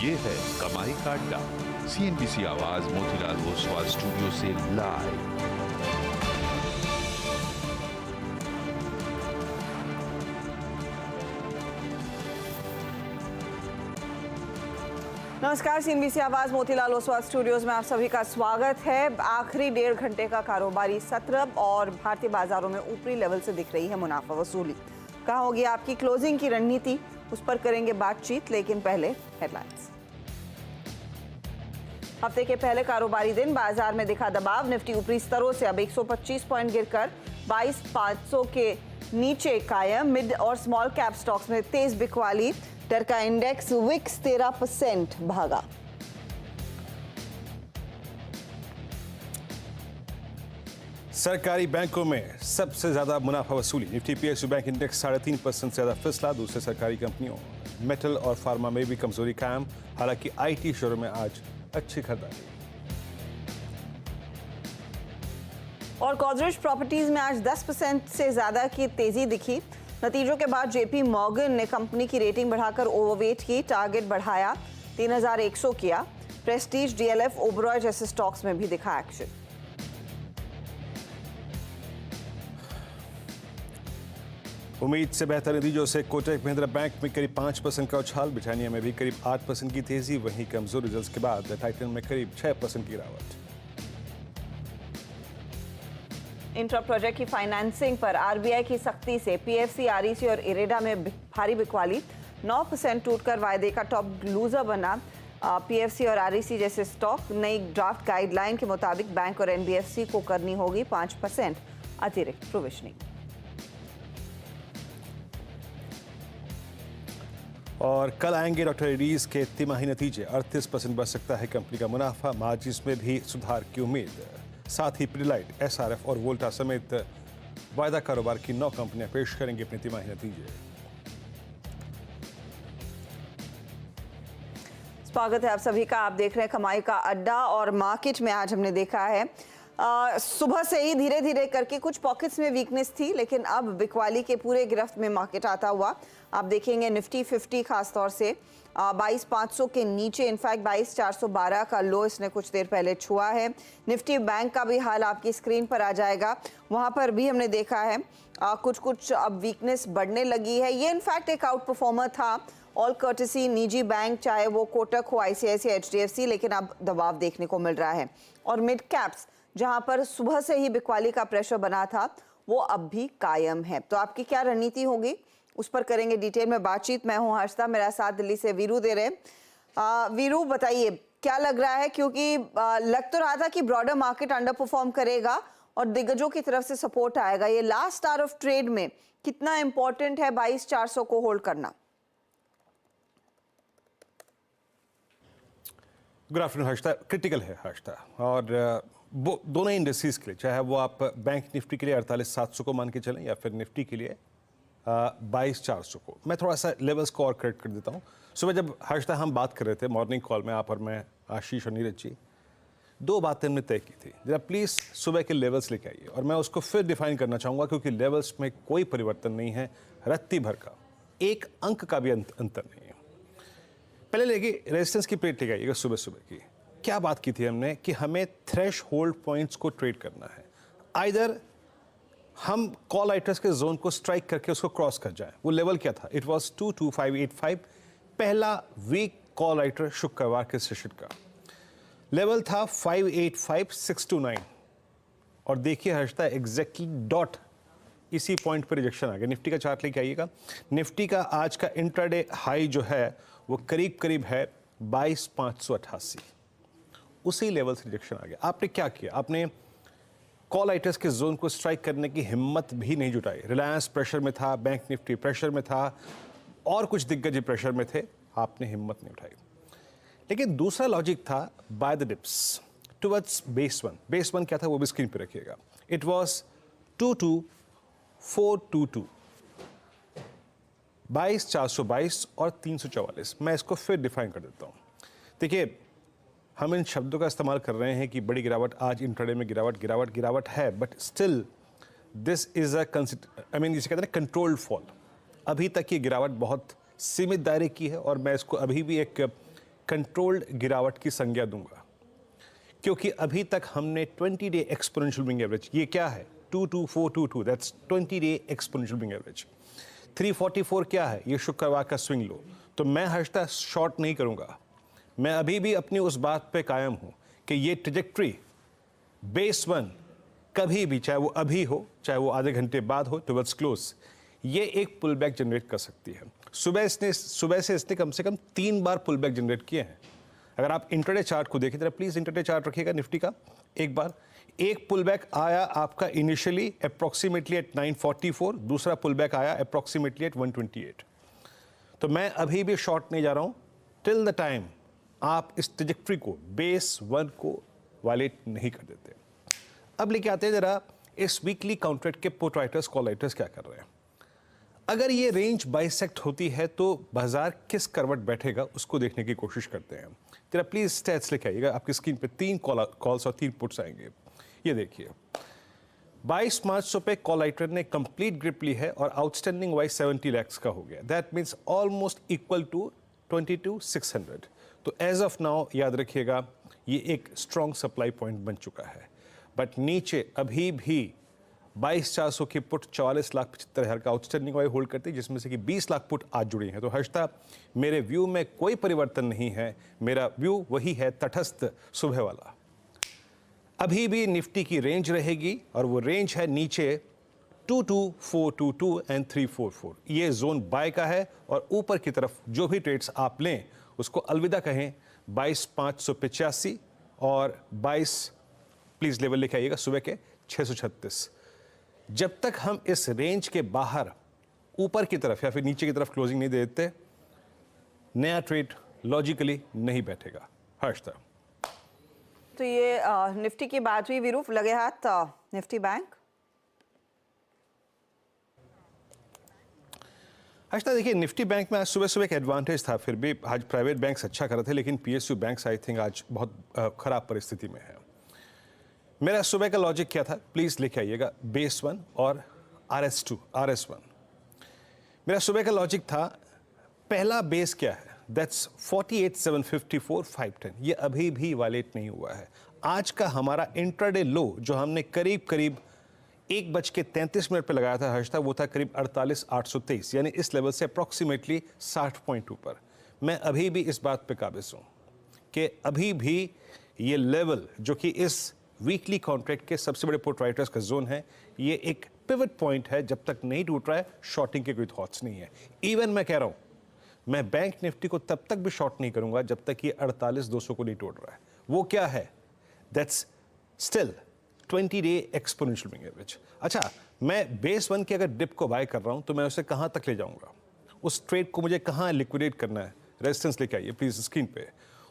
ये है कमाई का अड्डा। CNBC आवाज मोतीलाल ओसवाल स्टूडियो से लाइव। नमस्कार, CNBC आवाज मोतीलाल ओसवाल स्टूडियोज में आप सभी का स्वागत है। आखिरी 1.5 घंटे का कारोबारी सत्र और भारतीय बाजारों में ऊपरी लेवल से दिख रही है मुनाफा वसूली। कहाँ होगी आपकी क्लोजिंग की रणनीति, उस पर करेंगे बातचीत, लेकिन पहले हेडलाइंस। हफ्ते के पहले कारोबारी दिन बाजार में दिखा दबाव। निफ्टी ऊपरी स्तरों से अब 125 पॉइंट गिरकर 22,500 के नीचे कायम। मिड और स्मॉल कैप स्टॉक्स में तेज बिकवाली। डर का इंडेक्स विक्स 13% भागा। सरकारी बैंकों में सबसे ज्यादा मुनाफा वसूली। निफ्टी PSU बैंक इंडेक्स 3.5% से ज्यादा फिसला। दूसरे सरकारी कंपनियों मेटल और फार्मा में भी कमजोरी कायम। हालांकि IT शेयरों में आज अच्छी खरीदारी। और गोदरेज प्रॉपर्टीज में आज 10% से ज्यादा की तेजी दिखी। नतीजों के बाद JP मॉर्गन ने कंपनी की रेटिंग बढ़ाकर ओवरवेट की, टारगेट बढ़ाया, 3,100 किया। प्रेस्टीज, DLF, ओबरॉय जैसे स्टॉक्स में भी दिखा एक्शन। उम्मीद से बेहतर नतीजों से कोटक महिंद्रा बैंक में करीब 5% का उछाल। ब्रिटानिया में भी करीब 8% की तेजी। वहीं कमजोर रिजल्ट्स के बाद टाइटन में करीब 6% की गिरावट। इंट्रा प्रोजेक्ट की फाइनेंसिंग पर RBI की सख्ती से PFC, REC और इरेडा में भारी बिकवाली। 9% टूटकर वायदे का टॉप लूजर बना PFC और REC जैसे स्टॉक। नई ड्राफ्ट गाइडलाइन के मुताबिक बैंक और NBFC को करनी होगी 5% अतिरिक्त प्रोविजनिंग। और कल आएंगे डॉक्टर रेड्डीज के तिमाही नतीजे। 38% बढ़ सकता है कंपनी का मुनाफा। मार्जिन्स में भी सुधार की उम्मीद। साथ ही पिडिलाइट, SRF और वोल्टा समेत वायदा कारोबार की 9 कंपनियां पेश करेंगी अपने तिमाही नतीजे। स्वागत है आप सभी का। आप देख रहे हैं कमाई का अड्डा। और मार्केट में आज हमने देखा है सुबह से ही धीरे धीरे करके कुछ पॉकेट्स में वीकनेस थी, लेकिन अब बिकवाली के पूरे गिरफ्त में मार्केट आता हुआ आप देखेंगे। निफ्टी 50 खासतौर से 22,500 के नीचे, इनफैक्ट 22,412 का लो इसने कुछ देर पहले छुआ है। निफ्टी बैंक का भी हाल आपकी स्क्रीन पर आ जाएगा। वहां पर भी हमने देखा है कुछ अब वीकनेस बढ़ने लगी है। ये इनफैक्ट एक आउट परफॉर्मर था, ऑल कर्टेसी निजी बैंक, चाहे वो कोटक हो, ICICI, HDFC, लेकिन अब दबाव देखने को मिल रहा है। और मिड कैप्स जहां पर सुबह से ही बिकवाली का प्रेशर बना था, वो अब भी कायम है। तो आपकी क्या रणनीति होगी, उस पर करेंगे डिटेल में बातचीत। मैं हूं हर्षिता, मेरा साथ दिल्ली से वीरू दे रहे। वीरू, बताइए क्या लग रहा है, क्योंकि लग तो रहा था कि ब्रॉडर मार्केट अंडर परफॉर्म करेगा और दिग्गजों की तरफ से सपोर्ट आएगा। ये लास्ट आवर ऑफ ट्रेड में कितना इंपॉर्टेंट है 22,400 को होल्ड करना? Good afternoon Harshita. क्रिटिकल है हर्षिता, और वो दोनों इंडस्ट्रीज के लिए, चाहे वो आप बैंक निफ्टी के लिए 48,700 को मान के चलें या फिर निफ्टी के लिए 22,400 को। मैं थोड़ा सा लेवल्स को और करेक्ट कर देता हूँ। सुबह जब हर्षिता हम बात कर रहे थे मॉर्निंग कॉल में, आप और मैं, आशीष और नीरज जी, 2 बातें हमने तय की थी। जरा प्लीज़ सुबह के लेवल्स लेके आइए, और मैं उसको फिर डिफाइन करना चाहूँगा, क्योंकि लेवल्स में कोई परिवर्तन नहीं है, रत्ती भर का, एक अंक का भी अंतर नहीं है। पहले लेके रेजिस्टेंस की प्लेट लेके आइएगा सुबह सुबह की। क्या बात की थी हमने कि हमें थ्रेश होल्ड पॉइंट्स को ट्रेड करना है। आइदर हम कॉल राइटर्स के जोन को स्ट्राइक करके उसको क्रॉस कर जाए। वो लेवल क्या था? इट वाज 22585, पहला वीक कॉल राइटर शुक्रवार के सेशन का लेवल था 585629। और देखिए हर्षिता, एग्जैक्टली डॉट इसी पॉइंट पर रिजेक्शन आ गया। निफ्टी का चार्ट लेके आइएगा। निफ्टी का आज का इंट्राडे हाई जो है वो करीब करीब है 22,588। उसी लेवल से रिजेक्शन आ गया। आपने क्या किया? आपने कॉल राइटर्स के जोन को स्ट्राइक करने की हिम्मत भी नहीं जुटाई। रिलायंस प्रेशर में था, बैंक निफ्टी प्रेशर में था, और कुछ दिग्गज प्रेशर में थे, आपने हिम्मत नहीं उठाई। लेकिन दूसरा लॉजिक था by the dips towards base one. Base one क्या था वो भी स्क्रीन पे रखिएगा। इट वाज 22,422, 22,422 और 344। मैं इसको फिर डिफाइन कर देता हूँ। देखिए, हम इन शब्दों का इस्तेमाल कर रहे हैं कि बड़ी गिरावट, आज इंट्राडे में गिरावट है, but still this is a जिसे कहते हैं कंट्रोल्ड फॉल। अभी तक ये गिरावट बहुत सीमित दायरे की है, और मैं इसको अभी भी एक कंट्रोल्ड गिरावट की संज्ञा दूंगा, क्योंकि अभी तक हमने 20 डे एक्सपोनेंशियल मूविंग एवरेज, ये क्या है 22422, that's 20 day exponential moving average. 344 क्या है, ये शुक्रवार का स्विंग लो। तो मैं हर्षता शॉर्ट नहीं करूंगा, मैं अभी भी अपनी उस बात पे कायम हूं कि ये ट्रेजेक्ट्री बेस वन कभी भी, चाहे वो अभी हो चाहे वो आधे घंटे बाद हो टुवर्ड्स क्लोज, ये एक पुल बैक जनरेट कर सकती है। सुबह से इसने कम से कम 3 बार पुल बैक जनरेट किए हैं। अगर आप इंटरडे चार्ट को देखें, जरा प्लीज इंटरडे चार्ट रखिएगा निफ्टी का एक बार। एक पुल बैक आया आपका इनिशियली अप्रोक्सीमेटली एट 944, दूसरा पुल बैक आया अप्रोक्सीमेटली एट 128। तो मैं अभी भी शॉर्ट नहीं जा रहा हूं टिल द टाइम आप इस ट्रेजेक्ट्री को बेस वन को वायलेट नहीं कर देते। अब लेके आते हैं जरा इस वीकली काउंट्रेट के पुट राइटर्स कॉल राइटर्स क्या कर रहे हैं। अगर ये रेंज बाइसेक्ट होती है तो बाजार किस करवट बैठेगा उसको देखने की कोशिश करते हैं। जरा प्लीज स्टैट्स लेके आइएगा, आपकी स्क्रीन पे 3 कॉल्स और 3 पुट्स आएंगे। ये देखिए 22 मार्च पे कॉल राइटर ने कंप्लीट ग्रिप ली है और आउटस्टैंडिंग वाइज 70 लाख का हो गया। That means almost equal to 22,600। तो एज ऑफ नाउ याद रखिएगा ये एक स्ट्रॉन्ग सप्लाई पॉइंट बन चुका है, बट नीचे अभी भी 22,400 की पुट 44,75,000 का आउटस्टैंडिंग वाई होल्ड करती है, जिसमें से कि 20 लाख पुट आज जुड़ी हैं। तो हर्षता मेरे व्यू में कोई परिवर्तन नहीं है, मेरा व्यू वही है तटस्थ सुबह वाला। अभी भी निफ्टी की रेंज रहेगी और वो रेंज है नीचे 22422 एंड 344। ये जोन बाय का है और ऊपर की तरफ जो भी ट्रेड्स आप लें उसको अलविदा कहें 22,585 और 22 प्लीज लेवल लेके आइएगा सुबह के 636। जब तक हम इस रेंज के बाहर ऊपर की तरफ या फिर नीचे की तरफ क्लोजिंग नहीं दे देते, नया ट्रेड लॉजिकली नहीं बैठेगा। हर्षता तो ये निफ्टी की बात हुई, विरूप लगे हाथ निफ्टी बैंक। हर्षता देखिए निफ्टी बैंक में आज सुबह सुबह एक एडवांटेज था, फिर भी आज प्राइवेट बैंक्स अच्छा कर रहे थे, लेकिन पीएसयू बैंक्स आई थिंक आज बहुत खराब परिस्थिति में है। मेरा सुबह का लॉजिक क्या था, प्लीज लेके आइएगा बेस वन और RS1। मेरा सुबह का लॉजिक था, पहला बेस क्या है, दैट्स 48,754 510। ये अभी भी वायलेट नहीं हुआ है। आज का हमारा इंट्राडे लो जो हमने करीब करीब 1:33 पे लगाया था हर्षता, वो था करीब 48,823, यानी इस लेवल से अप्रॉक्सीमेटली 60 पॉइंट ऊपर। मैं अभी भी इस बात पे काबिज हूं कि अभी भी ये लेवल जो कि इस वीकली कॉन्ट्रैक्ट के सबसे बड़े पुट राइटर्स का जोन है, ये एक पिवट पॉइंट है। जब तक नहीं टूट रहा है शॉर्टिंग के कोई थॉट्स नहीं है। इवन मैं कह रहा हूं मैं बैंक निफ्टी को तब तक भी शॉर्ट नहीं करूंगा जब तक ये 48,200 को नहीं तोड़ रहा है। वो क्या है, that's still 20 day exponential moving average. अच्छा, मैं बेस वन की अगर डिप को बाय कर रहा हूं तो मैं उसे कहां तक ले जाऊंगा, उस ट्रेड को मुझे कहां लिक्विडेट करना है। रेजिस्टेंस लेके आइए प्लीज स्क्रीन पे,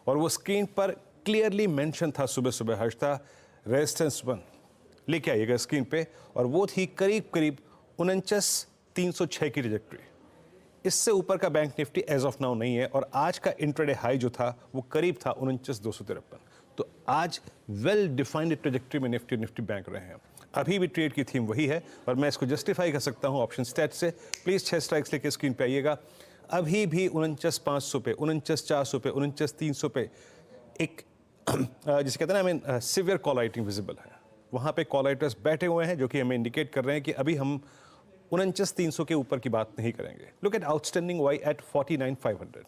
और वो स्क्रीन पर क्लियरली मेंशन था सुबह सुबह हर्षता, रेजिस्टेंस 1 लेके आइएगा स्क्रीन पे, और वो थी करीब करीब 49,306 की ट्रैजेक्टरी। इससे ऊपर का bank nifty as of now नहीं है, और आज का इंट्राडे हाई जो था वो करीब था 49,253। तो आज वेल डिफाइंड ट्रैजेक्टरी में निफ्टी बैंक रहे हैं। अभी भी ट्रेड की थीम वही है और मैं इसको जस्टिफाई कर सकता हूं ऑप्शन स्टैट से। प्लीज 6 स्ट्राइक्स लेके स्क्रीन पे आइएगा। अभी भी 49,500 पे, 49,400 पे, 49,300 पे एक जिसे कहते हैं ना सिवियर कॉल राइटिंग विजिबल है। वहाँ पे कॉल राइटर्स बैठे हुए हैं जो कि हमें इंडिकेट कर रहे हैं कि अभी हम 49,300 के ऊपर की बात नहीं करेंगे। Look at outstanding Y at 49,500,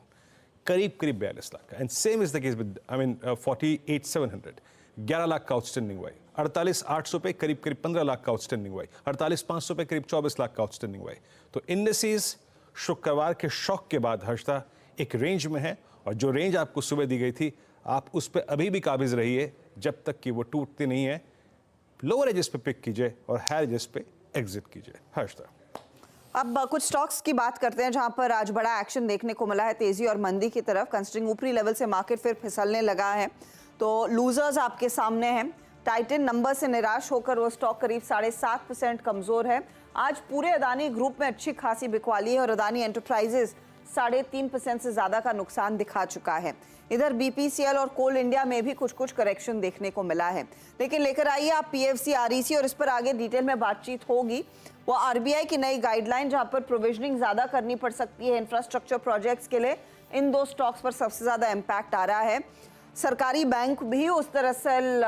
करीब करीब 42 लाख का। And same is the case with 48,700, 11 lakh का आउटस्टैंडिंग वाई। 48,800 पे करीब करीब 15 लाख का आउटस्टैंडिंग वाई। 48,500 पे करीब 24 लाख का आउटस्टैंडिंग वाई। तो इंडिसेस शुक्रवार के शॉक के बाद हर्षता एक रेंज में है, और जो रेंज आपको सुबह दी गई थी आप उस पर अभी भी काबिज रहिए जब तक कि वो टूटते नहीं है। लोअर एजेस पे पिक कीजिए और हायर एजेस पे एग्जिट कीजिए। हर्षता अब कुछ स्टॉक्स की बात करते हैं जहां पर आज बड़ा एक्शन देखने को मिला है, तेजी और मंदी की तरफ। कंसिडरिंग ऊपरी लेवल से मार्केट फिर फिसलने लगा है, तो लूजर्स आपके सामने हैं। टाइटन नंबर से निराश होकर वो स्टॉक करीब 7.5% कमजोर है। आज पूरे अदानी ग्रुप में अच्छी खासी बिकवाली है और अदानी एंटरप्राइजेस 3.5% से ज्यादा का नुकसान दिखा चुका है। इधर बीपीसीएल और कोल इंडिया में भी कुछ करेक्शन देखने को मिला है। लेकिन लेकर आइए आप पीएफसी, आरईसी, और इस पर आगे डिटेल में बातचीत होगी। वो आरबीआई की नई गाइडलाइन जहां पर प्रोविजनिंग ज्यादा करनी पड़ सकती है इंफ्रास्ट्रक्चर प्रोजेक्ट्स के लिए, इन दो स्टॉक्स पर सबसे ज्यादा इम्पैक्ट आ रहा है। सरकारी बैंक भी उस दरअसल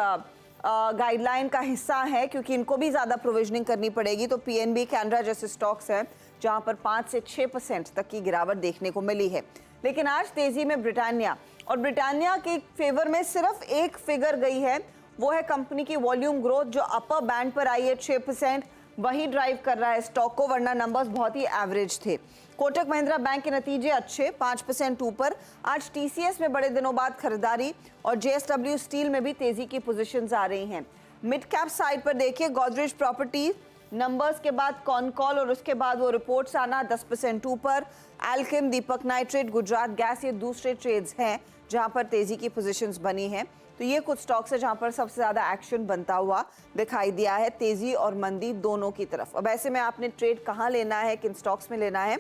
गाइडलाइन का हिस्सा है क्योंकि इनको भी ज्यादा प्रोविजनिंग करनी पड़ेगी। तो पीएनबी, कैनरा जैसे स्टॉक्स हैं जहां पर 5 से 6% तक की गिरावट देखने को मिली है। लेकिन आज तेजी में ब्रिटानिया, और ब्रिटानिया के फेवर में सिर्फ एक फिगर गई है, वो है कंपनी की वॉल्यूम ग्रोथ जो अपर बैंड पर आई है 6%, वही ड्राइव कर रहा है स्टॉक को, वरना नंबर्स बहुत ही एवरेज थे। कोटक महिंद्रा बैंक के नतीजे अच्छे, 5% ऊपर। आज टीसीएस में बड़े दिनों बाद खरीदारी और जेएसडब्ल्यू स्टील में भी तेजी की पोजीशंस आ रही हैं। मिड कैप साइड पर देखिए गोदरेज प्रॉपर्टी, नंबर्स के बाद कॉनकॉल और उसके बाद वो रिपोर्ट्स आना, 10% ऊपर। एल्केम, दीपक नाइट्रेट, गुजरात गैस, ये दूसरे ट्रेड्स हैं जहां पर तेजी की पोजीशंस बनी हैं। तो ये कुछ स्टॉक्स है जहां पर सबसे ज्यादा एक्शन बनता हुआ दिखाई दिया है, तेजी और मंदी दोनों की तरफ। अब ऐसे में आपने ट्रेड कहां लेना है, किन स्टॉक्स में लेना है,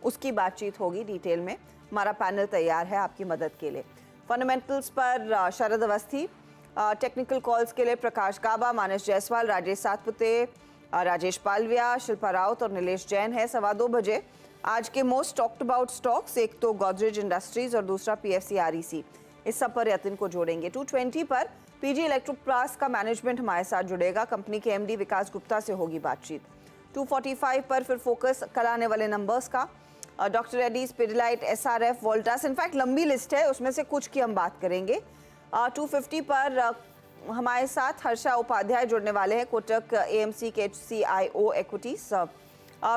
उसकी बातचीत होगी डिटेल में। हमारा पैनल तैयार है आपकी मदद के लिए। फंडामेंटल्स पर शरद अवस्थी, टेक्निकल कॉल्स के लिए प्रकाश गाबा, मानस जायसवाल, राजेश सातपुते, राजेश पालविया, शिल्पा राउत और नीलेश जैन है। 2:15 बजे आज के मोस्ट टॉक्ड अबाउट स्टॉक्स, एक तो गोदरेज इंडस्ट्रीज और दूसरा पीएफसी आरईसी, इस सब पर यतिन को जोड़ेंगे। 2:20 पर पीजी इलेक्ट्रोप्लास का मैनेजमेंट हमारे साथ जुड़ेगा, कंपनी के एमडी विकास गुप्ता से होगी बातचीत। 2:45 पर फिर फोकस कराने वाले नंबर्स का, doctor Reddy's, Pidilite, SRF, Voltas, in fact लंबी लिस्ट है, उसमें से कुछ की हम बात करेंगे। 2:50 पर हमारे साथ हर्षा उपाध्याय जुड़ने वाले हैं, कोटक एएमसी के CIO इक्विटीज।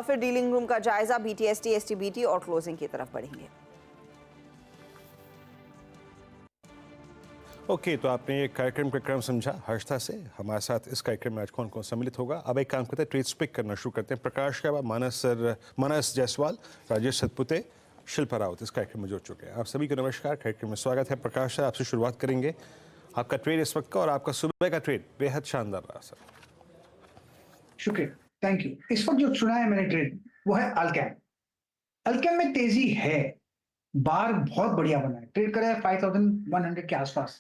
फिर डीलिंग रूम का जायजा, BTST, STBT और क्लोजिंग की तरफ बढ़ेंगे। ओके, तो आपने ये कार्यक्रम का क्रम समझा हर्षता से। हमारे साथ इस कार्यक्रम में आज कौन कौन सम्मिलित होगा, अब एक काम करते हैं, ट्रेड्स पिक करना शुरू करते हैं। प्रकाश का मानस जायसवाल, राजेश सतपुते, शिल्पा राउत इस कार्यक्रम में जुड़ चुके हैं। आप सभी को नमस्कार, कार्यक्रम में स्वागत है। प्रकाश सर, आपसे शुरुआत करेंगे। आपका ट्रेड इस वक्त का और आपका सुबह का ट्रेड बेहद शानदार रहा सर। शुक्रिया, थैंक यू। इस वक्त जो चुना है मैंने ट्रेड वो है अल्केम। अल्केम में तेजी है, बार बहुत बढ़िया बना है, ट्रेड करा है 5100 के आसपास।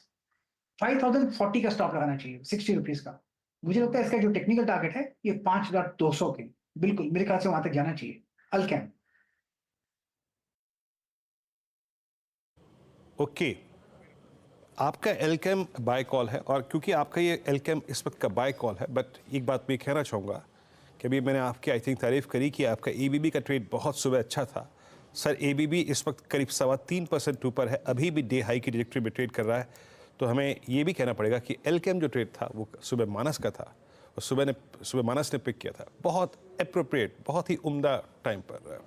5040 का स्टॉप लगाना चाहिए, 60 रुपीज का। मुझे लगता है इसका जो टेक्निकल टारगेट है ये 5200 के, बिल्कुल मेरे ख्याल से वहां तक जाना चाहिए अल्केम। ओके, आपका एल्केम बाय कॉल है, और क्योंकि आपका ये एल्केम इस वक्त का बाय कॉल है, बट एक बात मैं कहना चाहूँगा कि अभी मैंने आपकी आई थिंक तारीफ करी कि आपका एबीबी का ट्रेड बहुत सुबह अच्छा था। सर, एबीबी इस वक्त करीब 3.25% ऊपर है, अभी भी डे हाई की डिरेक्टरी में ट्रेड कर रहा है। तो हमें ये भी कहना पड़ेगा कि एल्केम जो ट्रेड था वो सुबह मानस का था, और सुबह मानस ने पिक किया था, बहुत एप्रोप्रिएट, बहुत ही उम्दा टाइम पर।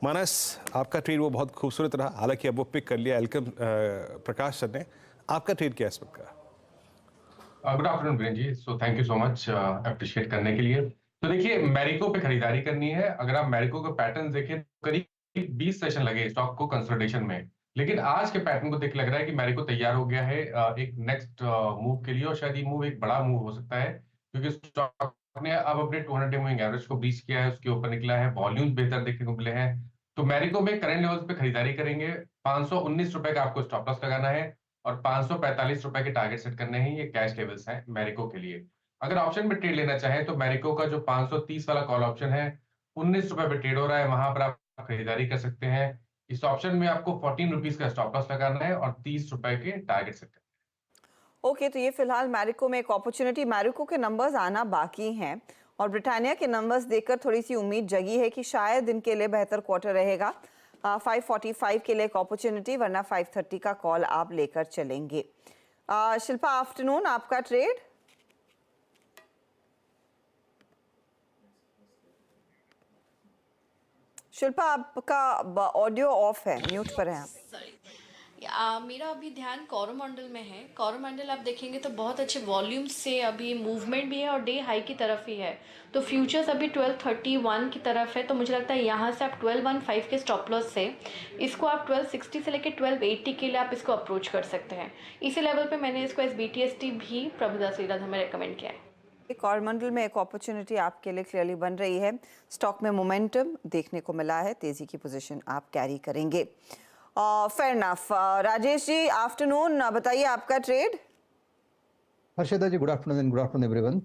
मानस, आपका ट्रेड वो बहुत खूबसूरत रहा, हालांकि अब वो पिक कर लिया एल्केम प्रकाश सर ने। आपका ट्रेड क्या है इस वक्त का? Good afternoon Virendra ji, so thank you so much appreciate करने के लिए। तो देखिए, मैरिको पे खरीदारी करनी है। अगर आप मैरिको के पैटर्न देखें तो करीब 20 सेशन लगे स्टॉक को कंसोलिडेशन में, लेकिन आज के पैटर्न को देख लग रहा है कि मैरिको तैयार हो गया है एक नेक्स्ट मूव के लिए, और शायद ये मूव एक बड़ा मूव हो सकता है क्योंकि स्टॉक ने अब अपने 200 डे मूविंग एवरेज को ब्रीच किया है, उसके ऊपर निकला है, वॉल्यूम बेहतर देखने को मिले हैं। तो मैरिको में करंट लेवल्स पे खरीदारी करेंगे। 519 रुपए का आपको स्टॉप लॉस लगाना है और 545 रुपए के टारगेट सेट करने हैं। ये कैश लेवल्स हैं मैरिको के लिए। अगर ऑप्शन में ट्रेड लेना चाहें तो मैरिको का जो 530 वाला कॉल ऑप्शन है 19 रुपए पे ट्रेड हो रहा है, वहां पर आप खरीदारी कर सकते हैं। इस ऑप्शन में आपको 14 रुपीज का स्टॉप लॉस लगाना है और 30 रुपए के टारगेट सेट करना है। ओके, तो ये फिलहाल मैरिको में एक अपॉर्चुनिटी। मैरिको के नंबर्स आना बाकी हैं और ब्रिटानिया के नंबर्स देखकर थोड़ी सी उम्मीद जगी है कि शायद इनके लिए बेहतर क्वार्टर रहेगा। 545 के लिए एक अपॉर्चुनिटी, वरना 530 का कॉल आप लेकर चलेंगे। शिल्पा, आफ्टरनून, आपका ट्रेड? शिल्पा, आपका ऑडियो ऑफ है, म्यूट पर है आप। मेरा अभी ध्यान कोरोमंडल में है। कोरोमंडल आप देखेंगे तो बहुत अच्छे वॉल्यूम से अभी मूवमेंट भी है और डे हाई की तरफ ही है। तो फ्यूचर्स अभी 1231 की तरफ है, तो मुझे लगता है यहाँ से आप 1215 के स्टॉप लॉस से इसको आप 1260 से लेकर 1280 के लिए आप इसको अप्रोच कर सकते हैं। इसी लेवल पे मैंने इसको BTST भी प्रभुदास लीलाधर में रेकमेंड किया है। कोरोमंडल में एक अपॉर्चुनिटी आपके लिए क्लियरली बन रही है। स्टॉक में मोमेंटम देखने को मिला है, तेजी की पोजीशन आप कैरी करेंगे। Fair enough. Rajesh ji, afternoon, बताइए आपका trade. Harshada ji, good afternoon and good afternoon everyone.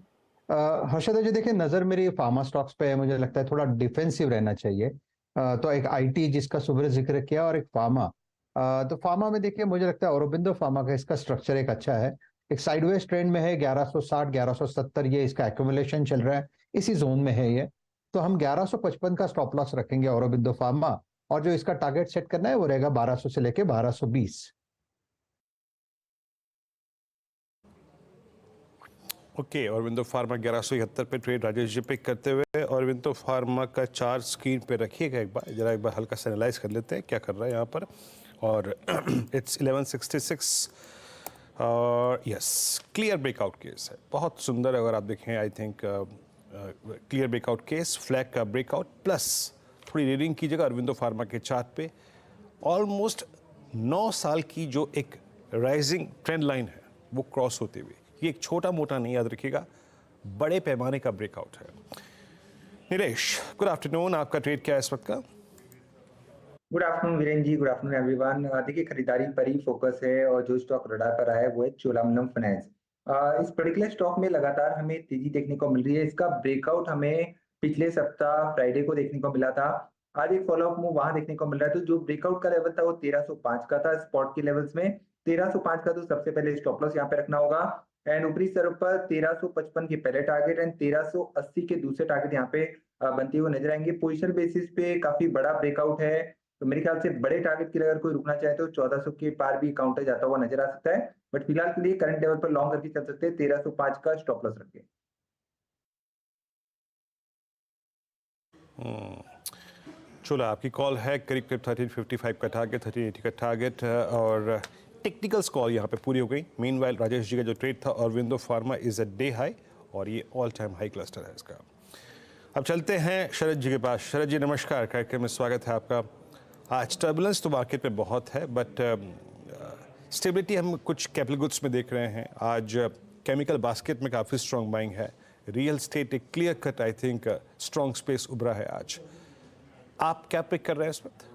Harshad ji देखिए, नज़र मेरी फार्मा स्टॉक्स पे है। मुझे लगता है थोड़ा डिफेंसिव रहना चाहिए। तो एक आईटी जिसका सुबह जिक्र किया, और एक फार्मा। तो फार्मा में देखिए, मुझे लगता है औरोबिंदो फार्मा का इसका स्ट्रक्चर एक अच्छा है। एक साइडवेज ट्रेंड में है, 1160 1170 ये इसका एक्यूमुलेशन चल रहा है, इसी जोन में है ये। तो हम 1155 का स्टॉप लॉस रखेंगे औरोबिंदो फार्मा, और जो इसका टारगेट सेट करना है वो रहेगा 1200 से लेके 1220। ओके, अरविंदो फार्मा 1171 पे ट्रेड राजेश जी पिक करते हुए। अरविंदो फार्मा का चार्ट स्क्रीन पे रखिएगा, एक बार हल्का सा एनालाइज कर लेते हैं क्या कर रहा है यहाँ पर। और इट्स 1166 और यस, क्लियर ब्रेकआउट केस है, बहुत सुंदर। अगर आप देखें, I think clear breakout case, flag का ब्रेकआउट प्लस थोड़ी रीडिंग कीजिएगा अरविंदो फार्मा के चार्ट पे। ऑलमोस्ट 9 साल की जो एक राइजिंग ट्रेंड लाइन है वो क्रॉस होती हुई, ये एक छोटा मोटा नहीं, याद रखिएगा, बड़े पैमाने का ब्रेकआउट है। निलेश, गुड आफ्टरनून, आपका ट्रेड क्या है इस वक्त का? गुड आफ्टरनून वीरेन जी, गुड आफ्टरनून एवरीवन। देखिए, खरीदारी पर ही फोकस है और जो स्टॉक रडार पर आया है वो है चोलामंडलम फाइनेंस। इस पर्टिकुलर स्टॉक में लगातार हमें तेजी देखने को मिल रही है। इसका ब्रेकआउट हमें पिछले सप्ताह फ्राइडे को देखने को मिला था। आज एक फॉलोअप मूव वहां देखने को मिल रहा है। तो जो ब्रेकआउट का लेवल था वो 1305 का था स्पॉट के लेवल्स में। 1305 का तो सबसे पहले स्टॉप लॉस यहाँ पे रखना होगा। एंड ऊपरी तरफ पर 1355 के पहले टारगेट एंड 1380 के दूसरे टारगेट यहाँ पे बनते हुए नजर आएंगे। पोजिशन बेसिस पे काफी बड़ा ब्रेकआउट है, तो मेरे ख्याल से बड़े टारगेट के लिए अगर कोई रुकना चाहे तो 1400 के पार भी काउंटर जाता हुआ नजर आ सकता है। बट फिलहाल के लिए करंट लेवल पर लॉन्ग करके चल सकते हैं, 1305 का स्टॉप लॉस रखें। चलो, आपकी कॉल है करीब करीब 1355 का टारगेट, 1380 का टारगेट, और टेक्निकल्स कॉल यहाँ पे पूरी हो गई। मीनवाइल राजेश जी का जो ट्रेड था Aurobindo pharma is a day high, और ये ऑल टाइम हाई क्लस्टर है इसका। अब चलते हैं शरद जी के पास। शरद जी नमस्कार, कार्यक्रम में स्वागत है आपका। आज टर्बुलेंस तो मार्केट में बहुत है, बट स्टेबिलिटी हम कुछ कैपिटल गुड्स में देख रहे हैं। आज केमिकल बास्केट में काफ़ी स्ट्रॉन्ग बाइंग है। रियल स्टेट एक clear cut, I think, strong space उभरा है आज। आप क्या पिक कर रहे हैं इस वक्त?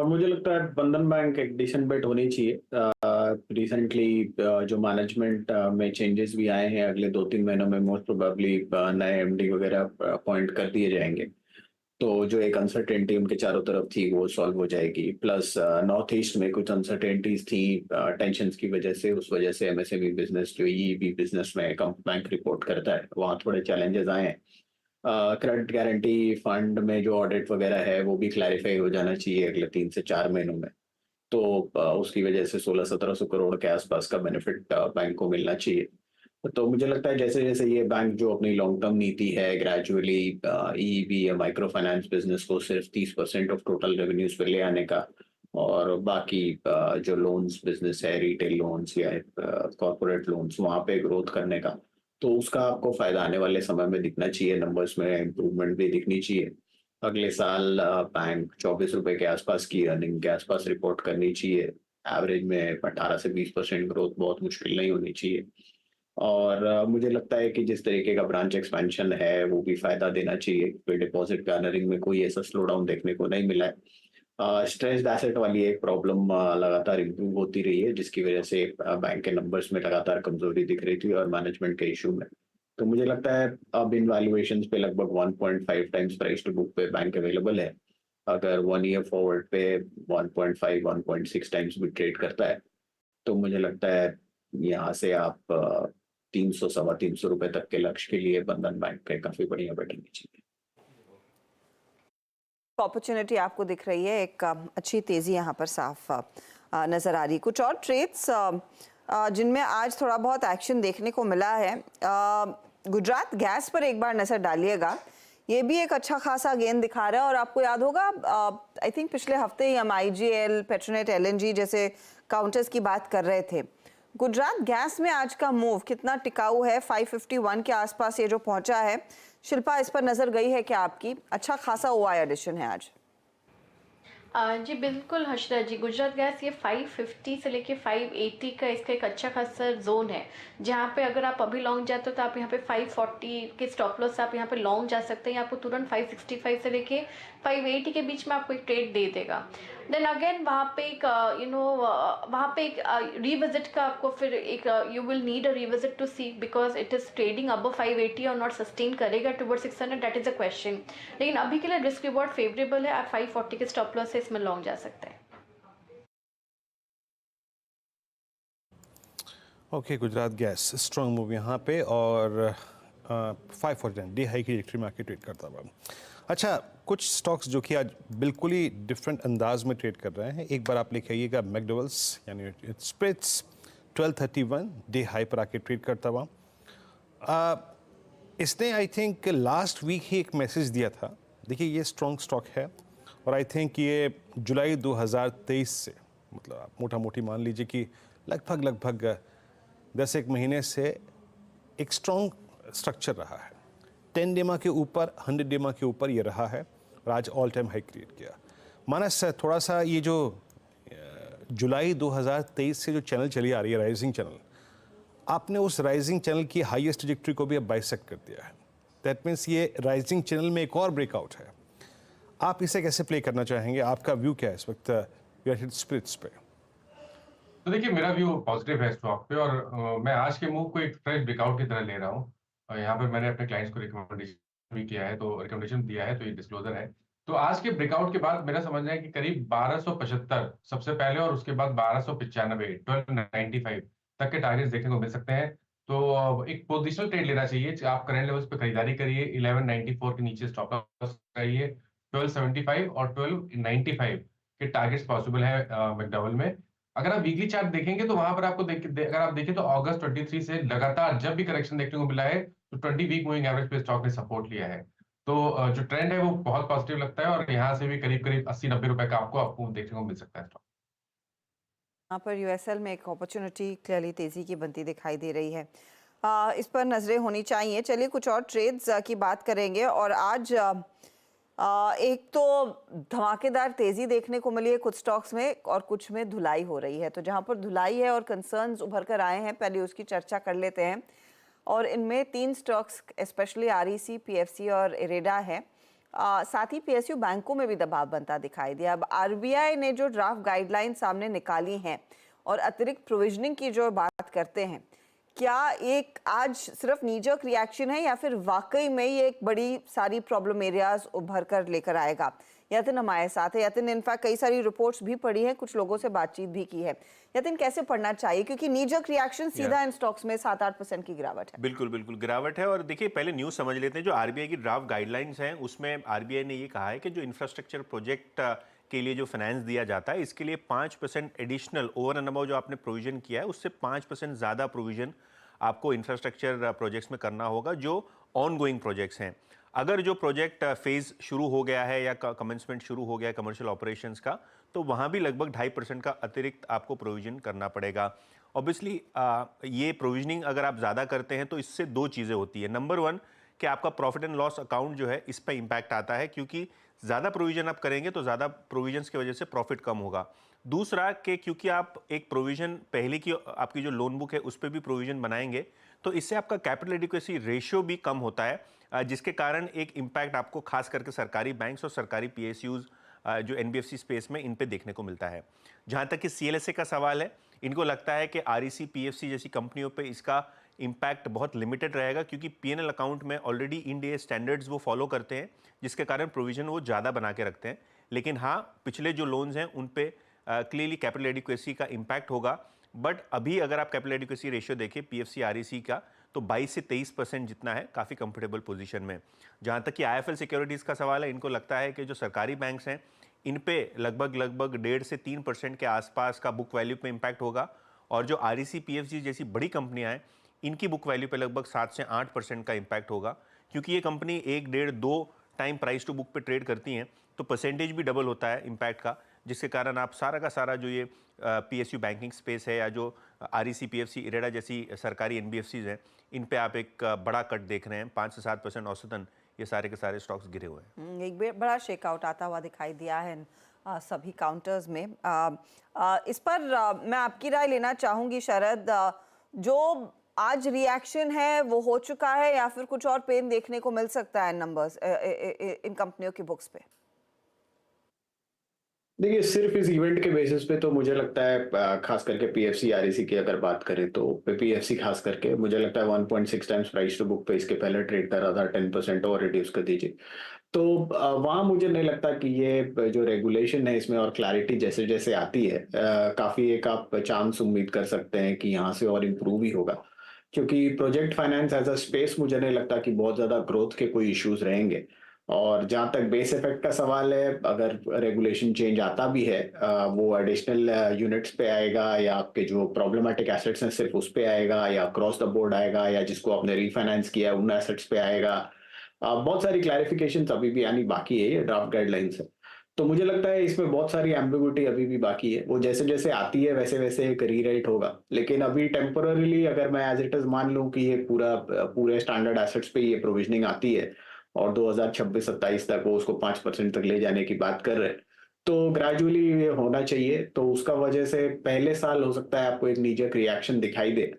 मुझे लगता है बंधन बैंक एक डिसेंट बेट होनी चाहिए। रिसेंटली जो मैनेजमेंट में चेंजेस भी आए हैं, अगले 2-3 महीनों में मोस्ट प्रोबेबली नए एमडी वगैरह अपॉइंट कर दिए जाएंगे। तो जो एक अनसर्टेनिटी उनके चारों तरफ थी वो सॉल्व हो जाएगी। प्लस नॉर्थ ईस्ट में कुछ अनसर्टेनिटीज थी टेंशंस की वजह से, उस वजह से एमएसएमई बिजनेस जो ईईबी बिजनेस में बैंक रिपोर्ट करता है वहाँ थोड़े चैलेंजेस आए हैं। क्रेडिट गारंटी फंड में जो ऑडिट वगैरह है वो भी क्लैरिफाई हो जाना चाहिए अगले 3 से 4 महीनों में। तो उसकी वजह से 1600-1700 करोड़ के आसपास का बेनिफिट बैंक को मिलना चाहिए। तो मुझे लगता है जैसे जैसे ये बैंक जो अपनी लॉन्ग टर्म नीति है, ग्रेजुअली ईईबी या माइक्रो फाइनेंस बिजनेस को सिर्फ 30% ऑफ टोटल रेवेन्यूज पे ले आने का, और बाकी जो लोन्स बिजनेस है, रिटेल लोन्स या कॉर्पोरेट लोन्स, वहाँ पे ग्रोथ करने का, तो उसका आपको फायदा आने वाले समय में दिखना चाहिए। नंबर्स में इम्प्रूवमेंट भी दिखनी चाहिए। अगले साल बैंक 24 रुपए के आसपास की अर्निंग के आसपास रिपोर्ट करनी चाहिए। एवरेज में 18 से 20% ग्रोथ बहुत मुश्किल नहीं होनी चाहिए। और मुझे लगता है कि जिस तरीके का ब्रांच एक्सपेंशन है वो भी फायदा देना चाहिए। कोई डिपॉजिट गार्नरिंग में कोई ऐसा स्लो डाउन देखने को नहीं मिला है। स्ट्रेस्ड एसेट वाली एक प्रॉब्लम लगातार इम्प्रूव होती रही है, जिसकी वजह से बैंक के नंबर्स में लगातार कमजोरी दिख रही थी और मैनेजमेंट के इशू में। तो मुझे लगता है अब इन वैल्यूएशन पे लगभग 1.5 टाइम्स प्राइस टू बुक पे बैंक अवेलेबल है। अगर 1 ईयर फॉरवर्ड पे 1.5-1.6 टाइम्स भी ट्रेड करता है, तो मुझे लगता है यहाँ से आप 300-325 रुपए तक के लक्ष्य के लिए बंधन बैंक पे काफी बढ़िया बैठेंगे। चाहिए अपॉर्चुनिटी आपको दिख रही है, एक अच्छी तेजी यहाँ पर साफ नजर आ रही। कुछ और ट्रेड्स जिनमें आज थोड़ा बहुत एक्शन देखने को मिला है, गुजरात गैस पर एक बार नजर डालिएगा। ये भी एक अच्छा खासा गेन दिखा रहा है, और आपको याद होगा आई थिंक पिछले हफ्ते ही हम आईजीएल, पेट्रोनेट, एलएनजी जैसे काउंटर्स की बात कर रहे थे। गुजरात गैस में आज का मूव कितना टिकाऊ है? 551 के आसपास ये जो पहुंचा है। शिल्पा, इस पर नजर गई है क्या आपकी? अच्छा खासा ओआई एडिशन है आज। जी बिल्कुल हर्षदा जी, गुजरात गैस ये 550 से लेके 580 का इसका एक अच्छा खासा जोन है, जहाँ पे अगर आप अभी लॉन्ग जाते हो तो आप यहाँ पे 540 के स्टॉप लॉस से आप यहाँ पे लॉन्ग जा सकते हैं। आपको तुरंत 565 से लेके 580 के बीच में आपको एक ट्रेड दे देगा। देन अगेन वहाँ पे एक वहाँ पे एक रिविजिट का आपको फिर एक you will need a revisit to see, because it is trading अब 580 और नॉट सस्टेन करेगा toward 600, that is a question. लेकिन अभी के लिए रिस्क रिवॉर्ड फेवरेबल है, आप 540 के स्टॉप लॉस से इसमें लॉन्ग जा सकते हैं। Okay, Gujarat gas strong move यहाँ पे और 549 डे हाई की ट्रेजेक्टरी में आके ट्रेड करता हुआ। अच्छा, कुछ स्टॉक्स जो कि आज बिल्कुल ही डिफरेंट अंदाज में ट्रेड कर रहे हैं, एक बार आप लेके आइएगा मैकडॉवेल्स यानी स्प्रिट्स 1231 डे हाई पर आके ट्रेड करता हुआ। इसने आई थिंक लास्ट वीक ही एक मैसेज दिया था, देखिए ये स्ट्रॉन्ग स्टॉक है और आई थिंक ये जुलाई 2023 से, मतलब आप मोटा मोटी मान लीजिए कि लगभग 10 एक महीने से एक स्ट्रॉन्ग स्ट्रक्चर रहा है। 10 डेमा के ऊपर 100 डेमा के ऊपर ये रहा है और आज ऑल टाइम हाई क्रिएट किया। मानस थोड़ा सा ये जो जुलाई 2023 से जो चैनल चली आ रही है राइजिंग चैनल, आपने उस राइजिंग चैनल की हाईएस्ट ट्रैजेक्टरी को भी अब बाइसेक्ट कर दिया है। दैट मीन्स ये राइजिंग चैनल में एक और ब्रेकआउट है। आप इसे कैसे प्ले करना चाहेंगे, आपका व्यू क्या है इस वक्त यूनाइटेड स्पिरिट्स पे? तो देखिए मेरा व्यू पॉजिटिव है स्टॉक पे, और मैं आज के मूव को एक फ्रेश ब्रेकआउट की तरह ले रहा हूँ। यहाँ पे मैंने अपने क्लाइंट्स को रिकमेंडेशन भी किया है, तो रिकमेंडेशन दिया है, तो ये डिस्क्लोजर है। तो आज के ब्रेकआउट के बाद मेरा समझना है कि करीब 1275 सबसे पहले और उसके बाद 1295 1295 तक के टारगेट्स देखने को मिल सकते हैं। तो एक पोजिशनल ट्रेड लेना चाहिए, आप करंट लेवल्स पे खरीदारी करिए, 1194 के नीचे स्टॉप लॉस कराइए, 1275 और 1295 के टारगेट्स पॉसिबल है मैकडॉवेल में। अगर आप वीकली चार्ट देखेंगे तो वहां पर आपको अगर आप देखें तो अगस्त 23 से लगातार जब भी करेक्शन देखने को मिला है तो 20 वीक मूविंग एवरेज पे स्टॉक ने सपोर्ट लिया है। तो जो ट्रेंड है वो बहुत पॉजिटिव लगता है और यहाँ से भी करीब 80-90 रुपए का आपको देखने को मिल सकता है स्टॉक। यहाँ पर यूएसएल में एक अपॉर्चुनिटी क्लियरली तेजी की बनती दिखाई दे रही है, इस पर नजरें होनी चाहिए। चलिए कुछ और ट्रेड्स की बात करेंगे और आज एक तो धमाकेदार तेजी देखने को मिली है कुछ स्टॉक्स में और कुछ में धुलाई हो रही है। तो जहां पर धुलाई है और कंसर्न्स उभर कर आए हैं, पहले उसकी चर्चा कर लेते हैं। और इनमें 3 स्टॉक्स स्पेशली आरईसी, पीएफसी और इरेडा है। साथ ही पीएसयू बैंकों में भी दबाव बनता दिखाई दिया। अब आरबीआई ने जो ड्राफ्ट गाइडलाइन सामने निकाली हैं और अतिरिक्त प्रोविजनिंग की जो बात करते हैं, क्या एक आज सिर्फ नीजक रिएक्शन है या फिर वाकई में ये एक बड़ी सारी प्रॉब्लम एरियाज उभर कर लेकर आएगा? यतिन हमारे साथ है। यतिन, इनफैक्ट कई सारी रिपोर्ट्स भी पढ़ी है, कुछ लोगों से बातचीत भी की है। यतिन, कैसे पढ़ना चाहिए, क्योंकि नीजक रिएक्शन सीधा इन स्टॉक्स में 7-8% की गिरावट है। बिल्कुल गिरावट है। और देखिए पहले न्यूज समझ लेते हैं। जो आरबीआई की ड्राफ्ट गाइडलाइंस हैं उसमें आरबीआई ने ये कहा है कि जो इंफ्रास्ट्रक्चर प्रोजेक्ट के लिए जो फाइनेंस दिया जाता है इसके लिए 5% एडिशनल ओवर एंड अबव जो आपने प्रोविजन किया है उससे 5% ज़्यादा प्रोविजन आपको इंफ्रास्ट्रक्चर प्रोजेक्ट्स में करना होगा जो ऑन गोइंग प्रोजेक्ट्स हैं। अगर जो प्रोजेक्ट फेज शुरू हो गया है या कमेंसमेंट शुरू हो गया है कमर्शियल ऑपरेशंस का, तो वहाँ भी लगभग 2.5% का अतिरिक्त आपको प्रोविजन करना पड़ेगा। ऑब्वियसली ये प्रोविजनिंग अगर आप ज़्यादा करते हैं तो इससे 2 चीज़ें होती है। नंबर 1 कि आपका प्रॉफिट एंड लॉस अकाउंट जो है इस पर इम्पैक्ट आता है, क्योंकि ज़्यादा प्रोविजन आप करेंगे तो ज़्यादा प्रोविजंस की वजह से प्रॉफिट कम होगा। दूसरा कि क्योंकि आप एक प्रोविजन पहले की आपकी जो लोन बुक है उस पर भी प्रोविजन बनाएंगे तो इससे आपका कैपिटल एडिक्वेसी रेशियो भी कम होता है, जिसके कारण एक इम्पैक्ट आपको खास करके सरकारी बैंक्स और सरकारी पीएसयूज जो एनबीएफसी स्पेस में इन पे देखने को मिलता है। जहाँ तक कि सीएलएसए का सवाल है, इनको लगता है कि आरईसी, पीएफसी जैसी कंपनियों पे इसका इम्पैक्ट बहुत लिमिटेड रहेगा, क्योंकि पीएनएल अकाउंट में ऑलरेडी इंडिया स्टैंडर्ड्स वो फॉलो करते हैं, जिसके कारण प्रोविजन वो ज़्यादा बना के रखते हैं। लेकिन हाँ, पिछले जो लोन्स हैं उन पे क्लियरली कैपिटल एडिक्वेसी का इम्पैक्ट होगा। बट अभी अगर आप कैपिटल एडिक्वेसी रेशियो देखें पीएफसी आरईसी का, तो 22 से 23% जितना है, काफ़ी कंफर्टेबल पोजीशन में। जहाँ तक कि आईएफएल सिक्योरिटीज़ का सवाल है, इनको लगता है कि जो सरकारी बैंक्स हैं इन पे लगभग 1.5 से 3% के आसपास का बुक वैल्यू पे इम्पैक्ट होगा, और जो आरईसी, पीएफसी जैसी बड़ी कंपनियां हैं इनकी बुक वैल्यू पे लगभग 7 से 8% का इम्पैक्ट होगा, क्योंकि ये company 1, 1.5, 2 time price to book पे ट्रेड करती हैं, तो परसेंटेज भी डबल होता है इम्पैक्ट का, जिसके कारण आप सारा का सारा जो ये पीएसयू बैंकिंग स्पेस है या जो आरईसी, पीएफसी, इरेडा जैसी सरकारी एनबीएफसीज हैं, इन पे आप एक बड़ा कट देख रहे हैं। 5 से 7% औसतन ये सारे के सारे स्टॉक्स गिरे हुए हैं। एक बड़ा शेकआउट आता हुआ दिखाई दिया है सभी काउंटर्स में। इस पर मैं आपकी राय लेना चाहूँगी शरद, जो आज रिएक्शन है वो हो चुका है या फिर कुछ और पेन देखने को मिल सकता है नंबर्स इन कंपनियों की बुक्स पे? देखिए सिर्फ इस इवेंट के बेसिस पे तो मुझे लगता है खास करके पीएफसी आरईसी की अगर बात करें तो पीएफसी खास करके मुझे लगता है 1.6 टाइम्स प्राइस टू बुक पे इसके पहले ट्रेड कर रहा था, 10% और रिड्यूस कर दीजिए। तो वहाँ मुझे नहीं लगता कि ये जो रेगुलेशन है इसमें और क्लैरिटी जैसे जैसे आती है काफी एक आप चांस उम्मीद कर सकते हैं कि यहाँ से और इम्प्रूव ही होगा, क्योंकि project finance as a space मुझे नहीं लगता कि बहुत ज्यादा ग्रोथ के कोई इश्यूज रहेंगे। और जहां तक बेस इफेक्ट का सवाल है, अगर रेगुलेशन चेंज आता भी है वो एडिशनल यूनिट्स पे आएगा या आपके जो प्रॉब्लमेटिक एसेट्स हैं सिर्फ उस पे आएगा या अक्रॉस द बोर्ड आएगा या जिसको आपने रीफाइनेंस किया है उन एसेट्स पे आएगा, बहुत सारी क्लैरिफिकेशन अभी भी आनी बाकी है, ये ड्राफ्ट गाइडलाइंस है। तो मुझे लगता है इसमें बहुत सारी एम्बिग्युइटी अभी भी बाकी है, वो जैसे जैसे आती है वैसे वैसे एक रीराइट होगा। लेकिन अभी टेम्पोररीली अगर मैं एज इट इज मान लूं कि ये पूरे स्टैंडर्ड एसेट्स पे ये प्रोविजनिंग आती है और 2026-27 तक वो उसको 5% तक ले जाने की बात कर रहे हैं, तो ग्रेजुअली ये होना चाहिए। तो उसका वजह से पहले साल हो सकता है आपको एक नीजक रिएक्शन दिखाई दे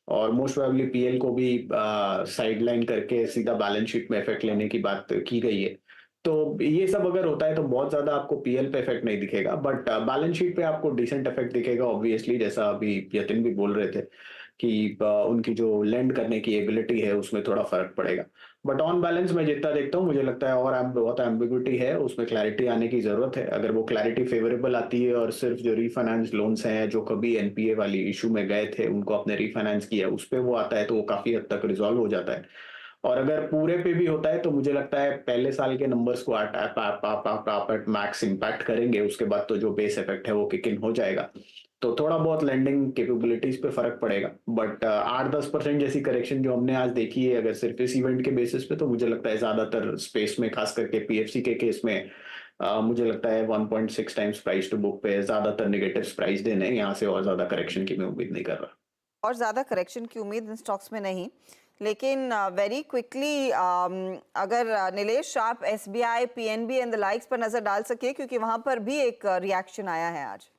और मोस्ट प्रोबेबली पीएल को भी साइडलाइन करके सीधा बैलेंस शीट में इफेक्ट लेने की बात की गई है। तो ये सब अगर होता है तो बहुत ज्यादा आपको पीएल पे इफेक्ट नहीं दिखेगा, बट बैलेंस शीट पे आपको डिसेंट इफेक्ट दिखेगा ऑब्वियसली, जैसा अभी यतिन भी बोल रहे थे कि उनकी जो लेंड करने की एबिलिटी है उसमें थोड़ा फर्क पड़ेगा। बट ऑन बैलेंस मैं जितना देखता हूँ मुझे लगता है और बहुत एम्बिग्युइटी है, उसमें क्लैरिटी आने की जरूरत है। अगर वो क्लैरिटी फेवरेबल आती है और सिर्फ जो रीफाइनेंस लोन्स हैं जो कभी एनपीए वाली इशू में गए थे उनको आपने रीफाइनेंस किया उस पर वो आता है तो वो काफी हद तक रिजॉल्व हो जाता है। और अगर पूरे पे भी होता है तो मुझे लगता है पहले साल के नंबर्स को आप एट मैक्स इम्पैक्ट करेंगे, उसके बाद तो जो बेस इफेक्ट है वो किक इन हो जाएगा, तो थोड़ा बहुत लैंडिंग कैपेबिलिटीज पे फर्क पड़ेगा। बट 8-10% जैसी करेक्शन जो हमने आज देखी है अगर सिर्फ इस इवेंट के बेसिस पे, तो मुझे लगता है ज्यादातर स्पेस में खास करके पीएफसी के केस में मुझे लगता है 1.6 टाइम्स प्राइस टू बुक पे ज्यादातर नेगेटिव प्राइस देने, यहाँ से और ज्यादा करेक्शन की मैं उम्मीद नहीं कर रहा। और ज़्यादा करेक्शन की उम्मीद इन स्टॉक्स में नहीं, लेकिन वेरी क्विकली अगर नीलेश आप SBI, PNB and the likes पर नजर डाल सके, क्योंकि वहां पर भी एक रिएक्शन आया है आज।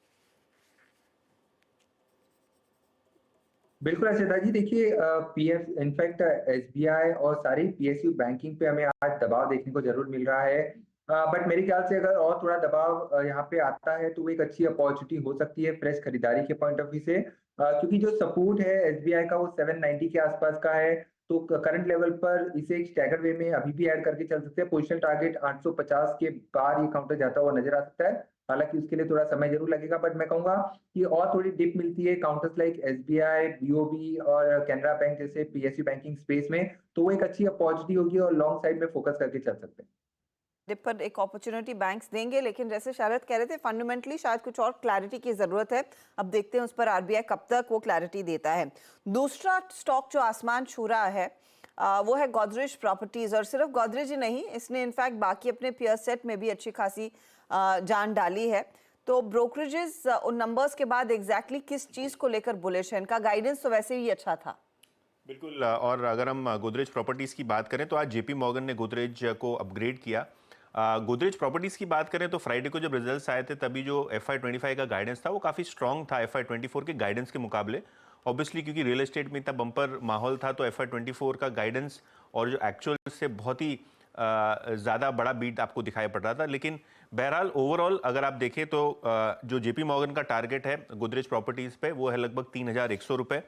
बिल्कुल अर्षिता जी, देखिए पीएफ इनफैक्ट एसबीआई और सारी पीएसयू बैंकिंग पे हमें आज दबाव देखने को जरूर मिल रहा है, बट मेरे ख्याल से अगर और थोड़ा दबाव यहाँ पे आता है तो वो एक अच्छी अपॉर्चुनिटी हो सकती है फ्रेश खरीदारी के पॉइंट ऑफ व्यू से, क्योंकि जो सपोर्ट है एसबीआई का वो 790 के आसपास का है, तो करंट लेवल पर इसे एक स्टैगर वे में अभी भी ऐड करके चल सकते हैं। पोजिशनल टारगेट 850 के पार ये काउंटर जाता हुआ नजर आ सकता है, हालांकि उसके लिए थोड़ा समय जरूर लगेगा, बट मैं कहूंगा कि और थोड़ी डिप मिलती है काउंटर्स लाइक एसबीआई, बीओबी और कैनरा बैंक जैसे पीएसयू बैंकिंग स्पेस में, तो वो एक अच्छी अपॉर्चुनिटी होगी और लॉन्ग साइड में फोकस करके चल सकते हैं। डिप पर एक अपॉर्चुनिटी बैंक्स देंगे, लेकिन जैसे शारद कह रहे थे फंडामेंटली शायद कुछ और क्लैरिटी की जरूरत है। अब देखते हैं उस पर आरबीआई कब तक वो क्लैरिटी देता है। दूसरा स्टॉक जो आसमान छू रहा है वो है गोदरेज प्रॉपर्टीज, और सिर्फ गोदरेज ही नहीं, इसने इनफैक्ट बाकी अपने पीयर सेट में भी अच्छी खासी जान डाली है। तो ब्रोकरेजेस उन नंबर्स के बाद एग्जैक्टली किस चीज को लेकर बुलिश है? इनका गाइडेंस तो वैसे ही अच्छा था। बिल्कुल, और अगर हम गोदरेज प्रॉपर्टीज की बात करें तो आज जेपी मॉर्गन ने गोदरेज को अपग्रेड किया। गोदरेज प्रॉपर्टीज की बात करें तो फ्राइडे को जब रिजल्ट्स आए थे तभी जो FY25 का गाइडेंस था वो काफ़ी स्ट्रॉन्ग था FY24 के गाइडेंस के मुकाबले। ऑब्वियसली क्योंकि रियल एस्टेट में इतना बम्पर माहौल था तो FY24 का गाइडेंस और जो एक्चुअल से बहुत ही ज़्यादा बड़ा बीट आपको दिखाई पड़ रहा था। लेकिन बहरहाल ओवरऑल अगर आप देखें तो जो जेपी मॉर्गन का टारगेट है गोदरेज प्रॉपर्टीज़ पे वो है लगभग 3100 रुपये।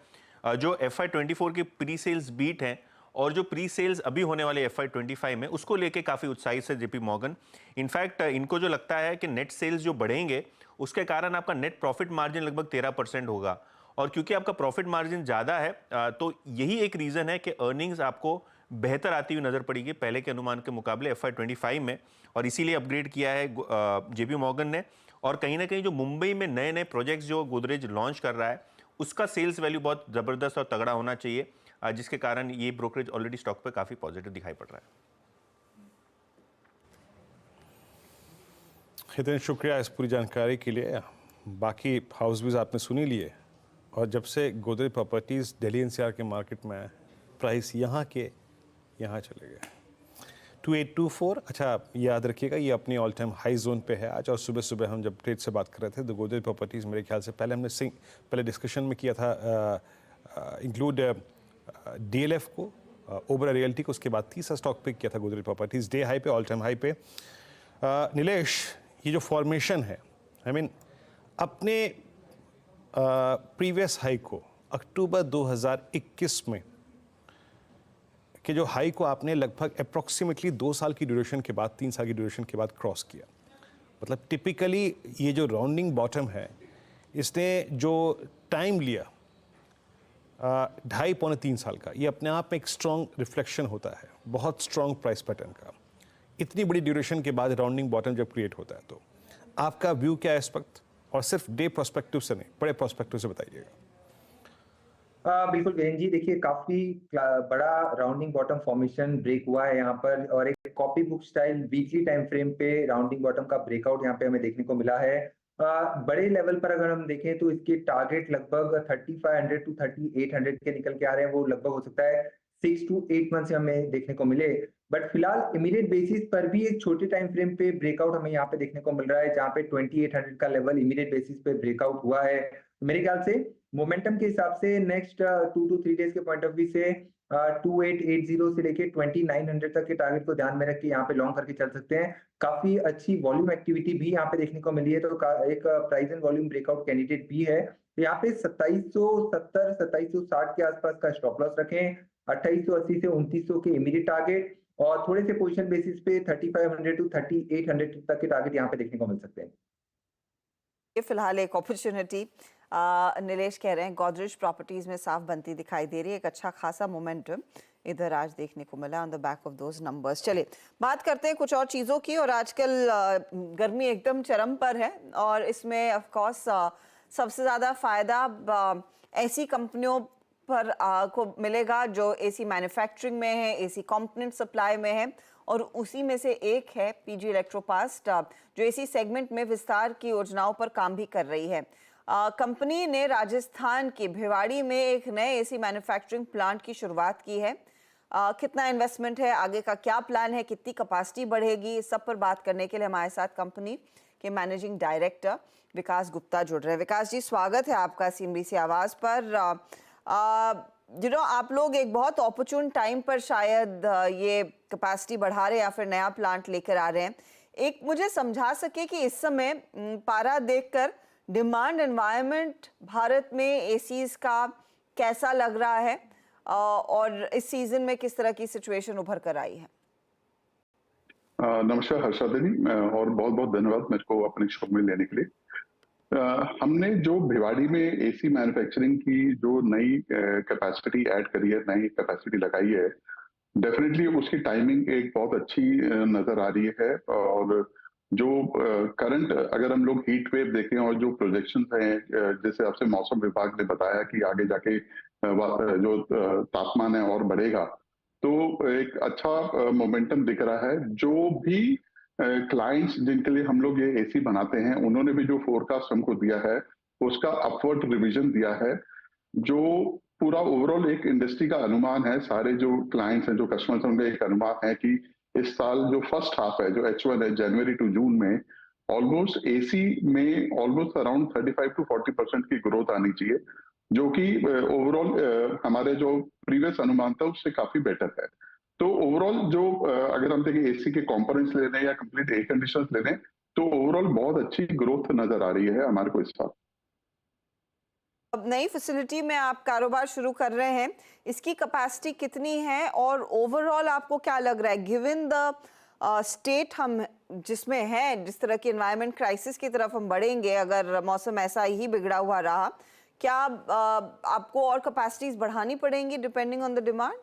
जो FY24 के प्री सेल्स बीट हैं और जो प्री सेल्स अभी होने वाले FY25 में उसको लेके काफ़ी उत्साहित है जेपी मॉर्गन। इनफैक्ट इनको जो लगता है कि नेट सेल्स जो बढ़ेंगे उसके कारण आपका नेट प्रॉफिट मार्जिन लगभग 13% होगा, और क्योंकि आपका प्रॉफिट मार्जिन ज़्यादा है तो यही एक रीज़न है कि अर्निंग्स आपको बेहतर आती हुई नज़र पड़ेगी पहले के अनुमान के मुकाबले FY25 में, और इसीलिए अपग्रेड किया है जेपी मॉर्गन ने। और कहीं ना कहीं जो मुंबई में नए नए प्रोजेक्ट्स जो गोदरेज लॉन्च कर रहा है उसका सेल्स वैल्यू बहुत ज़बरदस्त और तगड़ा होना चाहिए, जिसके कारण ये ब्रोकरेज ऑलरेडी स्टॉक पे काफ़ी पॉजिटिव दिखाई पड़ रहा है। इतने शुक्रिया इस पूरी जानकारी के लिए। बाकी हाउस व्यूज आपने सुनी लिए, और जब से गोदरेज प्रॉपर्टीज़ दिल्ली NCR के मार्केट में आए प्राइस यहाँ के यहाँ चले गए 2824। अच्छा याद रखिएगा ये अपनी ऑल टाइम हाई जोन पे है आज, और सुबह सुबह हम जब ट्रेड से बात कर रहे थे तो गोदरेज प्रॉपर्टीज़ मेरे ख्याल से पहले हमने पहले डिस्कशन में किया था इंक्लूड DLF को, ओबरा रियल्टी को, उसके बाद तीसरा स्टॉक पिक किया था गोदरेज प्रॉपर्टीज़ डे हाई पे, ऑल टाइम हाई पे। नीलेश, ये जो फॉर्मेशन है आई मीन अपने प्रीवियस हाई को अक्टूबर 2021 में कि जो हाई को आपने लगभग अप्रॉक्सीमेटली 2 साल की ड्यूरेशन के बाद, 3 साल की ड्यूरेशन के बाद क्रॉस किया। मतलब टिपिकली ये जो राउंडिंग बॉटम है, इसने जो टाइम लिया 2.5-3 साल का, ये अपने आप में एक स्ट्रॉन्ग रिफ्लेक्शन होता है बहुत स्ट्रॉन्ग प्राइस पैटर्न का। इतनी बड़ी ड्यूरेशन के बाद राउंडिंग बॉटम जब क्रिएट होता है, तो आपका व्यू क्या है इस वक्त? और सिर्फ डे प्रोस्पेक्टिव से नहीं, बड़े प्रोस्पेक्टिव से बताइएगा। बिल्कुल वीरेन जी, देखिए काफी बड़ा राउंडिंग बॉटम फॉर्मेशन ब्रेक हुआ है यहाँ पर, और एक copy book style weekly time frame पे राउंडिंग बॉटम का ब्रेकआउट यहाँ पे हमें देखने को मिला है। बड़े लेवल पर अगर हम देखें तो इसके टारगेट लगभग 3500 टू 3800 के निकल के आ रहे हैं। वो लगभग हो सकता है 6 to 8 मंथ से हमें देखने को मिले, बट फिलहाल इमीडिएट बेसिस पर भी एक छोटे टाइम फ्रेम पे ब्रेकआउट हमें यहाँ पे देखने को मिल रहा है, जहाँ पे 2800 का लेवल इमीडिएट बेसिस पे ब्रेकआउट हुआ है। मेरे ख्याल से मोमेंटम के हिसाब से नेक्स्ट 2 to 3 डेज के पॉइंट ऑफ व्यू से 2880 से लेके 2900 तक के टारगेट को ध्यान में रख के यहाँ पे लॉन्ग करके चल सकते हैं। काफी अच्छी वॉल्यूम एक्टिविटी भी यहाँ पे देखने को मिली है, तो एक price and volume breakout candidate भी है। तो यहाँ पे 2770 2760 के आसपास का स्टॉप लॉस रखें, 2880 से 2900 के इमीडिएट टारगेट, और थोड़े से पोजीशन बेसिस पे 3500 टू 3800 तक के टारगेट यहाँ पे देखने को मिल सकते हैं। ये फिलहाल एक अपॉर्चुनिटी नीलेश कह रहे हैं गोदरेज प्रॉपर्टीज में साफ बनती दिखाई दे रही है। एक अच्छा खासा मोमेंटम इधर आज देखने को मिला on the back of those numbers. चलिए बात करते हैं कुछ और चीज़ों की। और आजकल गर्मी एकदम चरम पर है, और इसमें ऑफ कोर्स सबसे ज़्यादा फ़ायदा ऐसी कंपनियों पर को मिलेगा जो एसी मैन्युफैक्चरिंग में है, एसी कंपोनेंट सप्लाई में है, और उसी में से एक है पीजी इलेक्ट्रोपास्ट, जो एसी सेगमेंट में विस्तार की योजनाओं पर काम भी कर रही है। कंपनी ने राजस्थान के भिवाड़ी में एक नए एसी मैन्युफैक्चरिंग प्लांट की शुरुआत की है। कितना इन्वेस्टमेंट है, आगे का क्या प्लान है, कितनी कैपेसिटी बढ़ेगी, इस सब पर बात करने के लिए हमारे साथ कंपनी के मैनेजिंग डायरेक्टर विकास गुप्ता जुड़ रहे हैं। विकास जी, स्वागत है आपका CNBC आवाज़ पर। आप लोग एक बहुत ऑपर्चुन टाइम पर शायद ये कैपेसिटी बढ़ा रहे हैं या फिर नया प्लांट लेकर आ रहे हैं। एक मुझे समझा सके कि इस समय पारा देखकर डिमांड एनवायरनमेंट भारत में एसीज का कैसा लग रहा है, और इस सीजन में किस तरह की सिचुएशन उभर कर आई है? नमस्कार हर्षा देवी, और बहुत बहुत धन्यवाद मेरे को अपने शो में लेने के लिए। हमने जो भिवाड़ी में एसी मैन्युफैक्चरिंग की जो नई कैपेसिटी ऐड करी है, नई कैपेसिटी लगाई है, डेफिनेटली उसकी टाइमिंग एक बहुत अच्छी नजर आ रही है। और जो करंट अगर हम लोग हीट वेव देखें और जो प्रोजेक्शन हैं, जैसे आपसे मौसम विभाग ने बताया कि आगे जाके जो तापमान है और बढ़ेगा, तो एक अच्छा मोमेंटम दिख रहा है। जो भी क्लाइंट्स जिनके लिए हम लोग ये एसी बनाते हैं, उन्होंने भी जो फोरकास्ट हमको दिया है उसका अपवर्ड रिवीजन दिया है। जो पूरा ओवरऑल एक इंडस्ट्री का अनुमान है, सारे जो क्लाइंट्स हैं, जो कस्टमर्स हैं, उनका एक अनुमान है कि इस साल जो फर्स्ट हाफ है, जो H1 है, जनवरी टू जून में ऑलमोस्ट एसी में ऑलमोस्ट अराउंड 35 to 40% की ग्रोथ आनी चाहिए, जो कि ओवरऑल हमारे जो प्रीवियस अनुमान था उससे काफी बेटर है। तो ओवरऑल जो अगर हम देखें एसी के कंपोनेंट्स ले लें या कंप्लीट एयर कंडीशनर्स ले लें, तो ओवरऑल बहुत अच्छी ग्रोथ नजर आ रही है हमारे को इस साल। अब नई फैसिलिटी में आप कारोबार शुरू कर रहे हैं, इसकी कैपेसिटी कितनी है, और ओवरऑल आपको क्या लग रहा है गिवन द स्टेट हम जिसमें है, जिस तरह की एनवायरनमेंट क्राइसिस की तरफ हम बढ़ेंगे, अगर मौसम ऐसा ही बिगड़ा हुआ रहा, क्या आपको और कैपेसिटीज बढ़ानी पड़ेंगी डिपेंडिंग ऑन द डिमांड?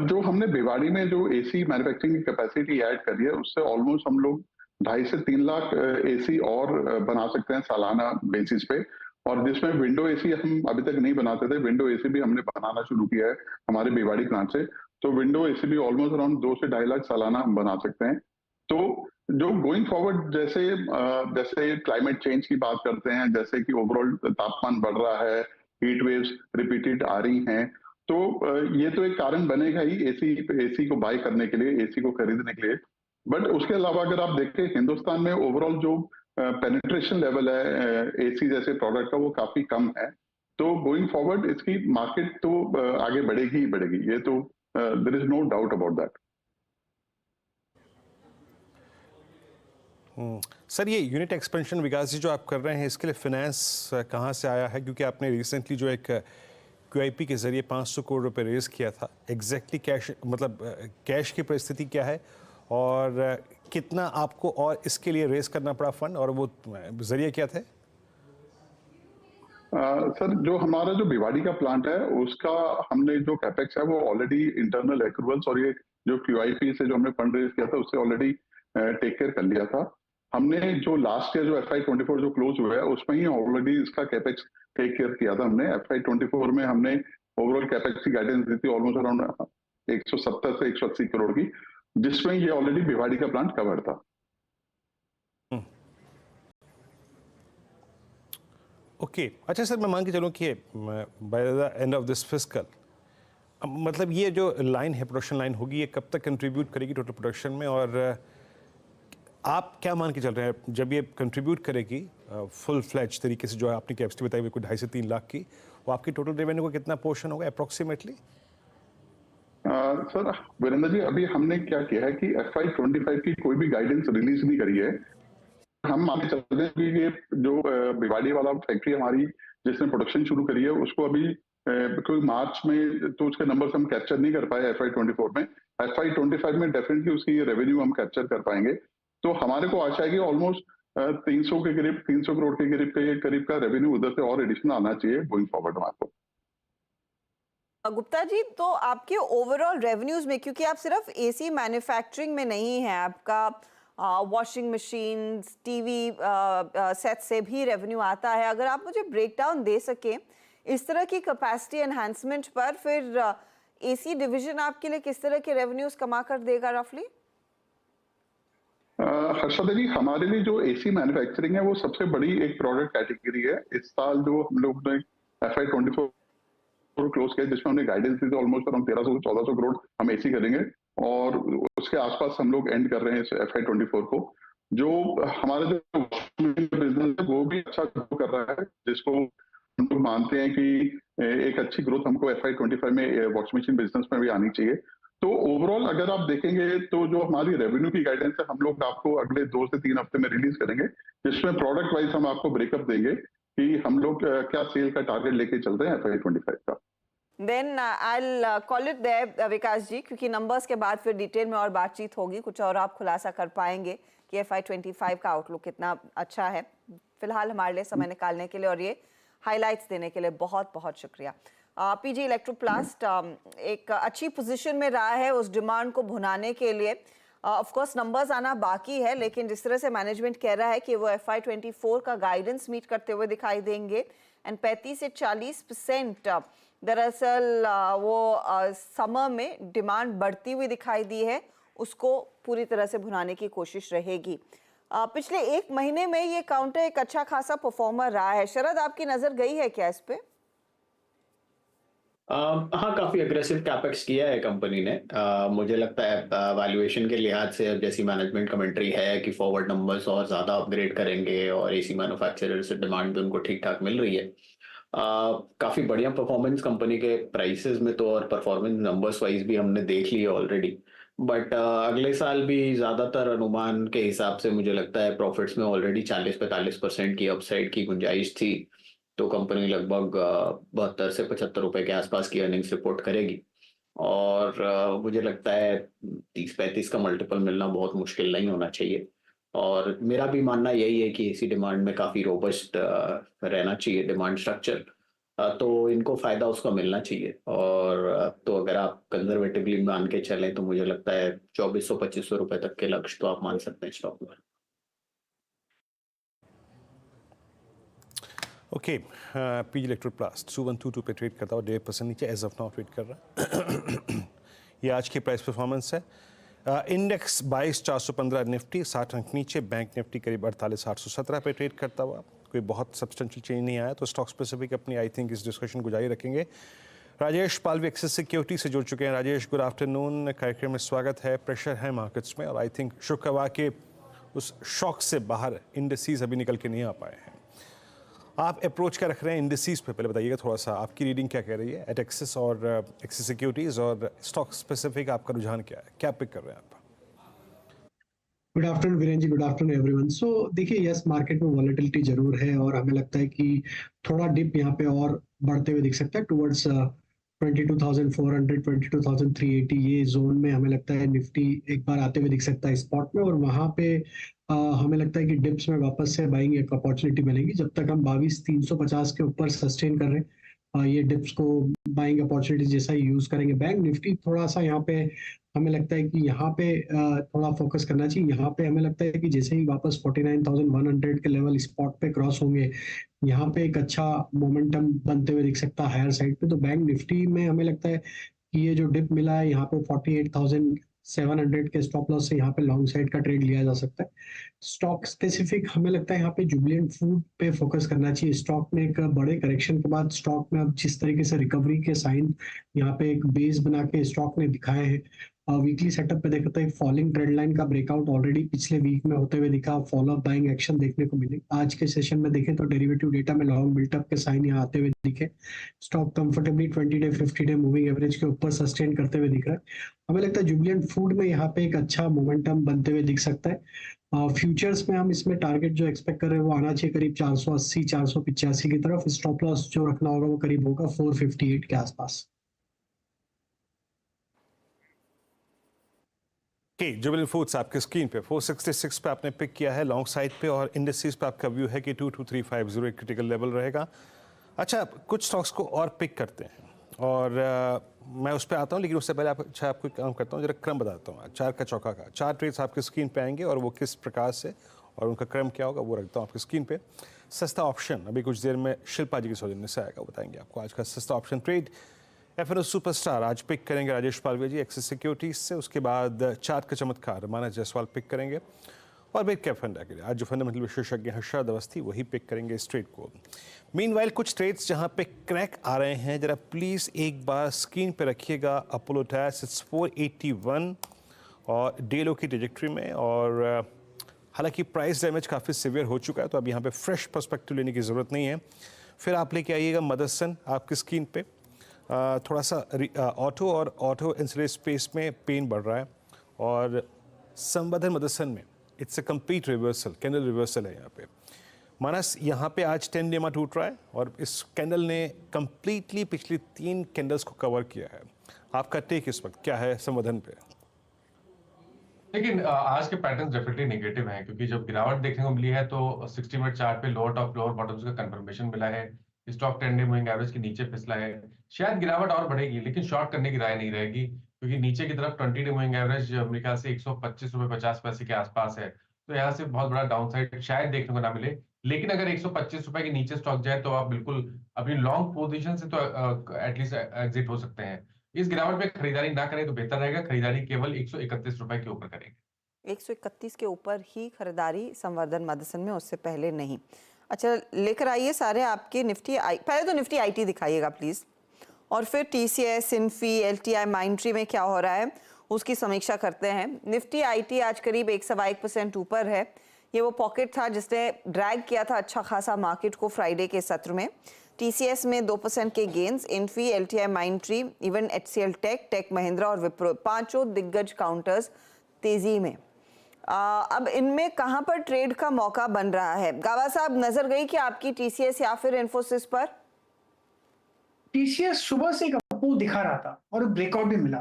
जो हमने भिवाड़ी में जो एसी मैन्युफैक्चरिंग की कैपेसिटी ऐड करी है, उससे ऑलमोस्ट हम लोग 2.5 से 3 लाख एसी और बना सकते हैं सालाना बेसिस पे। और जिसमें विंडो एसी हम अभी तक नहीं बनाते थे, विंडो एसी भी हमने बनाना शुरू किया है हमारे भिवाड़ी प्लांट से। तो विंडो एसी भी ऑलमोस्ट अराउंड 2 से 2.5 लाख सालाना हम बना सकते हैं। तो जो गोइंग फॉरवर्ड जैसे क्लाइमेट चेंज की बात करते हैं, जैसे कि ओवरऑल तापमान बढ़ रहा है, हीट वेव्स रिपीटेड आ रही हैं, तो ये तो एक कारण बनेगा ही एसी को बाय करने के लिए, एसी को खरीदने के लिए। बट उसके अलावा अगर आप देखें हिंदुस्तान में ओवरऑल जो पेनिट्रेशन लेवल है एसी जैसे प्रोडक्ट का, वो काफी कम है। तो गोइंग फॉरवर्ड इसकी मार्केट तो आगे बढ़ेगी ही बढ़ेगी, ये तो there is no doubt about that. Sir, ये यूनिट एक्सपेंशन विकास जी जो आप कर रहे हैं, इसके लिए फाइनेंस कहाँ से आया है? क्योंकि आपने रिसेंटली जो एक QIP के जरिए 500 करोड़ रुपए रेज किया था, एग्जैक्टली कैश मतलब कैश की परिस्थिति क्या है और कितना आपको और इसके लिए रेज करना पड़ा फंड, और वो जरिए क्या थे? सर, जो हमारा जो भिवाड़ी का प्लांट है उसका हमने जो कैपेक्स है वो ऑलरेडी इंटरनल एक्रूवल्स और ये जो QIP से जो हमने फंड रेज किया था उससे ऑलरेडी टेक केयर कर लिया था। हमने जो लास्ट ईयर जो FY24 जो क्लोज हुआ है उसमें ही ऑलरेडी इसका कैपेक्स टेक केयर किया था हमने। FY24 में हमने ओवरऑल कैपेक्स की गाइडेंस दी थी ऑलमोस्ट अराउंड 170 से 180 करोड़ की, जिसमें ये ऑलरेडी भिवाड़ी का प्लांट कवर था। ओके, अच्छा सर, मैं मान के चलूँ कि by the end of this fiscal, मतलब ये जो लाइन है, प्रोडक्शन लाइन होगी, ये कब तक कंट्रीब्यूट करेगी टोटल प्रोडक्शन में, और आप क्या मान के चल रहे हैं जब ये कंट्रीब्यूट करेगी फुल फ्लैज तरीके से, जो आपने कैपेसिटी बताई कोई 2.5 से 3 लाख की, वो आपकी टोटल रेवेन्यू का कितना पोर्शन होगा अप्रोक्सीमेटली? सर वीरेंद्र जी, अभी हमने क्या किया है कि FY25 की कोई भी गाइडेंस रिलीज नहीं करी है। हम आगे चलते हैं कि ये जो भिवाड़ी वाला फैक्ट्री हमारी जिसने प्रोडक्शन शुरू करी है उसको अभी कोई मार्च में तो उसके नंबर्स हम कैप्चर नहीं कर पाए FY24 में। FY25 में डेफिनेटली उसकी ये रेवेन्यू हम कैप्चर कर पाएंगे। तो हमारे को आशा है कि ऑलमोस्ट 300 के करीब, 300 करोड़ के करीब का रेवेन्यू उधर से और एडिशन आना चाहिए गोइंग फॉरवर्ड हमारे को। गुप्ता जी, तो आपके ओवरऑल रेवेन्यूज में, क्योंकि आप सिर्फ AC मैन्युफैक्चरिंग में नहीं है, आपका वॉशिंग मशीन, टीवी सेट से भी रेवेन्यू आता है, अगर आप मुझे ब्रेकडाउन दे सकें इस तरह की कैपेसिटी एनहांसमेंट पर, फिर AC डिवीजन आपके लिए किस तरह के रेवेन्यूज कमा कर देगा रफली? हर्षदा जी, हमारे लिए जो AC मैन्युफैक्चरिंग है वो सबसे बड़ी एक प्रोडक्ट कैटेगरी है। इस साल जो हम लोग ने FY24 क्लोज किया जिसमें हमने गाइडेंस दी थी ऑलमोस्ट अराउंड 1300 से 1400 करोड़ हम AC करेंगे, और उसके आसपास हम लोग एंड कर रहे हैं इस FY24 को। जो हमारा जो बिजनेस है वो भी अच्छा ग्रो कर रहा है, जिसको हम लोग मानते हैं कि एक अच्छी ग्रोथ हमको FY25 में वॉशिंग मशीन बिजनेस में भी आनी चाहिए। तो ओवरऑल अगर आप देखेंगे तो जो हमारी रेवेन्यू की गाइडेंस है हम लोग आपको अगले 2 से 3 हफ्ते में रिलीज करेंगे, जिसमें प्रोडक्ट वाइज हम आपको ब्रेकअप देंगे कि हम लोग क्या सेल का टारगेट लेके चल रहे हैं FY25 का। Then I call it there Vikas ji, क्योंकि नंबर्स के बाद फिर डिटेल में और बातचीत होगी, कुछ और आप खुलासा कर पाएंगे कि FY25 का आउटलुक कितना अच्छा है। फिलहाल हमारे लिए समय निकालने के लिए और ये हाइलाइट्स देने के लिए बहुत बहुत शुक्रिया। PG इलेक्ट्रोप्लास्ट एक अच्छी पोजीशन में रहा है उस डिमांड को भुनाने के लिए। ऑफ कोर्स नंबर्स आना बाकी है, लेकिन जिस तरह से मैनेजमेंट कह रहा है कि वो FY24 का गाइडेंस मीट करते हुए दिखाई देंगे, एंड 35 से 40% दरअसल वो समर में डिमांड बढ़ती हुई दिखाई दी है, उसको पूरी तरह से भुनाने की कोशिश रहेगी। पिछले 1 महीने में ये काउंटर एक अच्छा खासा परफॉर्मर रहा है। शरद, आपकी नजर गई है क्या इस पे? हाँ, काफी अग्रेसिव कैपेक्स किया है कंपनी ने। मुझे लगता है वैल्यूएशन के लिहाज से अब जैसी मैनेजमेंट कमेंट्री है कि फॉरवर्ड नंबर्स और ज्यादा अपग्रेड करेंगे और AC मैन्युफैक्चरर से डिमांड भी उनको ठीक ठाक मिल रही है। काफी बढ़िया परफॉर्मेंस कंपनी के प्राइसेस में तो और परफॉर्मेंस नंबर्स वाइज भी हमने देख लिया ऑलरेडी। बट अगले साल भी ज्यादातर अनुमान के हिसाब से मुझे लगता है प्रॉफिट्स में ऑलरेडी 40-45% की अपसाइड की गुंजाइश थी। तो कंपनी लगभग 72 से 75 रुपए के आसपास की अर्निंग्स रिपोर्ट करेगी, और मुझे लगता है 30-35 का मल्टीपल मिलना बहुत मुश्किल नहीं होना चाहिए। और मेरा भी मानना यही है कि AC डिमांड में काफी रोबस्ट रहना चाहिए डिमांड स्ट्रक्चर, तो इनको फायदा उसका मिलना चाहिए। और तो अगर आप कंजर्वेटिवली मान के चलें तो मुझे लगता है 2400-2500 रुपए तक के लक्ष्य तो आप मान सकते हैं स्टॉक में। ओके, PG इलेक्ट्रोप्लास्ट 2122 पे ट्रेड करता हुआ 1.5% नीचे एज ऑफ नाउ ट्रेड कर रहा है। ये आज की प्राइस परफॉर्मेंस है। इंडेक्स 22,415, निफ्टी 60 अंक नीचे, बैंक निफ्टी करीब 48,817 पे ट्रेड करता हुआ। कोई बहुत सब्सटेंशियल चेंज नहीं आया, तो स्टॉक स्पेसिफिक अपनी आई थिंक इस डिस्कशन को जारी रखेंगे। राजेश पालवी एक्सिस सिक्योरिटी से जुड़ चुके हैं। राजेश, गुड आफ्टरनून, कार्यक्रम में स्वागत है। प्रेशर है मार्केट्स में और आई थिंक शुक्रवार के उस शॉक से बाहर इंडिसेस अभी निकल के नहीं आ पाए हैं। आप अप्रोच क्या रख रहे हैं इंडिसेस पे, पहले बताइएगा थोड़ा सा, आपकी रीडिंग क्या कह रही है एट एक्सिस और एक्सिस सिक्योरिटीज, और स्टॉक स्पेसिफिक आपका रुझान क्या है, क्या पिक कर रहे हैं आप? गुड आफ्टरनून वीरेन जी, गुड आफ्टरनून एवरीवन। सो देखिए, यस मार्केट में वॉलेटिलिटी जरूर है और हमें लगता है कि थोड़ा डिप यहाँ पे और बढ़ते हुए दिख सकता है टुवर्ड्स 22,400 22,380 ये जोन में हमें लगता है निफ्टी एक बार आते हुए दिख सकता है स्पॉट में। और वहां पे हमें लगता है कि डिप्स में वापस से बाइंग एक अपॉर्चुनिटी मिलेगी जब तक हम 22,350 के ऊपर सस्टेन कर रहे हैं। ये डिप्स को बाइंग अपॉर्चुनिटी जैसा ही यूज करेंगे। बैंक निफ्टी थोड़ा सा यहाँ पे हमें लगता है कि यहाँ पे थोड़ा फोकस करना चाहिए। यहाँ पे हमें लगता है कि जैसे ही वापस 49,100 के लेवल स्पॉट पे क्रॉस होंगे, यहाँ पे एक अच्छा मोमेंटम बनते हुए दिख सकता है हायर साइड पे। तो बैंक निफ्टी में हमें लगता है कि ये जो डिप मिला है यहाँ पे 48,700 के स्टॉप लॉस से यहाँ पे लॉन्ग साइड का ट्रेड लिया जा सकता है। स्टॉक स्पेसिफिक हमें लगता है यहाँ पे जुबिलेंट फूड पे फोकस करना चाहिए। स्टॉक में एक बड़े करेक्शन के बाद स्टॉक में अब जिस तरीके से रिकवरी के साइन यहाँ पे एक बेस बना के स्टॉक ने दिखाए हैं, वीकली सेटअप पे देखते हैं फॉलिंग ट्रेंड लाइन का ब्रेकआउट ऑलरेडी पिछले वीक में होते हुए दिखा। फॉलो अप बाइंग एक्शन देखने को मिले। आज के सेशन में देखें तो डेरिवेटिव डेटा में लॉन्ग बिल्टअप के साइन यहाँ आते हुए दिखे। Stock comfortably 20 day 50 day moving average के ऊपर सस्टेन करते हुए दिख रहा है। हमें लगता है जुबिलेंट फूड में यहाँ पे एक अच्छा मोमेंटम बनते हुए दिख सकता है। फ्यूचर्स में हम इसमें टारगेट जो एक्सपेक्ट कर रहे हैं वो आना चाहिए करीब 480 485 की तरफ। स्टॉप लॉस जो रखना होगा वो करीब होगा 458 के आसपास। जुबिलेंट फूड्स आपके स्क्रीन पे 466 पे आपने पिक किया है लॉन्ग साइड पे और इंडेक्सेस पे आपका व्यू है कि 22350 एक क्रिटिकल लेवल रहेगा। अच्छा, कुछ स्टॉक्स को और पिक करते हैं और मैं उस पर आता हूँ, लेकिन उससे पहले आपको काम करता हूँ, जरा क्रम बताता हूँ चार का चौका का। चार ट्रेड्स आपके स्क्रीन पे आएंगे और वो किस प्रकार से और उनका क्रम क्या होगा वो रखता हूँ आपकी स्क्रीन पे। सस्ता ऑप्शन अभी कुछ देर में शिल्पा जी की सौजन्य से आएगा, बताएंगे आपको आज का सस्ता ऑप्शन ट्रेड। एफएनओ सुपरस्टार आज पिक करेंगे राजेश पालवे जी एक्सिस सिक्योरिटीज से। उसके बाद चार्ट का चमत्कार मानस जायसवाल पिक करेंगे और मिड कैप फंडा के लिए आज जो फंडामेंटल विशेषज्ञ हर्षद अवस्थी वही पिक करेंगे इस ट्रेड को। मीनवाइल कुछ ट्रेड्स जहां पे क्रैक आ रहे हैं, जरा प्लीज़ एक बार स्क्रीन पे रखिएगा। अपोलो टायर्स इट्स 481 और डेलो की ट्रेजेक्ट्री में, और हालांकि प्राइस डैमेज काफ़ी सिवियर हो चुका है तो अब यहाँ पे फ्रेश पर्सपेक्टिव लेने की ज़रूरत नहीं है। फिर आप लेके आइएगा मदरसन आपकी स्क्रीन पे। थोड़ा सा ऑटो और ऑटो इंसुलेट स्पेस में पेन बढ़ रहा है और संवर्धन मदरसन में it's a complete reversal, candle reversal है यहाँ पे। मानस यहाँ पे आज 10 डेमा टूट रहा है और इस कैंडल ने कंप्लीटली पिछली 3 कैंडल्स को कवर किया है। आपका टेक इस वक्त क्या है संवर्धन पे? लेकिन आज के पैटर्न डेफिनेटली नेगेटिव हैं, क्योंकि जब गिरावट देखने को मिली है तो 60 मिनट चार्ट पे लोअर टॉप लोअर बॉटम्स का कंफर्मेशन मिला है। स्टॉक 10 डे मूविंग एवरेज के नीचे फिसला है। शायद गिरावट और बढ़ेगी लेकिन शॉर्ट करने की राय नहीं रहेगी, क्योंकि नीचे की तरफ 20 डे मूविंग एवरेज मेरे ख्याल से 125 रुपए 50 पैसे के आसपास है। तो यहाँ से बहुत बड़ा डाउन साइड शायद देखने को ना मिले। लेकिन अगर 125 रुपए के नीचे स्टॉक जाए तो आप बिल्कुल अपनी लॉन्ग पोजीशन से तो एटलीस्ट एग्जिट हो सकते हैं। इस गिरावट में खरीदारी ना करें तो बेहतर रहेगा। खरीदारी केवल 131 रुपए के ऊपर करेंगे। 131 के ऊपर ही खरीदारी संवर्धन मदरसन में, उससे पहले नहीं। अच्छा, लेकर आइए सारे आपके निफ्टी पहले तो निफ्टी आईटी दिखाइएगा प्लीज, और फिर टीसीएस, इन्फी, एलटीआई, माइंडट्री में क्या हो रहा है उसकी समीक्षा करते हैं। निफ्टी आईटी आज करीब 1.1% ऊपर है। ये वो पॉकेट था जिसने ड्रैग किया था अच्छा खासा मार्केट को फ्राइडे के सत्र में। टीसीएस में 2% के gains. Infy, LTI, Mindtree, even HCL Tech, Tech Mahindra और विप्रो, पांचों दिग्गज काउंटर्स तेजी में। अब इनमें कहां पर ट्रेड का मौका बन रहा है? गावा साहब, नजर गई कि आपकी टीसीएस या फिर इन्फोसिस पर? टीसीएस सुबह से एक अप दिखा रहा था और ब्रेकआउट भी मिला।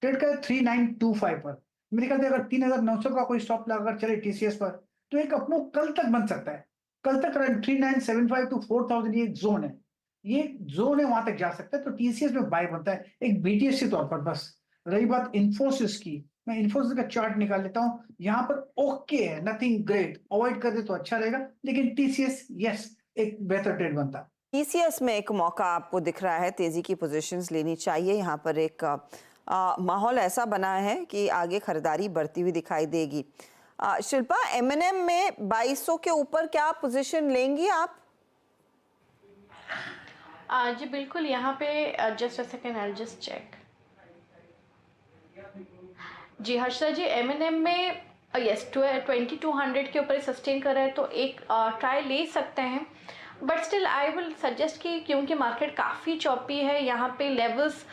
ट्रेड का 3925 पर। मेरे ख्याल से अगर 3900 का कोई स्टॉप लगाकर चले टीसीएस पर तो एक अपमूव कल तक बन सकता है। कल तक 3975 टू 4000 ये जोन है, ये जोन है, वहां तक जा सकता है। तो टीसीएस में बाय बनता है एक बीटीएस के तौर पर। बस रही बात इन्फोसिस की, मैं इन्फोसिस का चार्ट निकाल लेता हूं। यहाँ पर ओके है, नथिंग ग्रेट, अवॉइड कर दे तो अच्छा रहेगा। लेकिन टीसीएस यस एक बेहतर ट्रेड बनता है। टीसीएस में एक मौका आपको दिख रहा है, तेजी की पोजीशंस लेनी चाहिए। यहाँ पर एक माहौल ऐसा बना है कि आगे खरीदारी बढ़ती हुई दिखाई देगी। शिल्पा, एमएनएम में 2200 के ऊपर क्या पोजीशन लेंगी आप? जी बिल्कुल, यहाँ पे just a second, I will just check. जी हर्षा जी, एमएनएम में यस 2200 के ऊपर सस्टेन कर रहा है तो एक ट्राई ले सकते हैं। But still I will suggest कि क्योंकि मार्केट काफ़ी चॉपी है, यहाँ पे लेवल्स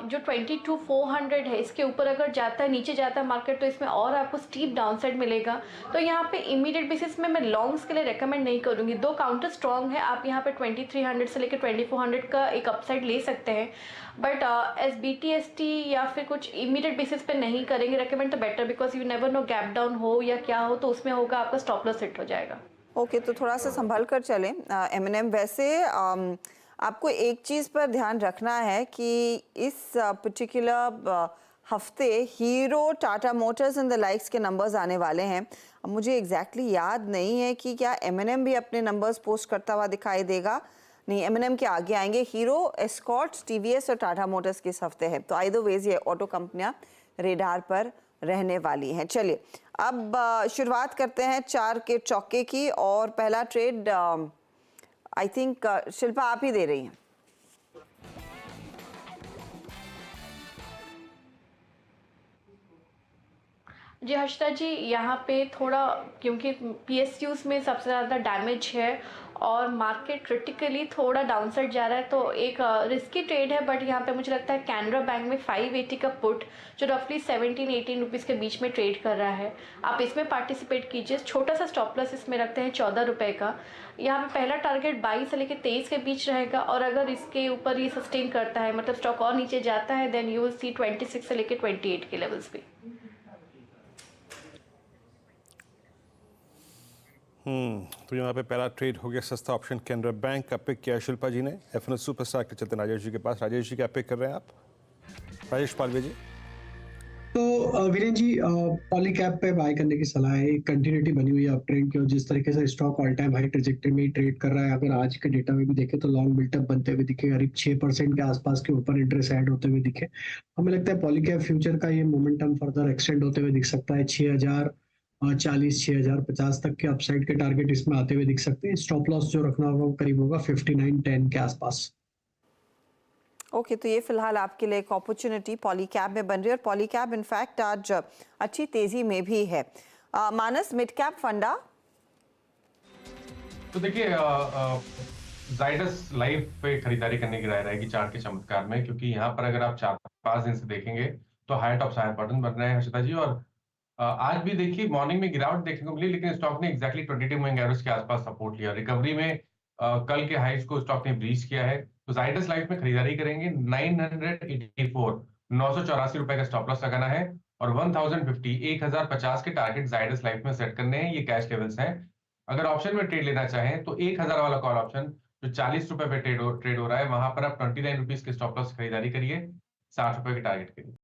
जो 22,400 है इसके ऊपर अगर जाता है, नीचे जाता है मार्केट, तो इसमें और आपको स्टीप डाउनसाइड मिलेगा। तो यहाँ पे इमीडिएट बेसिस में मैं लॉन्ग्स के लिए रेकमेंड नहीं करूँगी। दो काउंटर स्ट्रॉन्ग है, आप यहाँ पे 2300 से लेकर 2400 का एक अपसाइड ले सकते हैं, बट SBTST या फिर कुछ इमीडिएट बेसिस पे नहीं करेंगे रेकमेंड, तो better, because you never know gap down हो या क्या हो, तो उसमें होगा आपका स्टॉप लॉस हिट हो जाएगा। ओके, तो थोड़ा सा संभल कर चलें। M&M वैसे आपको एक चीज़ पर ध्यान रखना है कि इस पर्टिकुलर हफ्ते hero, Tata Motors and the likes के नंबर्स आने वाले हैं। अब मुझे एग्जैक्टली याद नहीं है कि क्या M&M भी अपने नंबर्स पोस्ट करता हुआ दिखाई देगा। नहीं, M&M के आगे आएंगे हीरो, एस्कॉर्ट्स, TVS और टाटा मोटर्स के इस हफ्ते है। तो आइदर वेज ये ऑटो कंपनियां रेडार पर रहने वाली हैं। चलिए अब शुरुआत करते हैं 4 के चौके की, और पहला ट्रेड आई थिंक शिल्पा आप ही दे रही हैं। जी हर्षिता जी, यहाँ पे थोड़ा क्योंकि PSUs में सबसे ज़्यादा डैमेज है और मार्केट क्रिटिकली थोड़ा डाउनसाइड जा रहा है, तो एक रिस्की ट्रेड है। बट यहाँ पे मुझे लगता है कैनरा बैंक में 580 का पुट जो रफली 17-18 रुपीज़ के बीच में ट्रेड कर रहा है, आप इसमें पार्टिसिपेट कीजिए। छोटा सा स्टॉप लॉस इसमें रखते हैं 14 रुपये का। यहाँ पे पहला टारगेट 22 से लेकर 23 के बीच रहेगा, और अगर इसके ऊपर ये सस्टेन करता है, मतलब स्टॉक और नीचे जाता है, देन यू विल सी 26 से लेकर 28 के लेवल्स भी। तो यहाँ पे पहला ट्रेड हो गया सस्ता ऑप्शन कैनरा बैंक का पिक किया शिल्पा जी ने। FNO सुपरस्टार के चलते राजेश जी के पास। राजेश जी क्या पिक कर रहे हैं आप? राजेश पालवे जी। तो वीरेन जी, पॉलीकैप पे बाय करने की सलाह है। एक कंटिन्यूटी बनी हुई है अप ट्रेंड की, और जिस तरीके से stock all time high trajectory में ही ट्रेड कर रहा है, अगर आज के डेटा में भी देखें तो लॉन्ग बिल्टअप बनते हुए दिखे, करीब 6% के आसपास के ऊपर इंटरेस्ट ऐड होते हुए दिखे। हमें लगता है पॉलीकैप फ्यूचर का ये मोमेंटम फर्दर एक्सटेंड होते हुए दिख सकता है। 6040, 6050 तक के अपसाइड के टारगेट इसमें आते हुए दिख सकते हैं। स्टॉप लॉस जो रखना होगा वो करीब होगा 5910 के आसपास। ओके, तो ये फिलहाल आपके लिए एक अपॉर्चुनिटी पॉलीकैप में बन रही है, और पॉलीकैप इनफैक्ट आज अच्छी तेजी में भी है। मानस, मिड कैप फंडा? तो देखिए जाइडस लाइफ पे खरीदारी करने की राय रहेगी चार्ट के चमत्कार में, क्योंकि यहाँ पर अगर आप 4-5 दिन से देखेंगे तो हायर टॉप हायर बटन बन रहे हैं हर्षिता जी। और आज भी देखिए मॉर्निंग में गिरावट देखने को मिली, लेकिन स्टॉक ने एक्जैक्टली 22 मूविंग एवरेज के आसपास सपोर्ट लिया। रिकवरी में कल के हाइस को स्टॉक ने ब्रीच किया है। तो जाइडस लाइफ में खरीदारी करेंगे 984 रुपए का स्टॉप लॉस लगाना है, और 1050 के टारगेट जाइडस लाइफ में सेट करने हैं। ये कैश लेवल्स हैं। अगर ऑप्शन में ट्रेड लेना चाहें तो 1000 वाला कॉल ऑप्शन जो 40 रुपए पे ट्रेड हो रहा है, वहां पर आप 29 रुपीज के स्टॉप लॉस खरीदारी करिए 60 रुपए के टारगेट के लिए।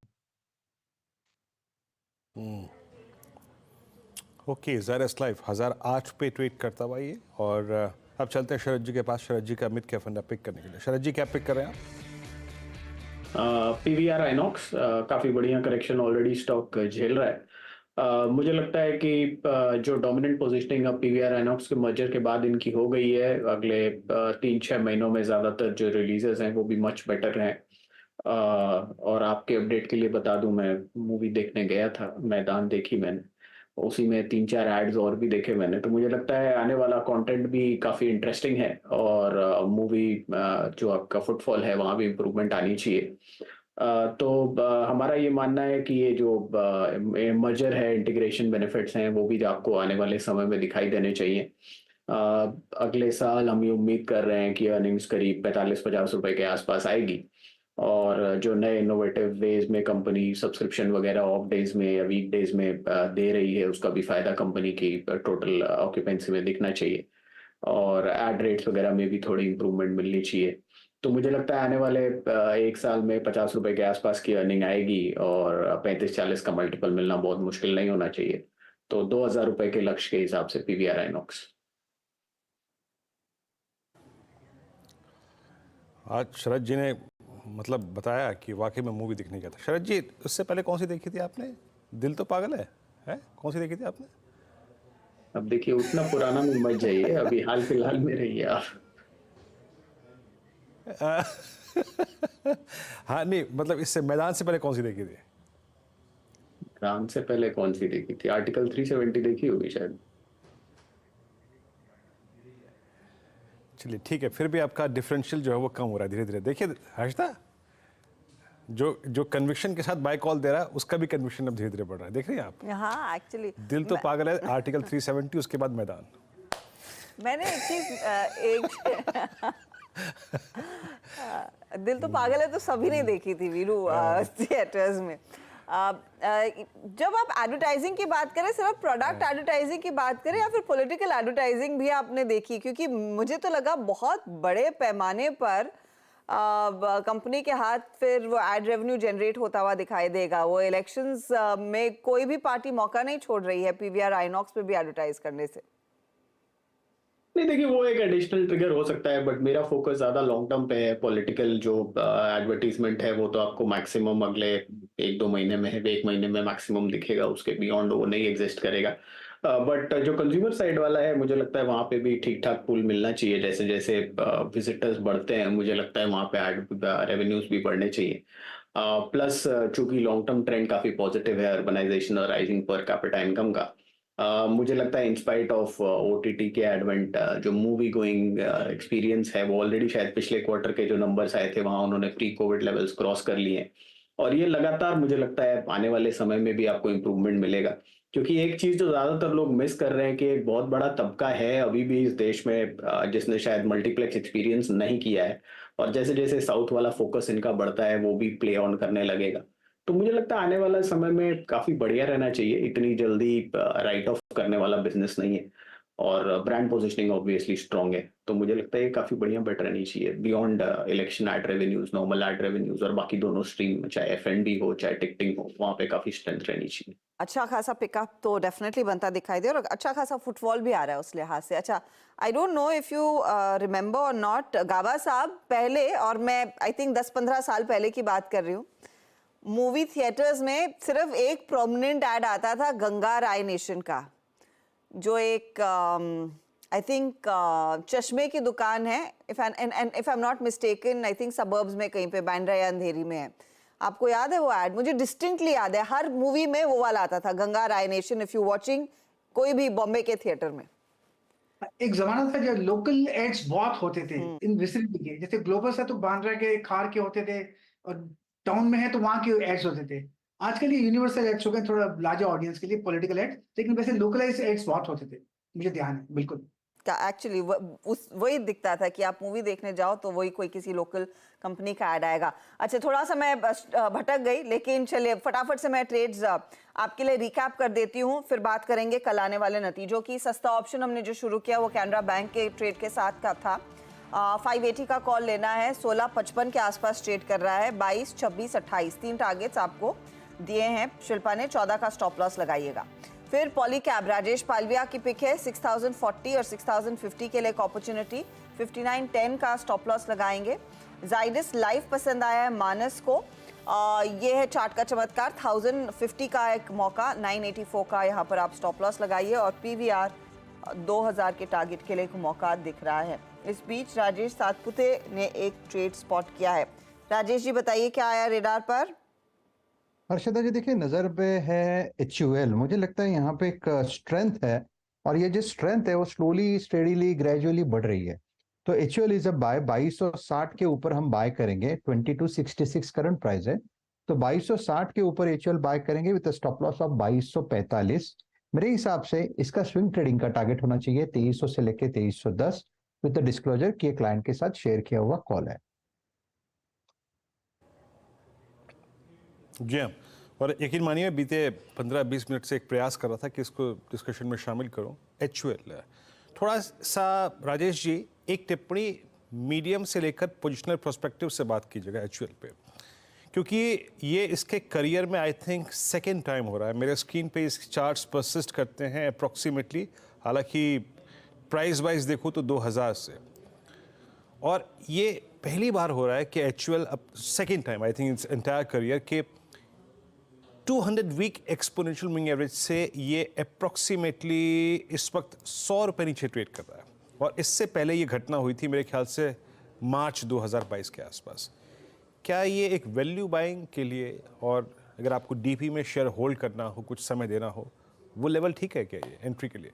ओके, जाइडस लाइफ 1008 पे ट्रेड करता हुआ ये। और अब चलते हैं शरद जी के पास। शरद जी का मिड कैप फंडा पिक करने के लिए। शरद जी क्या पिक कर रहे हैं आप? PVR आइनॉक्स काफी बढ़िया करेक्शन ऑलरेडी स्टॉक झेल रहा है। मुझे लगता है कि जो डोमिनेंट पोजीशनिंग अब PVR आइनॉक्स के मर्जर के बाद इनकी हो गई है, अगले 3-6 महीनों में ज्यादातर जो रिलीजेस हैं वो भी मच बेटर हैं। और आपके अपडेट के लिए बता दूं, मैं मूवी देखने गया था, मैदान देखी मैंने, उसी में 3-4 एड्स और भी देखे मैंने। तो मुझे लगता है आने वाला कंटेंट भी काफी इंटरेस्टिंग है, और मूवी जो आपका फुटफॉल है वहां भी इम्प्रूवमेंट आनी चाहिए। तो हमारा ये मानना है कि ये जो मर्जर है, इंटीग्रेशन बेनिफिट्स हैं, वो भी आपको आने वाले समय में दिखाई देने चाहिए। अगले साल हम ये उम्मीद कर रहे हैं कि अर्निंग्स करीब 45-50 रुपए के आसपास आएगी, और जो नए इनोवेटिव वेज में कंपनी सब्सक्रिप्शन वगैरह ऑफ डेज में या वीक डेज में दे रही है, उसका भी फायदा कंपनी की टोटल ऑक्यूपेंसी में दिखना चाहिए, और एड रेट्स वगैरह में भी थोड़ी इंप्रूवमेंट मिलनी चाहिए। तो मुझे लगता है आने वाले एक साल में 50 रुपए के आसपास की अर्निंग आएगी, और 35-40 का मल्टीपल मिलना बहुत मुश्किल नहीं होना चाहिए। तो 2000 रुपए के लक्ष्य के हिसाब से PVR आइनॉक्स। आज शरद जी ने मतलब बताया कि वाकई में मूवी देखने गया था। शरद जी, उससे पहले कौन सी देखी थी आपने? दिल तो पागल है? कौन सी देखी थी आपने? अब देखिए, उतना पुराना में मत जाइए, अभी हाल फिलहाल में रहिए आप। हाँ, नहीं मतलब इससे मैदान से पहले कौन सी देखी थी? मैदान से पहले कौन सी देखी थी? आर्टिकल 370 देखी होगी शायद। चलिए ठीक है, फिर भी आपका डिफरेंशियल जो है वो कम हो रहा है धीरे धीरे। देखिए हर्षदा, जो कन्विक्शन के साथ बाय कॉल दे रहा है उसका भी कन्विक्शन अब धीरे धीरे बढ़ रहा है, देख रही हैं आप? हाँ एक्चुअली दिल तो पागल है, आर्टिकल 370, उसके बाद मैदान। मैंने एक चीज दिल तो पागल है तो सभी ने देखी थी वीरू थिएटर्स में। जब आप एडवर्टाइजिंग की बात करें, सिर्फ प्रोडक्ट एडवर्टाइजिंग की बात करें या फिर पॉलिटिकल एडवर्टाइजिंग भी आपने देखी? क्योंकि मुझे तो लगा बहुत बड़े पैमाने पर कंपनी के हाथ फिर वो एड रेवेन्यू जनरेट होता हुआ दिखाई देगा। वो इलेक्शंस में कोई भी पार्टी मौका नहीं छोड़ रही है पीवीआर आइनॉक्स पे भी एडवर्टाइज करने से। नहीं देखिए, वो एक एडिशनल ट्रिगर हो सकता है, बट मेरा फोकस ज्यादा लॉन्ग टर्म पे है। पॉलिटिकल जो एडवर्टीजमेंट है वो तो आपको मैक्सिमम अगले 1-2 महीने में है, 1 महीने में मैक्सिमम दिखेगा, उसके बियॉन्ड वो नहीं एग्जिस्ट करेगा। बट जो कंज्यूमर साइड वाला है, मुझे लगता है वहां पे भी ठीक ठाक पुल मिलना चाहिए। जैसे जैसे विजिटर्स बढ़ते हैं, मुझे लगता है वहां पे एड रेवेन्यूज भी बढ़ने चाहिए। प्लस चूंकि लॉन्ग टर्म ट्रेंड काफी पॉजिटिव है अर्बनाइजेशन और राइजिंग पर कैपिटा इनकम का, मुझे लगता है इंस्पाइट ऑफ ओटीटी के एडवेंट, जो मूवी गोइंग एक्सपीरियंस है वो ऑलरेडी शायद पिछले क्वार्टर के जो नंबर्स आए थे वहां उन्होंने प्री कोविड लेवल्स क्रॉस कर लिए हैं, और ये लगातार मुझे लगता है आने वाले समय में भी आपको इम्प्रूवमेंट मिलेगा। क्योंकि एक चीज जो ज्यादातर लोग मिस कर रहे हैं कि एक बहुत बड़ा तबका है अभी भी इस देश में जिसने शायद मल्टीप्लेक्स एक्सपीरियंस नहीं किया है, और जैसे जैसे साउथ वाला फोकस इनका बढ़ता है वो भी प्ले ऑन करने लगेगा। तो मुझे लगता है आने वाला समय में काफी बढ़िया रहना चाहिए, इतनी जल्दी राइट ऑफ करने वाला बिजनेस नहीं है, और ब्रांड पोजिशनिंग ऑब्वियसली स्ट्रांग है। तो मुझे लगता है ये काफी बढ़िया बेट रहनी चाहिए beyond election ad revenues, normal ad revenues, और बाकी दोनों स्ट्रीम, चाहे एफएनडी हो चाहे टिकटिंग हो, वहां पे काफी स्ट्रेंथ रहनी चाहिए। अच्छा खासा पिकअप तो डेफिनेटली बनता दिखाई दे, और अच्छा खासा फुटफॉल भी आ रहा है उस लिहाज से। अच्छा, I don't know if you remember और नॉट, गाबा साहब पहले, और मैं आई थिंक 10-15 साल पहले की बात कर रही हूँ, मूवी थिएटर्स में सिर्फ एक प्रोमिनेंट एड आता था गंगा राय नेशन का, जो एक आई थिंक चश्मे की दुकान है, if I am not mistaken, I think suburbs में कहीं पे, बांद्रा या अंधेरी में है। आपको याद है वो एड? मुझे डिस्टिंक्टली याद है, हर मूवी में वो वाला आता था, गंगा राय नेशन, इफ यू वाचिंग कोई भी बॉम्बे के थिएटर में। एक जमाना था जब लोकल एड्स बहुत होते थे इन विसिनिटी के, जैसे ग्लोबल से तो बांद्रा के, खार के होते थे, और टाउन में है तो वहां के एड्स होते थे। आजकल ये यूनिवर्सल एड्स हो गए, थोड़ा लार्जर ऑडियंस के लिए पॉलिटिकल एड्स, लेकिन वैसे लोकलाइज एड्स बहुत होते थे, मुझे ध्यान है बिल्कुल। एक्चुअली वही दिखता था कि आप मूवी देखने जाओ तो वही कोई किसी लोकल कंपनी का ऐड आएगा। अच्छा, थोड़ा सा मैं भटक गई, लेकिन चलिए फटाफट से मैं ट्रेड्स आपके लिए रिकैप कर देती हूँ, फिर बात करेंगे कल आने वाले नतीजों की। सस्ता ऑप्शन हमने जो शुरू किया वो कैनरा बैंक के ट्रेड के साथ का था। 580 का कॉल लेना है, 16.55 के आसपास ट्रेड कर रहा है, 22, 26, 28 3 टारगेट्स आपको दिए हैं शिल्पा ने, 14 का स्टॉप लॉस लगाइएगा। फिर पॉलीकैब राजेश पालविया की पिक है, 6040 और 6050 के लिए एक अपॉर्चुनिटी, 5910 का स्टॉप लॉस लगाएंगे। जाइडस लाइफ पसंद आया है मानस को, ये है चार्ट का चमत्कार, 1050 का एक मौका, 984 का यहाँ पर आप स्टॉप लॉस लगाइए, और पीवीआर 2000 के टारगेट के लिए एक मौका दिख रहा है। इस बीच राजेश सातपुते ने एक ट्रेड स्पॉट किया है। राजेश जी बताइए क्या आया रेडार पर? हर्षदा जी देखिए, नजर पे है HUL, मुझे लगता है यहाँ पे एक स्ट्रेंथ है, और ये जो स्ट्रेंथ है वो स्लोली स्टेडीली ग्रेजुअली बढ़ रही है। तो HUL इज अ बाय, 2260 के ऊपर हम बाय करेंगे, 2266 करंट प्राइस है, तो 2260 के ऊपर HUL बाय करेंगे विद स्टॉप लॉस ऑफ 2245। मेरे हिसाब से इसका स्विंग ट्रेडिंग का टारगेट होना चाहिए 2300 से लेके 2310, विद द डिस्क्लोजर कि ये क्लाइंट के साथ शेयर किया हुआ कॉल है। जी हाँ, और यकीन मानिए बीते 15-20 मिनट से एक प्रयास कर रहा था कि इसको डिस्कशन में शामिल करूं। HUL थोड़ा सा राजेश जी एक टिप्पणी मीडियम से लेकर पोजिशनल पर्सपेक्टिव से बात कीजिएगा HUL पे, क्योंकि ये इसके करियर में आई थिंक सेकेंड टाइम हो रहा है। मेरे स्क्रीन पे इस चार्ट्स परसिस्ट करते हैं अप्रॉक्सीमेटली, हालांकि प्राइस वाइज देखो तो 2000 से, और ये पहली बार हो रहा है कि HUL अब second time I think its entire career के 200 वीक एक्सपोनेंशियल मूविंग एवरेज से ये अप्रॉक्सीमेटली इस वक्त 100 रुपये नीचे ट्रेड कर रहा है, और इससे पहले ये घटना हुई थी मेरे ख्याल से मार्च 2022 के आसपास। क्या ये एक वैल्यू बाइंग के लिए, और अगर आपको DP में शेयर होल्ड करना हो, कुछ समय देना हो, वो लेवल ठीक है क्या ये एंट्री के लिए?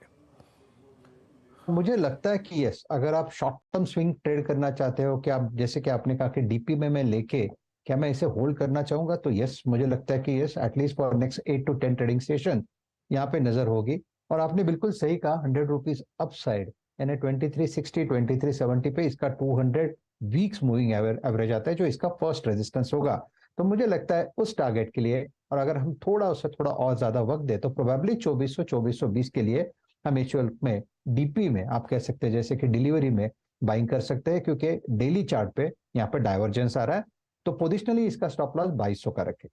मुझे लगता है कि यस, अगर आप शॉर्ट टर्म स्विंग ट्रेड करना चाहते हो कि आप जैसे कि आपने कहा कि डीपी में मैं लेके क्या मैं इसे होल्ड करना चाहूंगा, तो यस मुझे लगता है कि yes at least for next 8 to 10 trading session यहाँ पे नजर होगी। और आपने बिल्कुल सही कहा, 100 रुपीज अपसाइड यानी 2360 2370 पे इसका 200 वीक्स मूविंग एवरेज आता है जो इसका फर्स्ट रेजिस्टेंस होगा। तो मुझे लगता है उस टारगेट के लिए, और अगर हम थोड़ा उससे थोड़ा और ज्यादा वक्त दे तो प्रोबेबली 2400 2420 के लिए हम म्यूचुअल में डीपी में आप कह सकते हैं जैसे कि डिलीवरी में बाइंग कर सकते हैं, क्योंकि डेली चार्ट पे यहाँ पे डाइवर्जेंस आ रहा है। तो पोजिशनली इसका स्टॉप लॉस 2200 का रखें।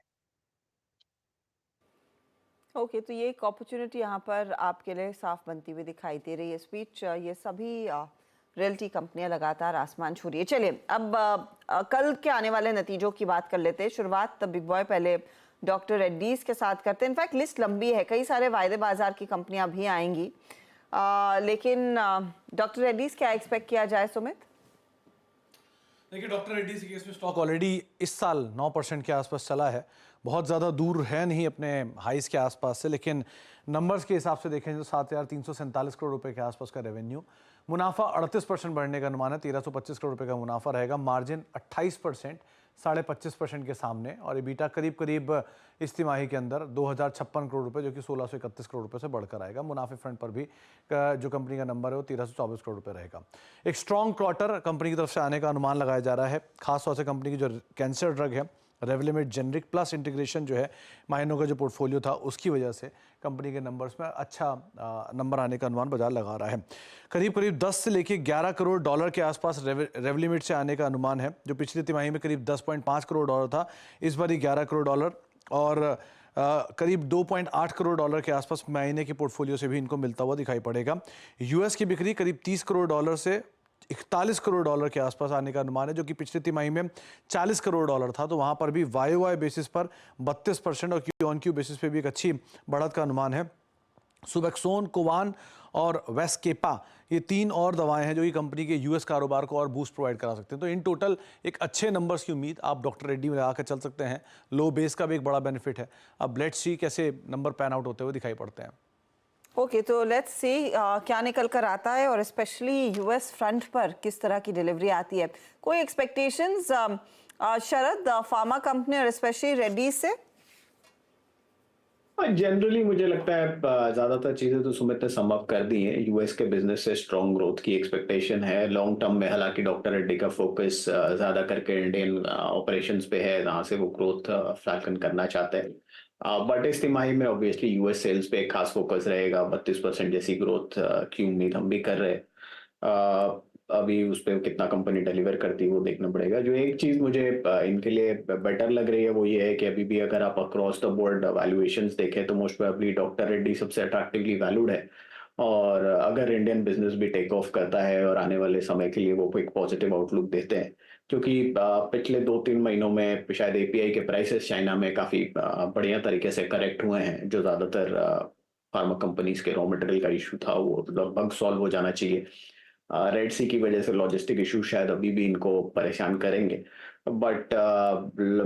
ओके, तो ये एक अपॉर्चुनिटी यहाँ पर आपके लिए साफ बनती हुई दिखाई दे रही है। इस बीच ये सभी रियल्टी कंपनियां लगातार आसमान छू रही है। चलिए अब कल के आने वाले नतीजों की बात कर लेते हैं। शुरुआत बिग बॉय पहले डॉक्टर रेड्डीज के साथ करते हैं। इनफैक्ट लिस्ट लंबी है, कई सारे वायदे बाजार की कंपनियां भी आएंगी, लेकिन डॉक्टर रेड्डीज क्या एक्सपेक्ट किया जाए सुमित? देखिए, डॉक्टर रेड्डीज के केस में स्टॉक ऑलरेडी इस साल 9% के आसपास चला है, बहुत ज़्यादा दूर है नहीं अपने हाइस के आसपास से, लेकिन नंबर्स के हिसाब से देखें तो 7,347 करोड़ रुपए के आसपास का रेवेन्यू, मुनाफा 38% बढ़ने का अनुमान है, 1,325 करोड़ रुपए का मुनाफा रहेगा, मार्जिन 28%, 25.5% के सामने, और EBITDA करीब करीब इस तिमाही के अंदर 2,056 करोड़ रुपए जो कि 1,631 करोड़ रुपए से बढ़कर आएगा। मुनाफे फ्रंट पर भी जो कंपनी का नंबर है वो 1,324 करोड़ रुपए रहेगा। एक स्ट्रॉन्ग क्वार्टर कंपनी की तरफ से आने का अनुमान लगाया जा रहा है, खासतौर से कंपनी की जो कैंसर ड्रग है रेवलिमिड जेनरिक प्लस इंटीग्रेशन जो है माइनों का जो पोर्टफोलियो था उसकी वजह से कंपनी के नंबर्स में अच्छा नंबर आने का अनुमान बाजार लगा रहा है। करीब करीब 10 से लेकर 11 करोड़ डॉलर के आसपास रेवलिमिड से आने का अनुमान है, जो पिछली तिमाही में करीब 10.5 करोड़ डॉलर था, इस बार 11 करोड़ डॉलर, और करीब 2.8 करोड़ डॉलर के आसपास महीने के पोर्टफोलियो से भी इनको मिलता हुआ दिखाई पड़ेगा। यूएस की बिक्री करीब 30 करोड़ डॉलर से 41 करोड़ डॉलर के आसपास आने का अनुमान है, जो कि पिछली तिमाही में 40 करोड़ डॉलर था। तो वहां पर भी वाई बेसिस पर 32% और क्यू ऑन क्यू बेसिस पे भी एक अच्छी बढ़त का अनुमान है। सुबेक्सोन, कोवान और वेस्केपा, ये 3 और दवाएं हैं जो कि कंपनी के यूएस कारोबार को और बूस्ट प्रोवाइड करा सकते हैं। तो इन टोटल एक अच्छे नंबर्स की उम्मीद आप डॉक्टर रेड्डी में लगाकर चल सकते हैं। लो बेस का भी एक बड़ा बेनिफिट है। अब लेट्स सी कैसे नंबर पैन आउट होते हुए दिखाई पड़ते हैं। ओके, तो लेट्स सी क्या निकल कर आता है, और स्पेशली यूएस फ्रंट पर किस तरह की डिलीवरी आती है। कोई एक्सपेक्टेशंस शरद फार्मा कंपनी और स्पेशली रेड्डीज से? जनरली मुझे लगता है ज्यादातर चीजें तो सुमित ने सम अप कर दी हैं। यूएस के बिजनेस से स्ट्रॉन्ग ग्रोथ की एक्सपेक्टेशन है लॉन्ग टर्म में, हालांकि डॉक्टर रेड्डी का फोकस ज्यादा करके इंडियन ऑपरेशंस पे है, जहां से वो ग्रोथ फैल्कन करना चाहते हैं। बट इस तिमाही में ऑब्वियसली यूएस सेल्स पे एक खास फोकस रहेगा, 32% जैसी ग्रोथ की उम्मीद हम भी कर रहे हैं। अभी उस पर कितना कंपनी डिलीवर करती है वो देखना पड़ेगा। जो एक चीज मुझे इनके लिए बेटर लग रही है वो ये है कि अभी भी अगर आप अक्रॉस द बोर्ड वैल्यूएशंस देखें तो मोस्ट प्रोबेबली डॉक्टर रेड्डी सबसे अट्रैक्टिवली वैल्यूड है, और अगर इंडियन बिजनेस भी टेक ऑफ करता है और आने वाले समय के लिए वो एक पॉजिटिव आउटलुक देते हैं, क्योंकि पिछले 2-3 महीनों में शायद एपीआई के प्राइसेस चाइना में काफी बढ़िया तरीके से करेक्ट हुए हैं। जो ज्यादातर फार्मा कंपनीज के रॉ मटेरियल का इशू था वो लगभग सॉल्व हो जाना चाहिए। रेड सी की वजह से लॉजिस्टिक इशू शायद अभी भी इनको परेशान करेंगे, बट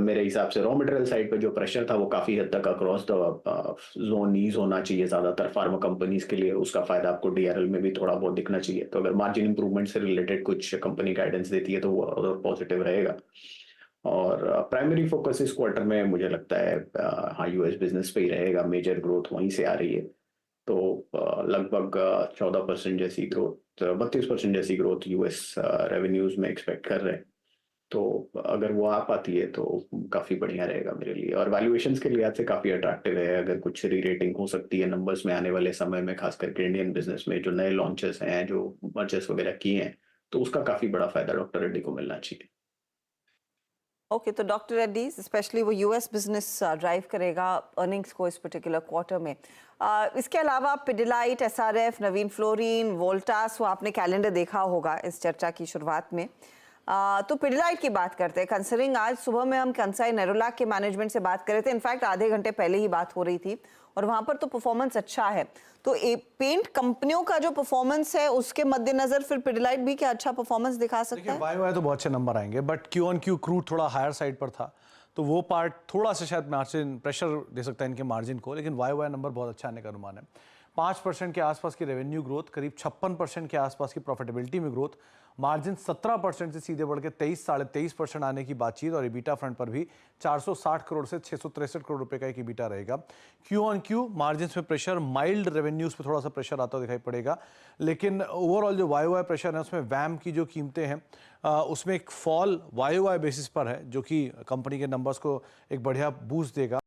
मेरे हिसाब से रॉ मटेरियल साइड पे जो प्रेशर था वो काफी हद तक अक्रॉस द जोन ईज होना चाहिए ज्यादातर फार्मा कंपनीज के लिए। उसका फायदा आपको डीआरएल में भी थोड़ा बहुत दिखना चाहिए। तो अगर मार्जिन इंप्रूवमेंट से रिलेटेड कुछ कंपनी गाइडेंस देती है तो वो और पॉजिटिव रहेगा। और प्राइमरी फोकस इस क्वार्टर में मुझे लगता है हाँ यूएस बिजनेस पे ही रहेगा, मेजर ग्रोथ वहीं से आ रही है। तो लगभग 14% जैसी ग्रोथ, 32% जैसी ग्रोथ यूएस रेवेन्यूज में एक्सपेक्ट कर रहे हैं। तो अगर वो आ पाती है तो काफी बढ़िया रहेगा मेरे लिए, और वैल्यूएशंस के लिहाज से काफी अट्रैक्टिव है। अगर कुछ री रेटिंग हो सकती है नंबर्स में आने वाले समय में, खास करके इंडियन बिजनेस में जो नए लॉन्चेस हैं, जो मर्जर्स वगैरह किए हैं, तो उसका काफी बड़ा फायदा डॉक्टर रेड्डी को मिलना चाहिए। ओके, तो डॉक्टर रेड्डीज स्पेशली वो यूएस बिजनेस ड्राइव करेगा अर्निंग्स को इस पर्टिकुलर क्वार्टर में। इसके अलावा पिडिलाइट, एसआरएफ, नवीन फ्लोरिन, वोल्टास, वो आपने कैलेंडर देखा होगा इस चर्चा की शुरुआत में। तो पिडिलाइट की बात करते हैं। कंसिडरिंग आज सुबह में हम कंसाई नेरोलैक के मैनेजमेंट से बात कर रहे थे, इनफैक्ट आधे घंटे पहले ही बात हो रही थी, और वहां पर तो परफॉर्मेंस अच्छा है। तो पेंट कंपनियों का जो परफॉर्मेंस है उसके मद्देनजर फिर पिडिलाइट भी क्या अच्छा परफॉर्मेंस दिखा सकता है? वाई तो बहुत अच्छे नंबर आएंगे, but Q on Q crude थोड़ा हायर साइड पर था, तो वो पार्ट थोड़ा सा शायद मार्जिन प्रेशर दे सकता है इनके मार्जिन को, लेकिन वाई नंबर बहुत अच्छा आने का अनुमान है। 5% के आसपास की रेवेन्यू ग्रोथ, करीब 56% के आसपास की प्रॉफिटेबिलिटी में ग्रोथ, मार्जिन 17% से सीधे बढ़ के 23-23.5% आने की बातचीत, और इबिटा फ्रंट पर भी 460 करोड़ से 663 करोड़ रुपए का एक इबिटा रहेगा। क्यू ऑन क्यू मार्जिन में प्रेशर, माइल्ड रेवेन्यूज पे थोड़ा सा प्रेशर आता दिखाई पड़ेगा, लेकिन ओवरऑल जो वाई प्रेशर है उसमें वैम की जो कीमतें हैं उसमें एक फॉल वाई बेसिस पर है, जो कि कंपनी के नंबर्स को एक बढ़िया बूस्ट देगा।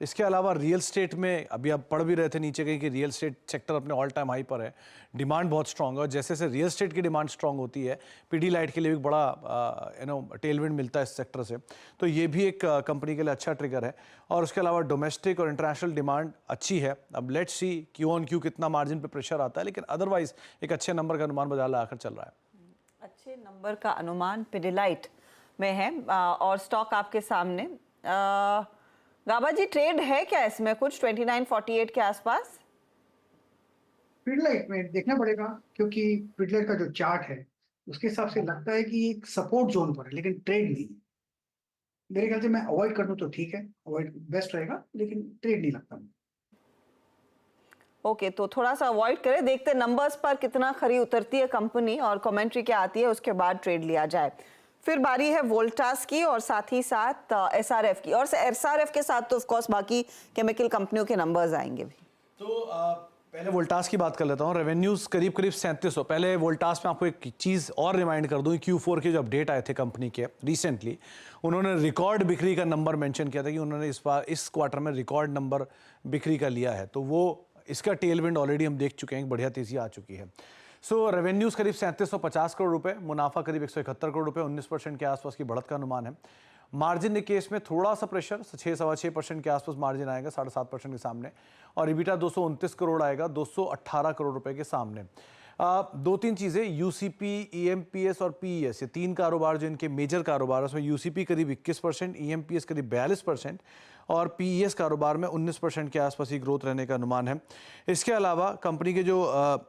इसके अलावा रियल स्टेट में अभी आप पढ़ भी रहे थे नीचे कहीं कि रियल स्टेट सेक्टर अपने ऑल टाइम हाई पर है, डिमांड बहुत स्ट्रांग है, और जैसे जैसे रियल स्टेट की डिमांड स्ट्रांग होती है पीडीलाइट के लिए भी बड़ा टेलविंड मिलता है इस सेक्टर से, तो ये भी एक कंपनी के लिए अच्छा ट्रिगर है। और उसके अलावा डोमेस्टिक और इंटरनेशनल डिमांड अच्छी है। अब let's see Q on Q कितना मार्जिन पे प्रेशर आता है, लेकिन अदरवाइज एक अच्छे नंबर का अनुमान बाजार लाकर चल रहा है। अच्छे नंबर का अनुमान पिडिलाइट में है और स्टॉक आपके सामने। गाबा जी, ट्रेड है क्या इसमें कुछ 2948 के आसपास? पिडिलाइट में देखना पड़ेगा, क्योंकि पिडिलाइट का जो चार्ट है उसके हिसाब से लगता है कि एक सपोर्ट जोन पर है, लेकिन ट्रेड नहीं। मेरे ख्याल से मैं अवॉइड कर दूं तो ठीक है, अवॉइड बेस्ट रहेगा, लेकिन ट्रेड नहीं लगता। ओके, तो थोड़ा सा अवॉइड करें, देखते नंबर्स पर कितना खरी उतरती है कंपनी और कमेंट्री क्या आती है, उसके बाद ट्रेड लिया जाए। फिर बारी है वोल्टास की और साथ ही साथ एसआरएफ की, और एसआरएफ के साथ तो ऑफ कोर्स बाकी केमिकल कंपनियों के नंबर्स आएंगे भी। तो पहले वोल्टास की बात कर लेता हूँ। रेवेन्यूज करीब 3700। पहले वोल्टास में आपको एक चीज़ और रिमाइंड कर दूँ, Q4 के जो अपडेट आए थे कंपनी के रिसेंटली, उन्होंने रिकॉर्ड बिक्री का नंबर मेंशन किया था कि उन्होंने इस क्वार्टर में रिकॉर्ड नंबर बिक्री का लिया है, तो वो इसका टेलविंड ऑलरेडी हम देख चुके हैं, बढ़िया तेजी आ चुकी है। सो रेवेन्यूज करीब 3750 करोड़ रुपए, मुनाफा करीब 171 करोड़ रुपए, 19% के आसपास की बढ़त का अनुमान है। मार्जिन के केस में थोड़ा सा प्रेशर, 6-6.25% के आसपास मार्जिन आएगा 7.5% के सामने, और इबिटा 229 करोड़ आएगा 218 करोड़ रुपए के सामने। दो तीन चीज़ें, यूसीपी, ईएमपीएस और पीईएस, ये तीन कारोबार जो इनके मेजर कारोबार है, उसमें यूसीपी करीब 21%, ईएमपीएस करीब 42% और पीईएस कारोबार में 19% के आसपास ही ग्रोथ रहने का अनुमान है। इसके अलावा कंपनी के जो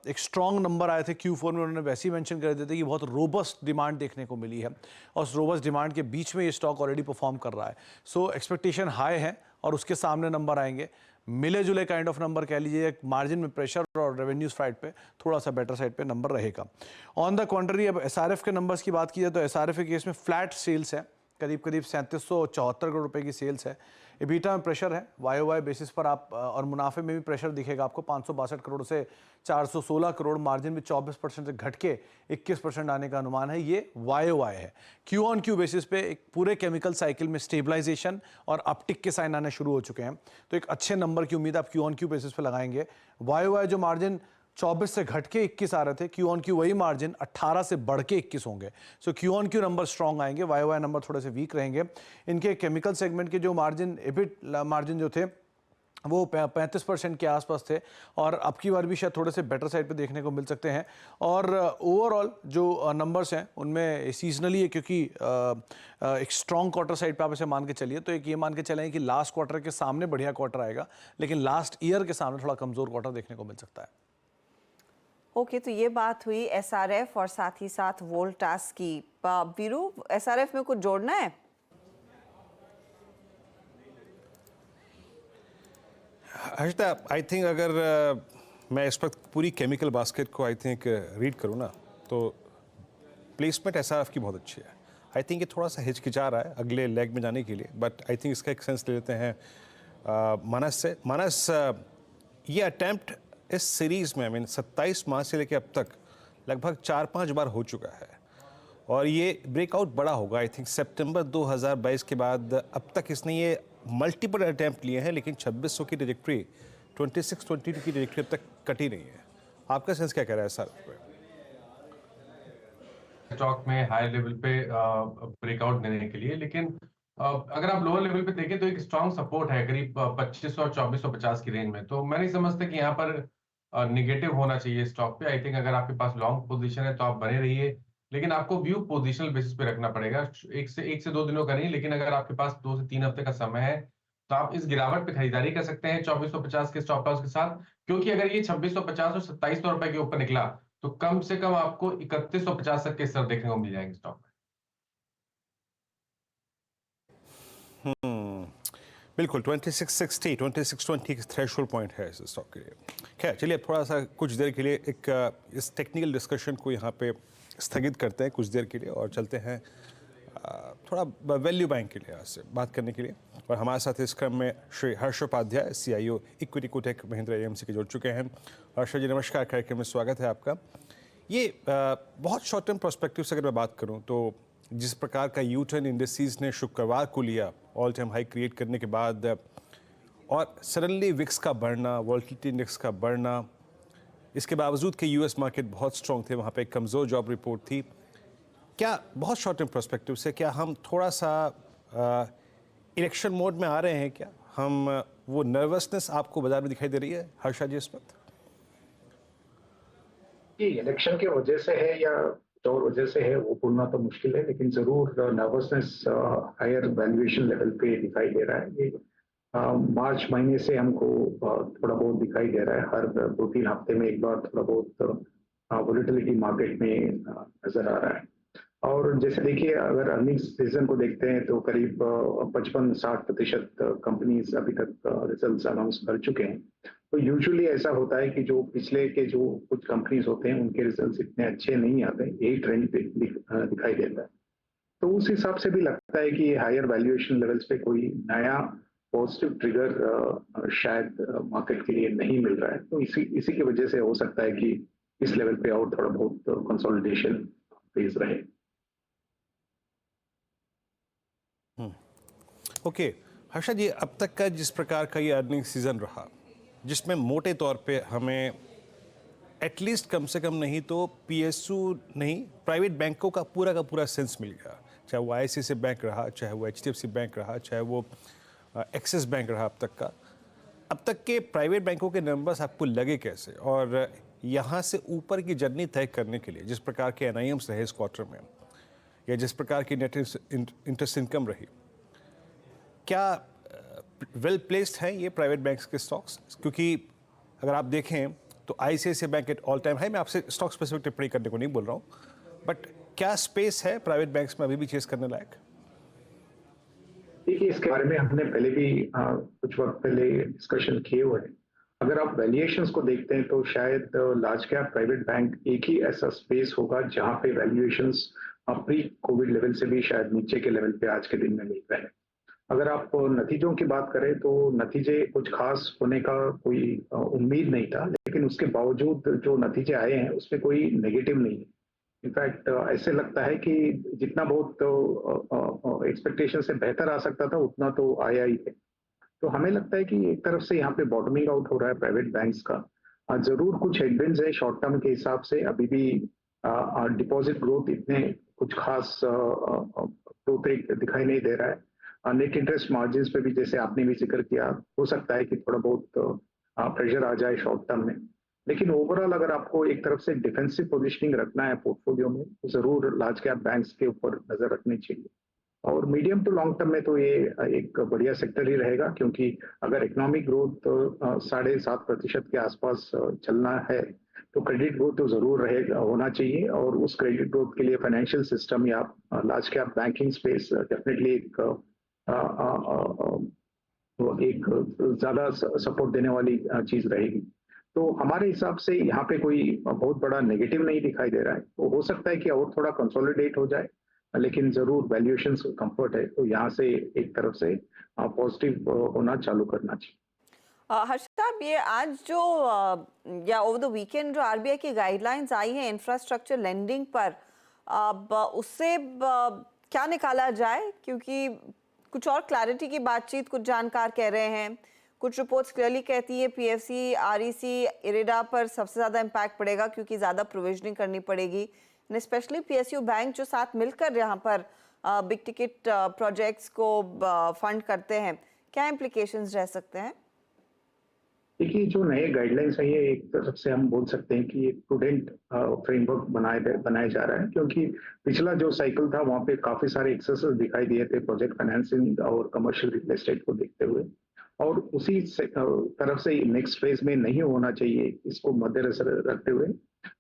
एक स्ट्रॉन्ग नंबर आए थे Q4 में, उन्होंने वैसे ही मेंशन कर दिए थे कि बहुत रोबस्ट डिमांड देखने को मिली है, और उस रोबस्ट डिमांड के बीच में ये स्टॉक ऑलरेडी परफॉर्म कर रहा है। सो एक्सपेक्टेशन हाई है और उसके सामने नंबर आएंगे, मिले जुले काइंड ऑफ नंबर कह लीजिए, मार्जिन में प्रेशर और रेवेन्यूज साइड पे थोड़ा सा बेटर साइड पे नंबर रहेगा। ऑन द कॉन्ट्री, अब एसआरएफ के नंबर्स की बात की जाए तो एसआरएफ के केस में फ्लैट सेल्स है, करीब 3774 करोड़ रुपए की सेल्स है। इबिटा में प्रेशर है वाई बेसिस पर, आप और मुनाफे में भी प्रेशर दिखेगा आपको, 562 करोड़ से 416 करोड़, मार्जिन भी 24% से घट के 21% आने का अनुमान है। ये वाई है। क्यू ऑन क्यू बेसिस पे एक पूरे केमिकल साइकिल में स्टेबलाइजेशन और अपटिक के साइन आने शुरू हो चुके हैं, तो एक अच्छे नंबर की उम्मीद आप क्यू ऑन क्यू बेसिस पे लगाएंगे। वाई जो मार्जिन 24 से घट के 21 आ रहे थे, क्यू ऑन क्यू वही मार्जिन 18 से बढ़ के 21 होंगे। So Q on Q number strong आएंगे, वाई नंबर थोड़े से वीक रहेंगे। इनके केमिकल सेगमेंट के जो मार्जिन, एबिट मार्जिन जो थे वो 35% के आसपास थे, और अब की बार भी शायद थोड़े से बेटर साइड पे देखने को मिल सकते हैं। और ओवरऑल जो नंबर्स हैं उनमें सीजनली है, क्योंकि एक स्ट्रॉन्ग क्वार्टर साइड पे आप इसे मान के चलिए, तो एक ये मान के चलें कि लास्ट क्वार्टर के सामने बढ़िया क्वार्टर आएगा, लेकिन लास्ट ईयर के सामने थोड़ा कमज़ोर क्वार्टर देखने को मिल सकता है। ओके, तो ये बात हुई एसआरएफ और साथ ही साथ वोल्टास की। वीरू, एसआरएफ में कुछ जोड़ना है? हर्षदा, आई थिंक अगर मैं इस वक्त पूरी केमिकल बास्केट को आई थिंक रीड करूँ ना, तो प्लेसमेंट एसआरएफ की बहुत अच्छी है। आई थिंक ये थोड़ा सा हिचकिचा रहा है अगले लेग में जाने के लिए, बट आई थिंक इसका एक सेंस ले लेते हैं मानस से। मानस, ये अटैम्प्ट इस सीरीज़ में, आई मीन 27 मार्च से लेकर अब तक लगभग 4-5 बार हो चुका है, और ये ब्रेकआउट बड़ा होगा आई थिंक सितंबर 2022 के बाद। अब तक इसने ये मल्टीपल अटैम्प्ट लिए हैं, लेकिन 2600 की ट्रैजेक्टरी, 2622 की ट्रैजेक्टरी अब तक कटी नहीं है। आपका सेंस क्या कह रहा है सर? स्टॉक में हाई लेवल पे ब्रेकआउट देने के लिए, लेकिन अगर आप लोअर लेवल पे देखें तो एक स्ट्रॉन्ग सपोर्ट है करीब 2500 और 2450 की रेंज में। तो मैं नहीं समझता कि यहाँ पर निगेटिव होना चाहिए स्टॉक पे। आई थिंक अगर आपके पास लॉन्ग पोजीशन है तो आप बने रहिए, लेकिन आपको व्यू पोजिशनल बेसिस पे रखना पड़ेगा, एक से 2 दिनों का नहीं। लेकिन अगर आपके पास 2 से 3 हफ्ते का समय है तो आप इस गिरावट पे खरीदारी कर सकते हैं 2450 के स्टॉप लॉस के साथ, क्योंकि अगर ये 2650 और 2700 रुपए के ऊपर निकला तो कम से कम आपको 3150 तक के स्तर देखने को मिल जाएंगे स्टॉक में। बिल्कुल 2660 2620 की थ्रेशोल्ड पॉइंट है इस स्टॉक के लिए। खैर चलिए अब थोड़ा सा कुछ देर के लिए इस टेक्निकल डिस्कशन को यहाँ पे स्थगित करते हैं कुछ देर के लिए और चलते हैं थोड़ा वैल्यू बैंक के लिए से बात करने के लिए। और हमारे साथ इस क्रम में Shri Harsh Upadhyay CIO equity Kotak Mahindra AMC के जुड़ चुके हैं। हर्ष जी नमस्कार, कार्यक्रम में स्वागत है आपका। ये बहुत शॉर्ट टर्म पर्सपेक्टिव से अगर मैं बात करूं तो जिस प्रकार का यू टर्न इंडस्ट्रीज ने शुक्रवार को लिया ऑल टाइम हाई क्रिएट करने के बाद और सडनली विक्स का बढ़ना, वोलेटिलिटी इंडेक्स का बढ़ना, इसके बावजूद कि US मार्केट बहुत स्ट्रॉन्ग थे, वहाँ पे एक कमज़ोर जॉब रिपोर्ट थी। क्या बहुत शॉर्ट टर्म पर्सपेक्टिव से क्या हम थोड़ा सा इलेक्शन मोड में आ रहे हैं? क्या हम वो नर्वसनेस आपको बाजार में दिखाई दे रही है हर्षा जी इस वक्त? ये इलेक्शन के वजह से है या और वजह से है वो बोलना तो मुश्किल है, लेकिन जरूर नर्वसनेस हायर वैल्यूएशन लेवल पे दिखाई दे रहा है। ये मार्च महीने से हमको थोड़ा बहुत दिखाई दे रहा है, हर 2-3 हफ्ते में एक बार थोड़ा बहुत वोलेटिलिटी मार्केट में नजर आ रहा है। और जैसे देखिए अगर अर्निंग्स सीजन को देखते हैं तो करीब 55-60% कंपनीज अभी तक रिजल्ट्स अनाउंस कर चुके हैं। तो यूजुअली ऐसा होता है कि जो पिछले के जो कुछ कंपनीज होते हैं उनके रिजल्ट्स इतने अच्छे नहीं आते, यही ट्रेंड दिखाई देता है। तो उस हिसाब से भी लगता है कि हायर वैल्यूएशन लेवल्स पे कोई नया पॉजिटिव ट्रिगर शायद मार्केट के लिए नहीं मिल रहा है। तो इसी की वजह से हो सकता है कि इस लेवल पे और थोड़ा बहुत कंसोलिडेशन फेज रहे। ओके हर्षा जी, अब तक का जिस प्रकार का ये अर्निंग सीजन रहा जिसमें मोटे तौर पे हमें एटलीस्ट कम से कम नहीं तो PSU नहीं प्राइवेट बैंकों का पूरा सेंस मिल गया, चाहे वो ICICI बैंक रहा, चाहे वो HDFC बैंक रहा, चाहे वो एक्सिस बैंक रहा। अब तक के प्राइवेट बैंकों के नंबर्स आपको लगे कैसे? और यहाँ से ऊपर की जर्नी तय करने के लिए जिस प्रकार के NIMs रहे इस क्वार्टर में या जिस प्रकार की नेट इंटरेस्ट इनकम रही, क्या वेल प्लेस्ड हैं ये प्राइवेट बैंक्स के स्टॉक्स? क्योंकि अगर आप देखें तो ICICI bank at all time high, मैं आपसे स्टॉक स्पेसिफिक टिप्पणी करने को नहीं बोल रहा हूँ, बट क्या स्पेस है प्राइवेट बैंक्स में अभी भी चेस करने लायक? देखिए इसके बारे में हमने पहले भी कुछ वक्त पहले डिस्कशन किए हुए हैं। अगर आप वैल्यूएशंस को देखते हैं तो शायद लार्ज कैप प्राइवेट बैंक एक ही ऐसा स्पेस होगा जहां पे वैल्यूएशंस प्री कोविड लेवल से भी शायद नीचे के लेवल पे आज के दिन में मिल रहे हैं। अगर आप नतीजों की बात करें तो नतीजे कुछ खास होने का कोई उम्मीद नहीं था, लेकिन उसके बावजूद जो नतीजे आए हैं उसमें कोई नेगेटिव नहीं है। इनफैक्ट ऐसे लगता है कि जितना बहुत एक्सपेक्टेशन से बेहतर आ सकता था उतना तो आया ही है। तो हमें लगता है कि एक तरफ से यहाँ पे बॉटमिंग आउट हो रहा है प्राइवेट बैंक्स का। जरूर कुछ हेडविंड्स है शॉर्ट टर्म के हिसाब से, अभी भी डिपॉजिट ग्रोथ इतने कुछ खास ग्रोथ रेट दिखाई नहीं दे रहा है। नेट इंटरेस्ट मार्जिन पे भी जैसे आपने भी जिक्र किया, हो सकता है कि थोड़ा बहुत प्रेशर आ जाए शॉर्ट टर्म में, लेकिन ओवरऑल अगर आपको एक तरफ से डिफेंसिव पोजीशनिंग रखना है पोर्टफोलियो में तो जरूर लार्ज कैप बैंक्स के ऊपर नजर रखनी चाहिए। और मीडियम टू लॉन्ग टर्म में तो ये एक बढ़िया सेक्टर ही रहेगा, क्योंकि अगर इकोनॉमिक ग्रोथ 7.5% के आसपास चलना है तो क्रेडिट ग्रोथ तो जरूर रहेगा, होना चाहिए। और उस क्रेडिट ग्रोथ के लिए फाइनेंशियल सिस्टम या large cap banking space definitely एक ज्यादा सपोर्ट देने वाली चीज रहेगी। तो हमारे हिसाब से यहाँ पे कोई बहुत बड़ा नेगेटिव नहीं दिखाई दे रहा है। तो हो सकता है कि और थोड़ा कंसोलिडेट हो जाए, लेकिन जरूर वैल्यूएशन कंफर्ट है तो यहाँ से एक तरफ से पॉजिटिव होना चालू करना चाहिए। हर्ष साहब, ये आज जो या ओवर द वीकेंड जो RBI की गाइडलाइंस आई हैं इंफ्रास्ट्रक्चर लेंडिंग पर, अब उससे क्या निकाला जाए? क्योंकि कुछ और क्लैरिटी की बातचीत कुछ जानकार कह रहे हैं, कुछ रिपोर्ट्स क्लियरली कहती है PFC, REC, इरेडा पर सबसे ज़्यादा इम्पैक्ट पड़ेगा क्योंकि ज़्यादा प्रोविजनिंग करनी पड़ेगी, स्पेशली PSU बैंक जो साथ मिलकर यहाँ पर बिग टिकट प्रोजेक्ट्स को फंड करते हैं। क्या इम्प्लीकेशंस रह सकते हैं? देखिए जो नए गाइडलाइंस है ये एक तरफ से हम बोल सकते हैं कि एक प्रूडेंट फ्रेमवर्क बनाया जा रहा है, क्योंकि पिछला जो साइकिल था वहाँ पे काफी सारे एक्सेसेस दिखाई दिए थे प्रोजेक्ट फाइनेंसिंग और कमर्शियल रियल एस्टेट को देखते हुए, और उसी तरफ से नेक्स्ट फेज में नहीं होना चाहिए। इसको मद्देनजर रखते हुए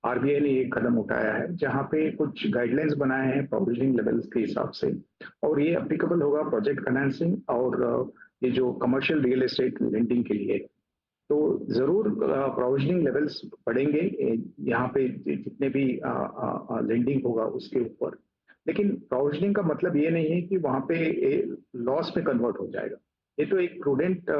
RBI ने एक कदम उठाया है जहाँ पे कुछ गाइडलाइंस बनाए हैं प्रोविजनिंग लेवल्स के हिसाब से, और ये एप्लीकेबल होगा प्रोजेक्ट फाइनेंसिंग और ये जो कमर्शियल रियल एस्टेट लेंडिंग के लिए, तो जरूर प्रोविजनिंग लेवल्स बढ़ेंगे यहाँ पे जितने भी लेंडिंग होगा उसके ऊपर। लेकिन प्रोविजनिंग का मतलब ये नहीं है कि वहाँ पे लॉस में कन्वर्ट हो जाएगा। ये तो एक प्रूडेंट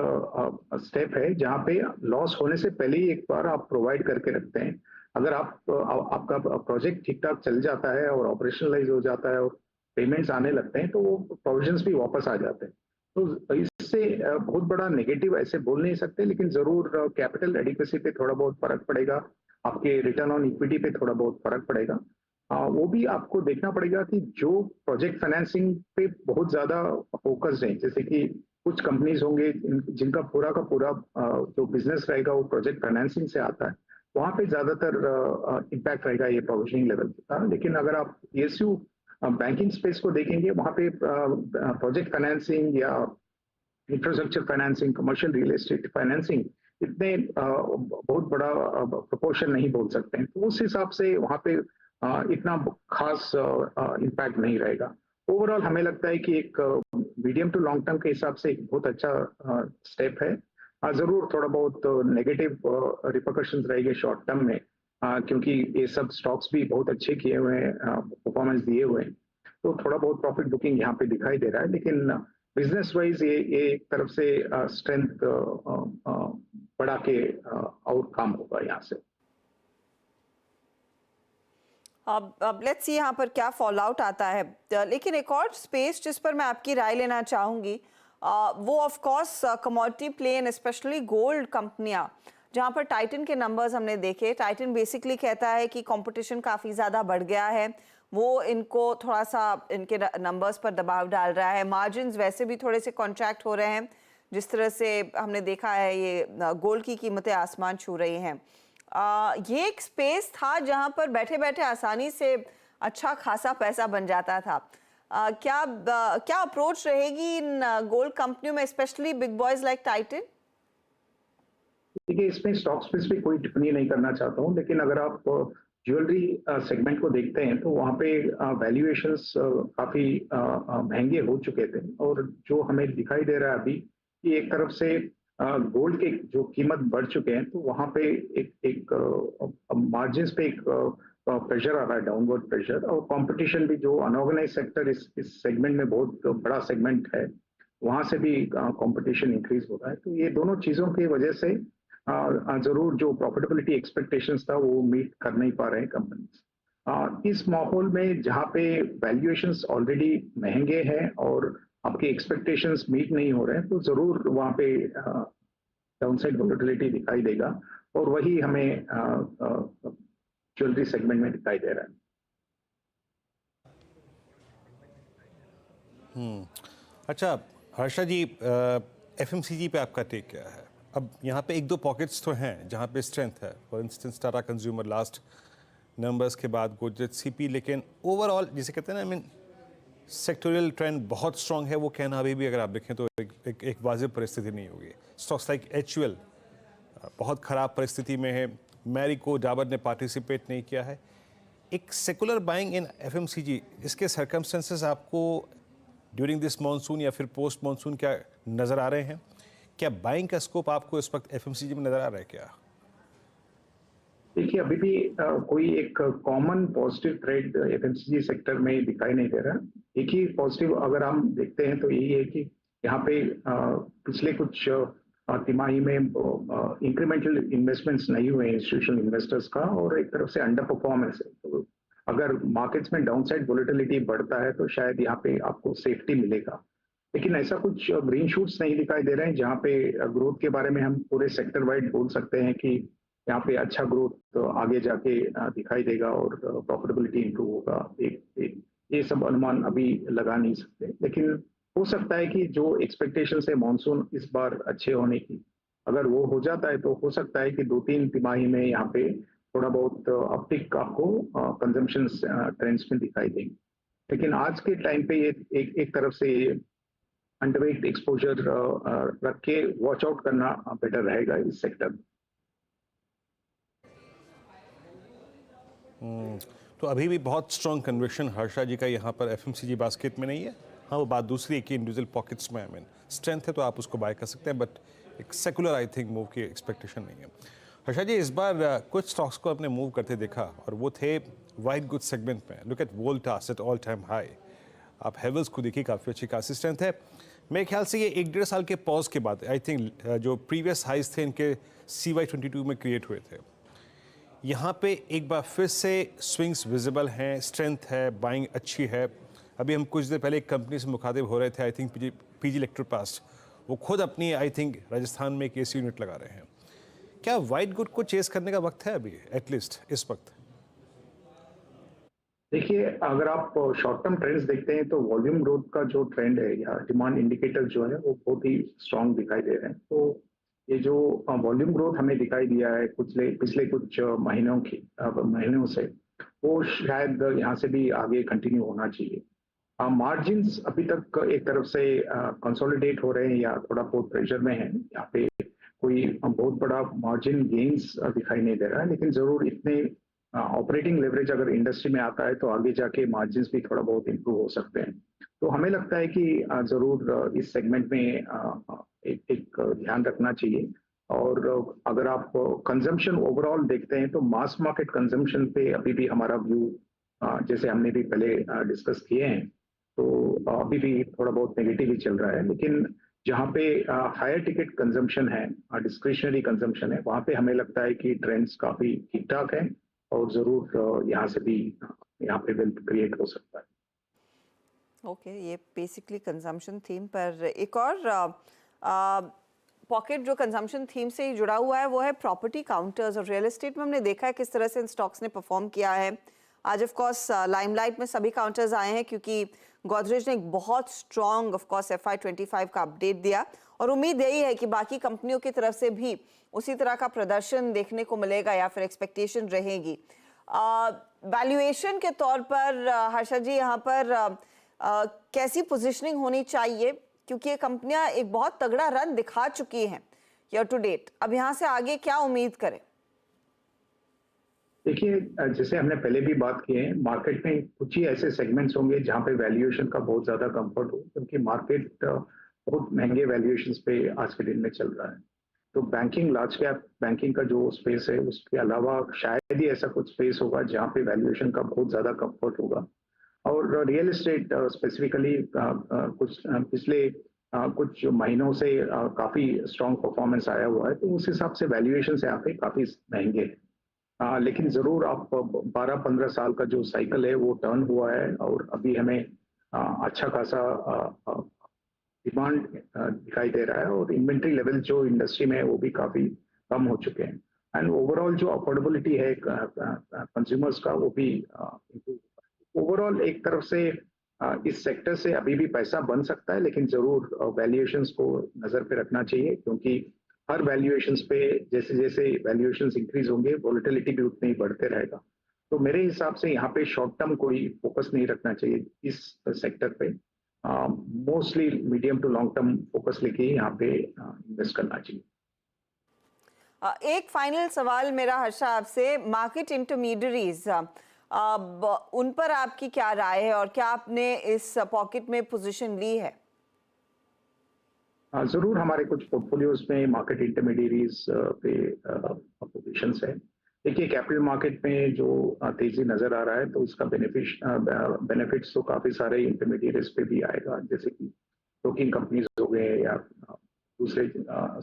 स्टेप है जहाँ पे लॉस होने से पहले ही एक बार आप प्रोवाइड करके रखते हैं। अगर आपका प्रोजेक्ट ठीक ठाक चल जाता है और ऑपरेशनलाइज हो जाता है और पेमेंट्स आने लगते हैं तो वो प्रोविजंस भी वापस आ जाते हैं। तो इससे बहुत बड़ा नेगेटिव ऐसे बोल नहीं सकते, लेकिन जरूर कैपिटल एडिक्वेसी पे थोड़ा बहुत फर्क पड़ेगा, आपके रिटर्न ऑन इक्विटी पे थोड़ा बहुत फर्क पड़ेगा। वो भी आपको देखना पड़ेगा कि जो प्रोजेक्ट फाइनेंसिंग पे बहुत ज्यादा फोकस्ड है, जैसे कि कुछ कंपनीज होंगे जिनका पूरा का पूरा जो बिजनेस रहेगा वो प्रोजेक्ट फाइनेंसिंग से आता है, वहां पे ज्यादातर इम्पैक्ट रहेगा ये प्रोविजनिंग लेवल का। लेकिन अगर आप PSU बैंकिंग स्पेस को देखेंगे, वहां पे प्रोजेक्ट फाइनेंसिंग या infrastructure financing, commercial real estate financing इतने बहुत बड़ा प्रोपोर्शन नहीं बोल सकते हैं। तो उस हिसाब से वहां पे इतना खास इम्पैक्ट नहीं रहेगा। ओवरऑल हमें लगता है कि एक मीडियम टू लॉन्ग टर्म के हिसाब से एक बहुत अच्छा स्टेप है। जरूर थोड़ा बहुत नेगेटिव रिपरकशंस रहेंगे शॉर्ट टर्म में, क्योंकि ये सब स्टॉक्स भी बहुत अच्छे किए हुए हैं, परफॉर्मेंस दिए हुए हैं, तो थोड़ा बहुत प्रॉफिट बुकिंग यहाँ पे दिखाई दे रहा है। लेकिन बिजनेस वाइज ये एक तरफ से स्ट्रेंथ बढ़ा के और काम होगा यहाँ से। अब लेट्स सी यहाँ पर क्या फॉल आउट आता है। लेकिन एक और स्पेस जिस पर मैं आपकी राय लेना चाहूँगी वो of course commodity play and specially gold कंपनियाँ, जहाँ पर टाइटन के नंबर्स हमने देखे। टाइटन बेसिकली कहता है कि कंपटीशन काफ़ी ज़्यादा बढ़ गया है, वो इनको थोड़ा सा इनके नंबर्स पर दबाव डाल रहा है। मार्जिन्स वैसे भी थोड़े से कॉन्ट्रैक्ट हो रहे हैं, जिस तरह से हमने देखा है ये गोल्ड की कीमतें आसमान छू रही हैं। ये एक स्पेस था जहां पर बैठे बैठे आसानी से अच्छा खासा पैसा बन जाता था। क्या अप्रोच रहेगी इन गोल्ड कंपनियों में, specially big boys like Titan? देखिए, इसमें स्टॉक स्पेसिफिक कोई टिप्पणी नहीं करना चाहता हूँ, लेकिन अगर आप ज्वेलरी सेगमेंट को देखते हैं तो वहाँ पे वैल्यूएशंस काफी महंगे हो चुके थे, और जो हमें दिखाई दे रहा है अभी कि एक तरफ से गोल्ड के जो कीमत बढ़ चुके हैं, तो वहाँ पे एक मार्जिन पे एक प्रेशर आ रहा है, डाउनवर्ड प्रेशर, और कंपटीशन भी जो अनऑर्गेनाइज सेक्टर इस सेगमेंट में बहुत बड़ा सेगमेंट है, वहाँ से भी कंपटीशन इंक्रीज हो रहा है। तो ये दोनों चीजों की वजह से जरूर जो प्रॉफिटेबिलिटी एक्सपेक्टेशंस था वो मीट कर नहीं पा रहे हैं कंपनीज। इस माहौल में जहाँ पे वैल्यूएशंस ऑलरेडी महंगे हैं और आपके एक्सपेक्टेशंस मीट नहीं हो रहे हैं, तो जरूर वहाँ पे डाउनसाइड वोलेटिलिटी दिखाई देगा, और वही हमें ज्वेलरी सेगमेंट में दिखाई दे रहा है। अच्छा हर्षा जी, FMCG पे आपका टेक क्या है? अब यहाँ पे एक दो पॉकेट्स तो हैं जहाँ पे स्ट्रेंथ है, for instance Tata consumer last numbers के बाद गुजरात CP, लेकिन ओवरऑल जिसे कहते हैं ना, आई मीन सेक्टोरियल ट्रेंड बहुत स्ट्रांग है, वो कहना अभी भी अगर आप देखें तो एक वाजिब परिस्थिति नहीं होगी। स्टॉक्स लाइक HUL बहुत ख़राब परिस्थिति में है, मैरिको, डाबर ने पार्टिसिपेट नहीं किया है। एक सेकुलर बाइंग इन FMCG, इसके सर्कमस्टेंसेस आपको ड्यूरिंग दिस मानसून या फिर पोस्ट मानसून क्या नज़र आ रहे हैं? क्या बाइंग का स्कोप आपको इस वक्त FMCG में नज़र आ रहा है क्या? देखिए, अभी भी कोई एक common positive trade FMCG sector में दिखाई नहीं दे रहा। एक ही पॉजिटिव अगर हम देखते हैं तो यही है कि यहाँ पे पिछले कुछ तिमाही में इंक्रीमेंटल इन्वेस्टमेंट्स नहीं हुए इंस्टीट्यूशनल इन्वेस्टर्स का, और एक तरफ से अंडर परफॉर्मेंस है। तो अगर मार्केट्स में डाउनसाइड वोलेटिलिटी बढ़ता है तो शायद यहाँ पे आपको सेफ्टी मिलेगा, लेकिन ऐसा कुछ ग्रीन शूट्स नहीं दिखाई दे रहे हैं जहाँ पे ग्रोथ के बारे में हम पूरे सेक्टर वाइड बोल सकते हैं कि यहाँ पे अच्छा ग्रोथ आगे जाके दिखाई देगा और प्रॉफिटेबिलिटी इंप्रूव होगा। ये सब अनुमान अभी लगा नहीं सकते, लेकिन हो सकता है कि जो एक्सपेक्टेशंस है मानसून इस बार अच्छे होने की, अगर वो हो जाता है तो हो सकता है कि 2-3 तिमाही में यहाँ पे थोड़ा बहुत अपटिक आपको कंजम्पशन ट्रेंड्स में दिखाई देंगे। लेकिन आज के टाइम पे ये एक तरफ से अंडरवेट एक्सपोजर रख के वॉच आउट करना बेटर रहेगा इस सेक्टर में। तो अभी भी बहुत स्ट्रॉन्ग कन्विक्शन हर्षा जी का यहाँ पर FMCG बास्केट में नहीं है? हाँ, वो बात दूसरी है कि इंडिविजुअल पॉकेट्स में स्ट्रेंथ है तो आप उसको बाय कर सकते हैं, बट एक सेकुलर आई थिंक मूव की एक्सपेक्टेशन नहीं है। हर्षा जी, इस बार कुछ स्टॉक्स को आपने मूव करते देखा और वो थे वाइट गुड सेगमेंट में। Look at Voltas at all time high. आप हेवल्स को देखिए, काफ़ी अच्छी खासी स्ट्रेंथ है। मेरे ख्याल से ये 1-1.5 साल के पॉज के बाद आई थिंक जो प्रीवियस हाइज थे इनके CY22 में क्रिएट हुए थे, यहाँ पे एक बार फिर से स्विंग्स विजिबल हैं, स्ट्रेंथ है, बाइंग अच्छी है। अभी हम कुछ देर पहले एक कंपनी से मुखातिब हो रहे थे, आई थिंक PG इलेक्ट्रोप्लास्ट, वो खुद अपनी आई थिंक राजस्थान में एक AC यूनिट लगा रहे हैं। क्या वाइट गुड को चेस करने का वक्त है अभी, एटलीस्ट इस वक्त? देखिए, अगर आप शॉर्ट टर्म ट्रेंड्स देखते हैं तो वॉल्यूम ग्रोथ का जो ट्रेंड है या डिमांड इंडिकेटर जो है वो बहुत ही स्ट्रांग दिखाई दे रहे हैं। तो ये जो वॉल्यूम ग्रोथ हमें दिखाई दिया है पिछले कुछ महीनों से, वो शायद यहाँ से भी आगे कंटिन्यू होना चाहिए। मार्जिन्स अभी तक एक तरफ से कंसोलिडेट हो रहे हैं या थोड़ा बहुत प्रेशर में है। यहाँ पे कोई बहुत बड़ा मार्जिन गेन्स दिखाई नहीं दे रहा है, लेकिन जरूर इतने ऑपरेटिंग लेवरेज अगर इंडस्ट्री में आता है तो आगे जाके मार्जिन्स भी थोड़ा बहुत इंप्रूव हो सकते हैं। तो हमें लगता है कि जरूर इस सेगमेंट में एक ध्यान रखना चाहिए। और अगर आप कंजम्पशन ओवरऑल देखते हैं तो मास मार्केट कंजम्पशन पे अभी भी हमारा व्यू, जैसे हमने भी पहले डिस्कस किए हैं, तो अभी भी थोड़ा बहुत नेगेटिव ही चल रहा है। लेकिन जहाँ पे हायर टिकट कंजम्पशन है, डिस्क्रिशनरी कंजम्पशन है, वहाँ पे हमें लगता है कि ट्रेंड्स काफी ठीक ठाक है और जरूर यहाँ से भी यहाँ पे वेल्थ क्रिएट हो सकता है। ओके, ये बेसिकली कंजम्पशन थीम पर एक और पॉकेट जो कंजम्पशन थीम से ही जुड़ा हुआ है वो है प्रॉपर्टी काउंटर्स। और रियल एस्टेट में हमने देखा है किस तरह से इन स्टॉक्स ने परफॉर्म किया है। आज ऑफ कोर्स लाइमलाइट में सभी काउंटर्स आए हैं क्योंकि गोदरेज ने एक बहुत स्ट्रॉन्ग ऑफ कोर्स FY25 का अपडेट दिया और उम्मीद यही है कि बाकी कंपनियों की तरफ से भी उसी तरह का प्रदर्शन देखने को मिलेगा या फिर एक्सपेक्टेशन रहेगी। वैल्यूएशन के तौर पर हर्षा जी, यहाँ पर कैसी पोजीशनिंग होनी चाहिए, क्योंकि ये कंपनियां एक बहुत तगड़ा रन दिखा चुकी हैं ईयर टू डेट। अब यहाँ से आगे क्या उम्मीद करें? देखिए, जैसे हमने पहले भी बात की है, मार्केट में कुछ ही ऐसे सेगमेंट्स होंगे जहाँ पे वैल्यूएशन का बहुत ज्यादा कंफर्ट हो, क्योंकि मार्केट बहुत महंगे वैल्यूएशंस पे आज के दिन में चल रहा है। तो बैंकिंग, लार्ज कैप बैंकिंग का जो स्पेस है, उसके अलावा शायद ही ऐसा कुछ स्पेस होगा जहाँ पे वैल्यूएशन का बहुत ज्यादा कंफर्ट होगा। और रियल एस्टेट स्पेसिफिकली कुछ पिछले कुछ महीनों से काफी स्ट्रॉन्ग परफॉर्मेंस आया हुआ है, तो उस हिसाब से वैल्यूएशन यहाँ पे काफी महंगे हैं। लेकिन जरूर आप 12-15 साल का जो साइकिल है वो टर्न हुआ है और अभी हमें अच्छा खासा डिमांड दिखाई दे रहा है और इन्वेंट्री लेवल जो इंडस्ट्री में है वो भी काफी कम हो चुके हैं। एंड ओवरऑल जो अफोर्डेबिलिटी है कंज्यूमर्स का, वो भी ओवरऑल एक तरफ से इस सेक्टर से अभी भी पैसा बन सकता है, लेकिन जरूर वैल्यूएशंस को नजर पे रखना चाहिए, क्योंकि हर वैल्यूएशंस पे जैसे जैसे वैल्यूएशंस इंक्रीज होंगे वोलेटिलिटी भी उतने ही बढ़ते रहेगा। तो मेरे हिसाब से यहाँ पे शॉर्ट टर्म कोई फोकस नहीं रखना चाहिए इस सेक्टर पे, mostly medium to long term focus लेके यहाँ पे इन्वेस्ट करना चाहिए। एक फाइनल सवाल मेरा हर्षा आपसे, मार्केट इंटरमीडियरीज, उन पर आपकी क्या राय है और क्या आपने इस पॉकेट में पोजीशन ली है? जरूर हमारे कुछ पोर्टफोलियोज में मार्केट इंटरमीडियरीज पे पोजीशंस है। देखिए, कैपिटल मार्केट में जो तेजी नजर आ रहा है तो उसका बेनिफिट्स तो काफी सारे इंटरमीडियरीज पे भी आएगा, जैसे कि ब्रोकिंग कंपनीज हो गए या दूसरे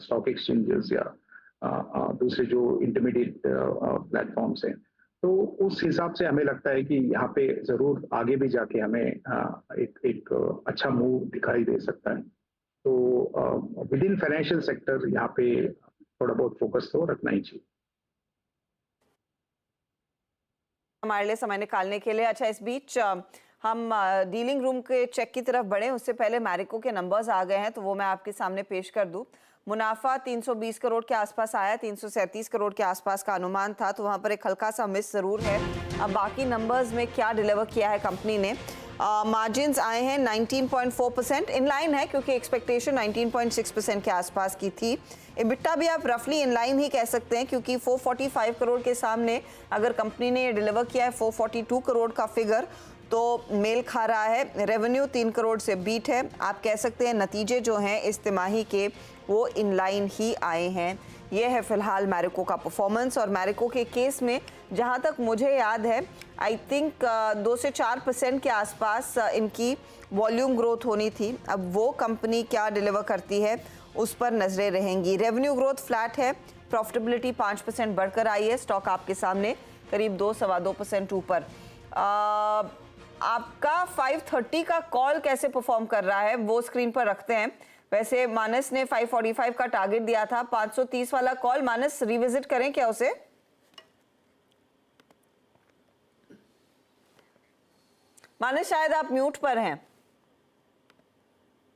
स्टॉक एक्सचेंजेस या दूसरे जो इंटरमीडिएट प्लेटफॉर्म्स हैं। तो उस हिसाब से हमें लगता है कि यहाँ पे जरूर आगे भी जाके हमें एक अच्छा मूव दिखाई दे सकता है। तो विद इन फाइनेंशियल सेक्टर यहाँ पे थोड़ा बहुत फोकस तो रखना ही चाहिए। हमारे लिए समय निकालने के लिए। अच्छा, इस बीच हम डीलिंग रूम के चेक की तरफ बढ़े, उससे पहले मैरिको के नंबर्स आ गए हैं तो वो मैं आपके सामने पेश कर दूं। मुनाफा 320 करोड़ के आसपास आया, 337 करोड़ के आसपास का अनुमान था, तो वहां पर एक हल्का सा मिस जरूर है। अब बाकी नंबर्स में क्या डिलीवर किया है कंपनी ने। मार्जिन्स आए हैं 19.4%, इन लाइन है क्योंकि एक्सपेक्टेशन 19.6% के आसपास की थी। EBITDA भी आप रफली इन लाइन ही कह सकते हैं क्योंकि 445 करोड़ के सामने अगर कंपनी ने डिलीवर किया है 442 करोड़ का फिगर, तो मेल खा रहा है। रेवेन्यू 3 करोड़ से बीट है। आप कह सकते हैं नतीजे जो हैं इस तिमाही के वो इनलाइन ही आए हैं। ये है फिलहाल मैरिको का परफॉर्मेंस। और मैरिको के केस में जहाँ तक मुझे याद है आई थिंक 2 से 4% के आसपास इनकी वॉल्यूम ग्रोथ होनी थी। अब वो कंपनी क्या डिलीवर करती है उस पर नजरें रहेंगी। रेवेन्यू ग्रोथ फ्लैट है, प्रॉफिटेबिलिटी 5% बढ़कर आई है। स्टॉक आपके सामने करीब 2-2.25% ऊपर। आपका 530 का कॉल कैसे परफॉर्म कर रहा है वो स्क्रीन पर रखते हैं। वैसे मानस ने 545 का टारगेट दिया था, 530 वाला कॉल मानस रिविजिट करें क्या उसे? मानस शायद आप म्यूट पर हैं।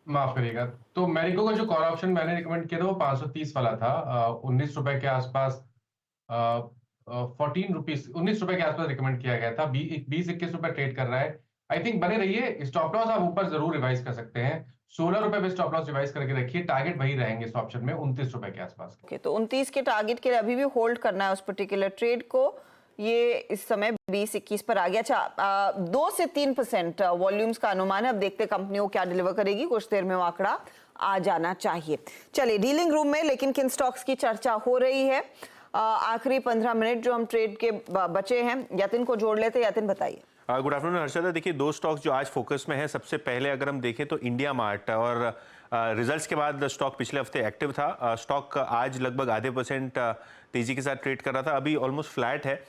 माफ करिएगा। तो मैरिको का जो कॉल ऑप्शन मैंने रिकमेंड किया था वो 530 वाला था। 19 रुपए के आसपास 19 रुपए के आसपास रिकमेंड किया गया था। 20-21 रुपए ट्रेड कर रहा है। आई थिंक बने रहिए। स्टॉप लॉस आप ऊपर जरूर रिवाइज कर सकते हैं। 16 रुपए पे स्टॉप लॉस रिवाइज करके रखिए। टारगेट वही रहेंगे इस ऑप्शन में 29 रुपए के आसपास। तो 29 के टारगेट के लिए अभी भी होल्ड करना है उस पर्टिकुलर ट्रेड को। ये इस समय 20-21 पर आ गया। अच्छा, 2 से 3% वॉल्यूम्स का अनुमान है। अब देखते कंपनियों क्या डिलीवर करेगी। कुछ देर में वो आंकड़ा आ जाना चाहिए। चलिए डीलिंग रूम में लेकिन किन स्टॉक्स की चर्चा हो रही है। आखिरी 15 मिनट जो हम ट्रेड के बचे हैं, यतिन को जोड़ लेते। यतिन बताइए। Good afternoon Harshada. देखिए 2 स्टॉक्स जो आज फोकस में है। सबसे पहले अगर हम देखें तो इंडिया मार्ट, और रिजल्ट्स के बाद स्टॉक पिछले हफ्ते एक्टिव था। स्टॉक आज लगभग आधे % तेजी के साथ ट्रेड कर रहा था, अभी ऑलमोस्ट फ्लैट है।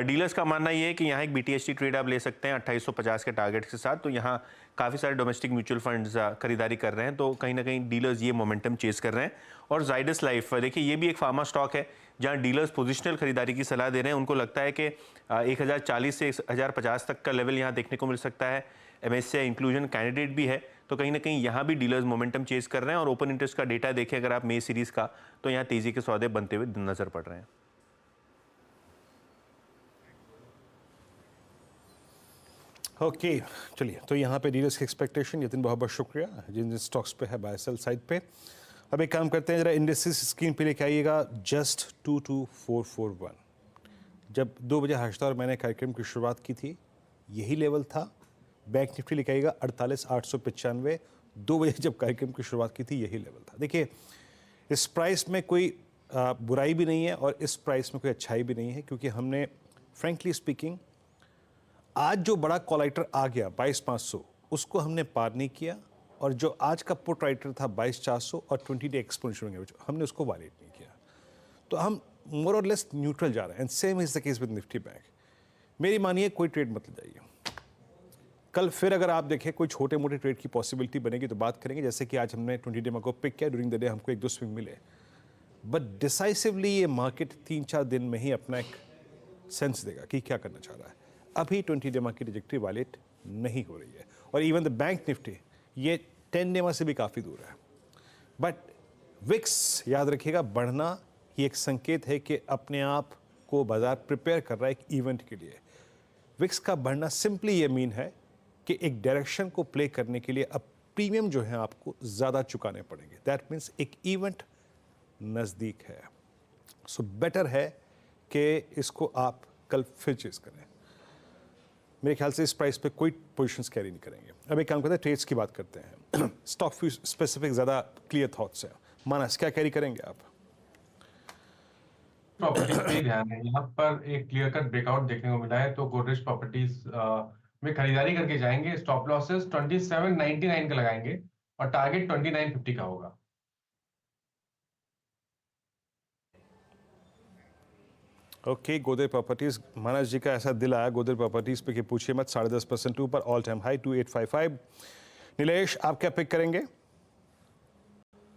डीलर्स का मानना ये है कि यहाँ एक BTST ट्रेड आप ले सकते हैं 2850 के टारगेट के साथ। तो यहाँ काफ़ी सारे डोमेस्टिक म्यूचुअल फंड्स खरीदारी कर रहे हैं, तो कहीं ना कहीं डीलर्स ये मोमेंटम चेस कर रहे हैं। और जाइडस लाइफ, देखिए ये भी एक फार्मा स्टॉक है जहाँ डीलर्स पोजिशनल खरीदारी की सलाह दे रहे हैं। उनको लगता है कि 1040 से 1050 तक का लेवल यहाँ देखने को मिल सकता है। MSCI इंक्लूजन कैंडिडेट भी है, तो कहीं ना कहीं यहाँ भी डीलर्स मोमेंटम चेस कर रहे हैं। और ओपन इंटरेस्ट का डेटा देखें अगर आप मई सीरीज का, तो यहाँ तेजी के सौदे बनते हुए नजर पड़ रहे हैं। ओके चलिए, तो यहाँ पे डीलर्स की एक्सपेक्टेशन। यतिन बहुत बहुत शुक्रिया जिन जिन स्टॉक्स पे है बाय सेल साइड पे। अब एक काम करते हैं, जरा इंडेक्सेस स्क्रीन पे लेके आइएगा। जस्ट 22441 जब 2 बजे हर्षदा और मैंने कार्यक्रम की शुरुआत की थी यही लेवल था। बैंक निफ्टी लेके आइएगा 48,895। 2 बजे जब कार्यक्रम की शुरुआत की थी यही लेवल था। देखिए इस प्राइस में कोई बुराई भी नहीं है और इस प्राइस में कोई अच्छाई भी नहीं है, क्योंकि हमने फ्रेंकली स्पीकिंग आज जो बड़ा कॉलाइटर आ गया 22,500 उसको हमने पार नहीं किया। और जो आज का पुट राइटर था 22,400 और 20 डे एक्सपोनेंशियल हमने उसको वायलेट नहीं किया। तो हम मोर और लेस न्यूट्रल जा रहे हैं। And same is the case with Nifty bank. मेरी मानिए कोई ट्रेड मत ले जाइए। कल फिर अगर आप देखें कोई छोटे मोटे ट्रेड की पॉसिबिलिटी बनेगी तो बात करेंगे। जैसे कि आज हमने 20 डे में को पिक किया, ड्यूरिंग द डे हमको 1-2 स्विंग मिले, बट डिसाइसिवली ये मार्केट 3-4 दिन में ही अपना एक सेंस देगा कि क्या करना चाह रहा है। अभी 20 डे की ट्रैजेक्टरी वायलेट नहीं हो रही है। और इवन द बैंक निफ्टी ये 10 डे से भी काफ़ी दूर है। बट विक्स याद रखिएगा बढ़ना ही एक संकेत है कि अपने आप को बाजार प्रिपेयर कर रहा है एक इवेंट के लिए। विक्स का बढ़ना सिंपली ये मीन है कि एक डायरेक्शन को प्ले करने के लिए अब प्रीमियम जो है आपको ज़्यादा चुकाने पड़ेंगे। दैट मीन्स एक इवेंट नज़दीक है। सो बेटर है कि इसको आप कल फिर चेज करें। मेरे ख्याल से इस प्राइस पे कोई पोजीशंस कैरी नहीं करेंगे। अब एक काम करते हैं, ट्रेड्स की बात करते हैं। स्टॉक स्पेसिफिक ज़्यादा क्लियर थॉट्स हैं। मानस क्या कैरी करेंगे आप? प्रॉपर्टीज पे ध्यान है। यहाँ पर एक क्लियर कट ब्रेकआउट देखने को मिला है, तो गोदरेज प्रॉपर्टीज में खरीदारी करके जाएंगे। स्टॉप लॉसेस 2799 का लगाएंगे और टारगेट 2950 का होगा। ओके गोदरेज प्रॉपर्टीज, मानस जी का ऐसा दिल आया गोदरेज प्रॉपर्टीज पे कि पूछिए मत। 10.5% ऊपर, ऑल टाइम हाई 2855। नीलेश आप क्या पिक करेंगे?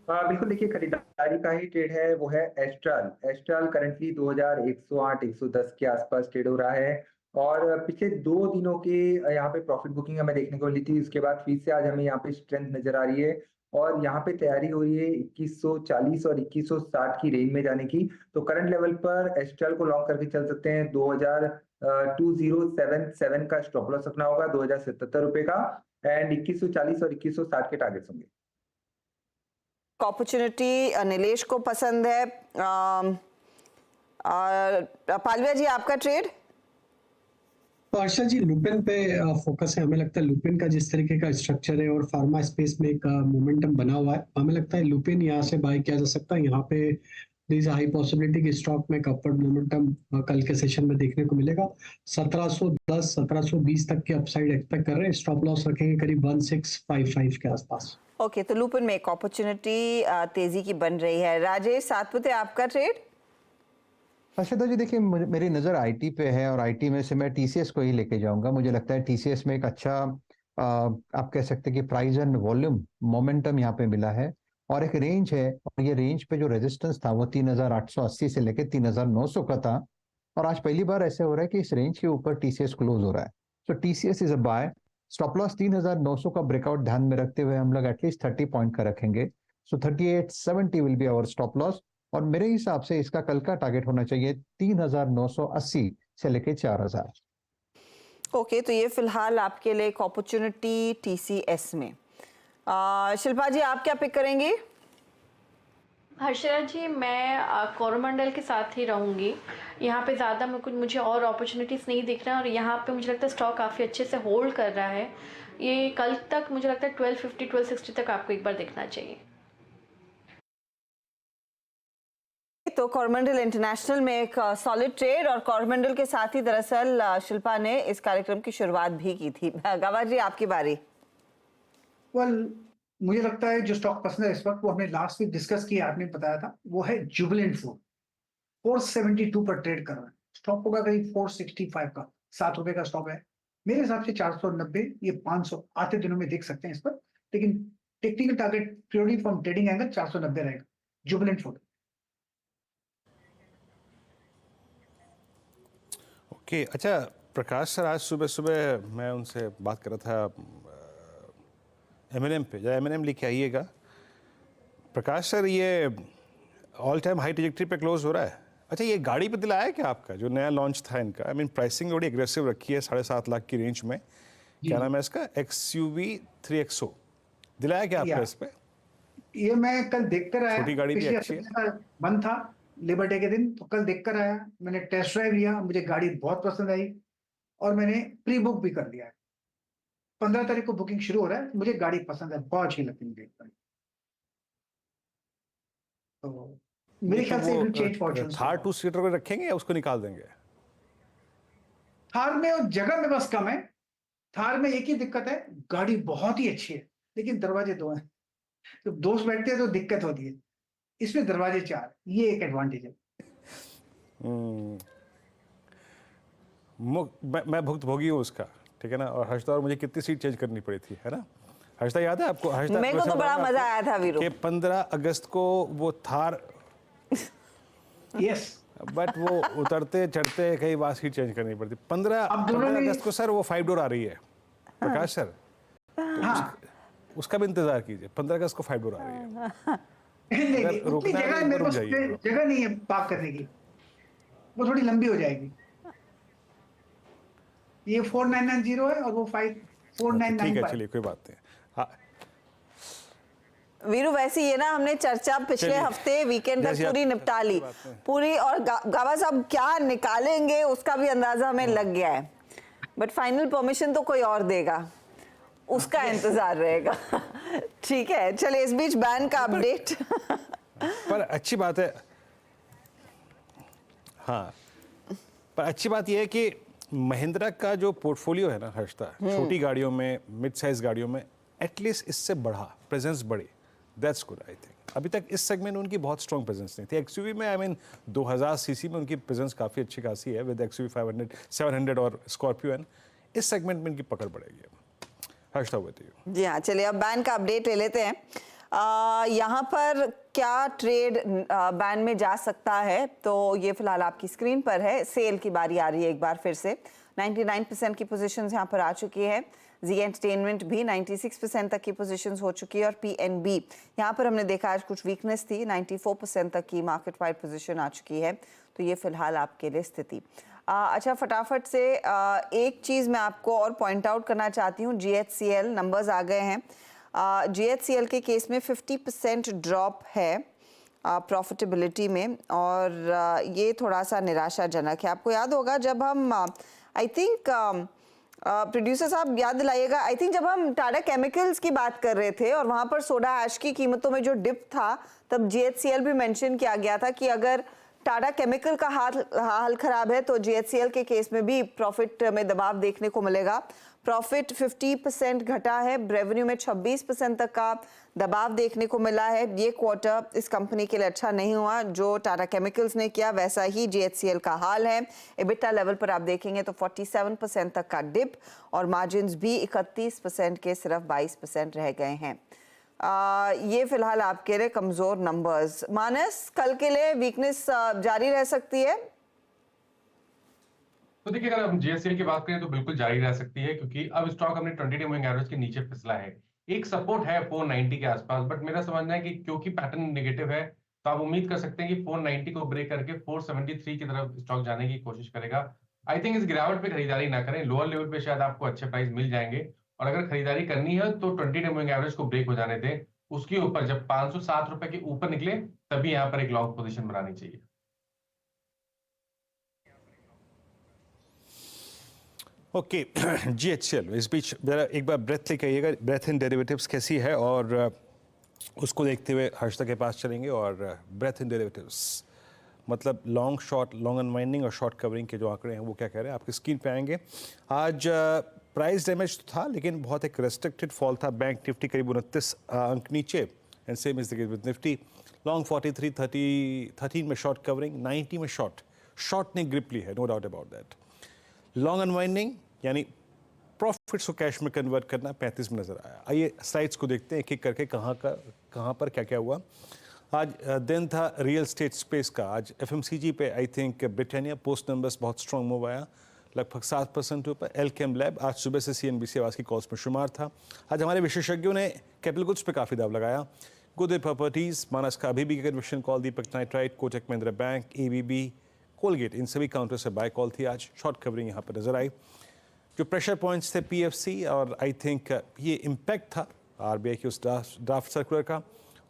बिल्कुल, देखिए खरीदारी का ही ट्रेड है, वो है एस्ट्रल करंटली 2108-110 के आसपास ट्रेड हो रहा है। और पिछले 2 दिनों के यहाँ पे प्रॉफिट बुकिंग हमें देखने को मिली थी। उसके बाद फिर से आज हमें यहाँ पे स्ट्रेंथ नजर आ रही है और यहाँ पे तैयारी हो रही है 2140 और 2160 की रेंज में जाने की। तो करंट लेवल पर एस्ट्रल को लॉन्ग करके चल सकते हैं। 2077 का स्टॉप लॉस रखना होगा, 2077 रुपए का, एंड 2140 और 2160 के टारगेट्स होंगे। अपॉर्चुनिटी नीलेश को पसंद है। पालविया जी आपका ट्रेड? आशा जी लुपिन पे फोकस है। हमें लगता है लुपिन का जिस तरीके का स्ट्रक्चर है और फार्मा स्पेस में एक मोमेंटम बना हुआ है, हमें लगता है लुपिन यहाँ से बाय किया जा सकता है। यहाँ पे दिस हाई पॉसिबिलिटी कि स्टॉक में अपवर्ड मोमेंटम कल के सेशन में देखने को मिलेगा। 1710 1720 तक के अपसाइड एक्सपेक्ट कर रहे हैं। स्टॉप लॉस रखेंगे करीब 1655 के आसपास। ओके, तो लुपिन में एक अपॉर्चुनिटी तेजी की बन रही है। राजेश सातपुते, आपका ट्रेड? अर्षदा जी देखिए, मेरी नज़र आईटी पे है और आईटी में से मैं टीसीएस को ही लेके जाऊंगा। मुझे लगता है टीसीएस में एक अच्छा आप कह सकते हैं कि प्राइस एंड वॉल्यूम मोमेंटम यहाँ पे मिला है और एक रेंज है, और ये रेंज पे जो रेजिस्टेंस था वो 3880 से लेके 3900 का था, और आज पहली बार ऐसे हो रहा है कि इस रेंज के ऊपर टीसीएस क्लोज हो रहा है। So TCS is a buy. Stop loss 3900 का ब्रेकआउट ध्यान में रखते हुए हम लोग एटलीस्ट 30 पॉइंट का रखेंगे। So 3870 will be our stop loss, और मेरे हिसाब से इसका कल का टारगेट होना चाहिए 3980 से लेके 4000। ओके, तो ये फिलहाल आपके लिए एक अपॉर्चुनिटी टीसीएस में। शिल्पा जी, आप क्या पिक करेंगे? हर्षदा जी, मैं कोरोमंडल के साथ ही रहूँगी। यहाँ पे ज़्यादा मुझे और अपॉर्चुनिटीज़ नहीं दिख रहा है, और यहाँ पे मुझे लगता है स्टॉक काफ़ी अच्छे से होल्ड कर रहा है। ये कल तक मुझे लगता है 1250 1260 तक आपको एक बार देखना चाहिए। तो कोरोमंडल इंटरनेशनल में एक सॉलिड ट्रेड, और कोरोमंडल के साथ ही दरअसल शिल्पा ने इस कार्यक्रम की शुरुआत भी की थी। गवार जी, आपकी बारी। मुझे लगता है जो स्टॉक पसंद है इस वक्त, वो हमने लास्ट वीक डिस्कस किया, आपने बताया था, वो है जुबिलेंट फूड। 472 पर ट्रेड कर रहा है। स्टॉक होगा करीब 465 का, ₹7 का स्टॉक है। मेरे हिसाब से 490 ये 500 आते दिनों में देख सकते हैं इस पर, लेकिन technical target purely from trading angle 490 रहेगा जुबिलेंट फूड। ओके, अच्छा प्रकाश सर, आज सुबह सुबह मैं उनसे बात कर रहा था M&M पे, जरा M&M लेके आइएगा। प्रकाश सर, ये ऑल टाइम हाई ट्रैजेक्टरी पे क्लोज हो रहा है। अच्छा, ये गाड़ी पे दिलाया है क्या आपका, जो नया लॉन्च था इनका? आई मीन प्राइसिंग बड़ी एग्रेसिव रखी है 7.5 लाख की रेंज में। क्या नाम है इसका? XUV 3XO दिलाया क्या आपका इस पे? ये मैं कल देख कर आया। छोटी गाड़ी भी अच्छी है। बंद था लेबर डे के दिन, तो कल देख कर आया। मैंने टेस्ट ड्राइव लिया, मुझे गाड़ी बहुत पसंद आई, और मैंने प्री बुक भी कर लिया है। 15 तारीख को बुकिंग शुरू हो रहा है। मुझे गाड़ी पसंद है, बहुत अच्छी लगती है मुझे। तो मेरे ख्याल से चेंज फॉर्च्यून। थार 2 सीटर को रखेंगे या उसको निकाल देंगे? थार में और जगह में बस कम है। थार में एक ही दिक्कत है, गाड़ी बहुत ही अच्छी है, लेकिन दरवाजे 2 हैं। तो दोस्त बैठते हैं तो दिक्कत होती है। इसमें दरवाजे 4, ये एक एडवांटेज है। मैं भुक्तभोगी हूँ उसका, ठीक है ना। और हर्षदा, और मुझे कितनी सीट चेंज करनी पड़ी थी, है ना हर्षदा? याद है आपको? हर्षदा, मेरे को तो बड़ा मजा आया था वीरू, कि 15 अगस्त को वो थार यस, बट वो उतरते चढ़ते कई बार सीट चेंज करनी पड़ती। 15 अगस्त को सर वो 5 डोर आ रही है प्रकाश सर, तो उसका भी इंतजार कीजिए। 15 अगस्त को 5 डोर आ रही है। नहीं, उतनी जगह मेरे पास जगह नहीं है पार्क करने की, वो थोड़ी लंबी हो जाएगी। ये 4990 है और वो 5499। ठीक है, चलिए कोई बात नहीं। वीरू, वैसे ये ना हमने चर्चा पिछले हफ्ते वीकेंड तक पूरी निपटा ली पूरी, और गावा साहब क्या निकालेंगे उसका भी अंदाजा हमें लग गया है, बट फाइनल परमिशन तो कोई और देगा, उसका इंतजार रहेगा। ठीक है, चलिए इस बीच बैन का अपडेट। पर अच्छी बात है, हाँ, पर अच्छी बात यह है कि महिंद्रा का जो पोर्टफोलियो है ना हर्षदा, छोटी गाड़ियों में, मिड साइज गाड़ियों में एटलीस्ट इससे बढ़ा प्रेजेंस बढ़ी, दैट्स गुड। आई थिंक अभी तक इस सेगमेंट में उनकी बहुत स्ट्रॉन्ग प्रेजेंस नहीं थी। एक्सयूवी में आई मीन 2000 सीसी में उनकी प्रेजेंस काफ़ी अच्छी खासी है विद एक्सयूवी 500, 700 और स्कॉर्पियो एन। इस सेगमेंट में इनकी पकड़ बढ़ेगी। हर्षदा, बताइए। जी हाँ, चलिए अब बैन का अपडेट ले लेते हैं। यहाँ पर क्या ट्रेड बैन में जा सकता है, तो ये फिलहाल आपकी स्क्रीन पर है। सेल की बारी आ रही है एक बार फिर से। 99% की पोजीशंस यहाँ पर आ चुकी है। जी एंटरटेनमेंट भी 96% तक की पोजीशंस हो चुकी है, और PNB यहाँ पर हमने देखा आज कुछ वीकनेस थी, 94% तक की मार्केट वाइड पोजीशन आ चुकी है। तो ये फिलहाल आपके लिए स्थिति। अच्छा, फटाफट से एक चीज़ मैं आपको और पॉइंट आउट करना चाहती हूँ। GHCL नंबर्स आ गए हैं। GHCL के केस में 50% ड्रॉप है प्रॉफिटेबिलिटी में, और ये थोड़ा सा निराशाजनक है। आपको याद होगा जब हम आई थिंक प्रोड्यूसर साहब याद दिलाइएगा, आई थिंक जब हम टाटा केमिकल्स की बात कर रहे थे और वहां पर सोडा ऐश की कीमतों में जो डिप था, तब जीएचसीएल भी मेंशन किया गया था कि अगर टाटा केमिकल का हाल खराब है तो जीएचसीएल के केस में भी प्रॉफिट में दबाव देखने को मिलेगा। प्रॉफिट 50% घटा है, रेवेन्यू में 26% तक का दबाव देखने को मिला है। ये क्वार्टर इस कंपनी के लिए अच्छा नहीं हुआ, जो टाटा केमिकल्स ने किया वैसा ही जीएचसीएल का हाल है। एबिटा लेवल पर आप देखेंगे तो 47% तक का डिप और मार्जिन्स भी 31% के सिर्फ 22% रह गए हैं। ये फिलहाल आपके लिए कमजोर नंबर्स। मानस, कल के लिए वीकनेस जारी रह सकती है? तो देखिए, अगर हम जीएससीएल की बात करें तो बिल्कुल जारी रह सकती है, क्योंकि अब स्टॉक अपने 20-डे मूविंग एवरेज के नीचे फिसला है। एक सपोर्ट है 490 के आसपास, बट मेरा समझना है कि क्योंकि पैटर्न नेगेटिव है तो आप उम्मीद कर सकते हैं कि 490 को ब्रेक करके 473 की तरफ स्टॉक जाने की कोशिश करेगा। आई थिंक इस गिरावट पे खरीदारी ना करें, लोअर लेवल पे शायद आपको अच्छे प्राइस मिल जाएंगे, और अगर खरीदारी करनी है तो 20-डे मूविंग एवरेज को ब्रेक हो जाने दें। उसके ऊपर जब 507 रुपए के ऊपर निकले तभी यहाँ पर एक लॉन्ग पोजीशन बनानी चाहिए। ओके, जीएचसीएल, इस बीच जरा एक बार ब्रेथ लेके आइएगा, ब्रेथ इन डेरिवेटिव्स कैसी है, और उसको देखते हुए हर्षदा के पास चलेंगे। और ब्रेथ इन डेरिवेटिव्स मतलब लॉन्ग शॉर्ट, लॉन्ग अनवाइंडिंग और शॉर्ट कवरिंग के जो आंकड़े हैं वो क्या कह रहे हैं आपकी स्क्रीन पे आएंगे। आज प्राइस डैमेज तो था, लेकिन बहुत एक रेस्ट्रिक्टेड फॉल था। बैंक निफ्टी करीब 29 अंक नीचे, and same is the case with Nifty. Long 43, 13 में शॉर्ट कवरिंग, 90 में शॉर्ट ने ग्रिप ली है, no doubt about that. Long unwinding यानी प्रॉफिट्स को कैश में कन्वर्ट करना 35 में नजर आया। आइए स्लाइड्स को देखते हैं एक एक करके, कहाँ पर क्या क्या हुआ। आज दिन था रियल स्टेट स्पेस का। आज एफएमसीजी पे I think Britannia post numbers बहुत स्ट्रॉन्ग मूव आया, लगभग 7% ऊपर। एलकेम लैब आज सुबह से सीएनबीसी आवाज की कॉल्स में शुमार था। आज हमारे विशेषज्ञों ने कैपिटल गुड्स पे काफ़ी दाव लगाया। गुड प्रॉपर्टीज, मानस का अभी भी conviction call, Deepak Nitrite, Kotak Mahindra Bank, ABB, Colgate, इन सभी काउंटर से बाय कॉल थी। आज शॉर्ट कवरिंग यहाँ पर नजर आई। जो प्रेशर पॉइंट्स थे पीएफसी, और आई थिंक ये इम्पैक्ट था आरबीआई की उस ड्राफ्ट सर्कुलर का,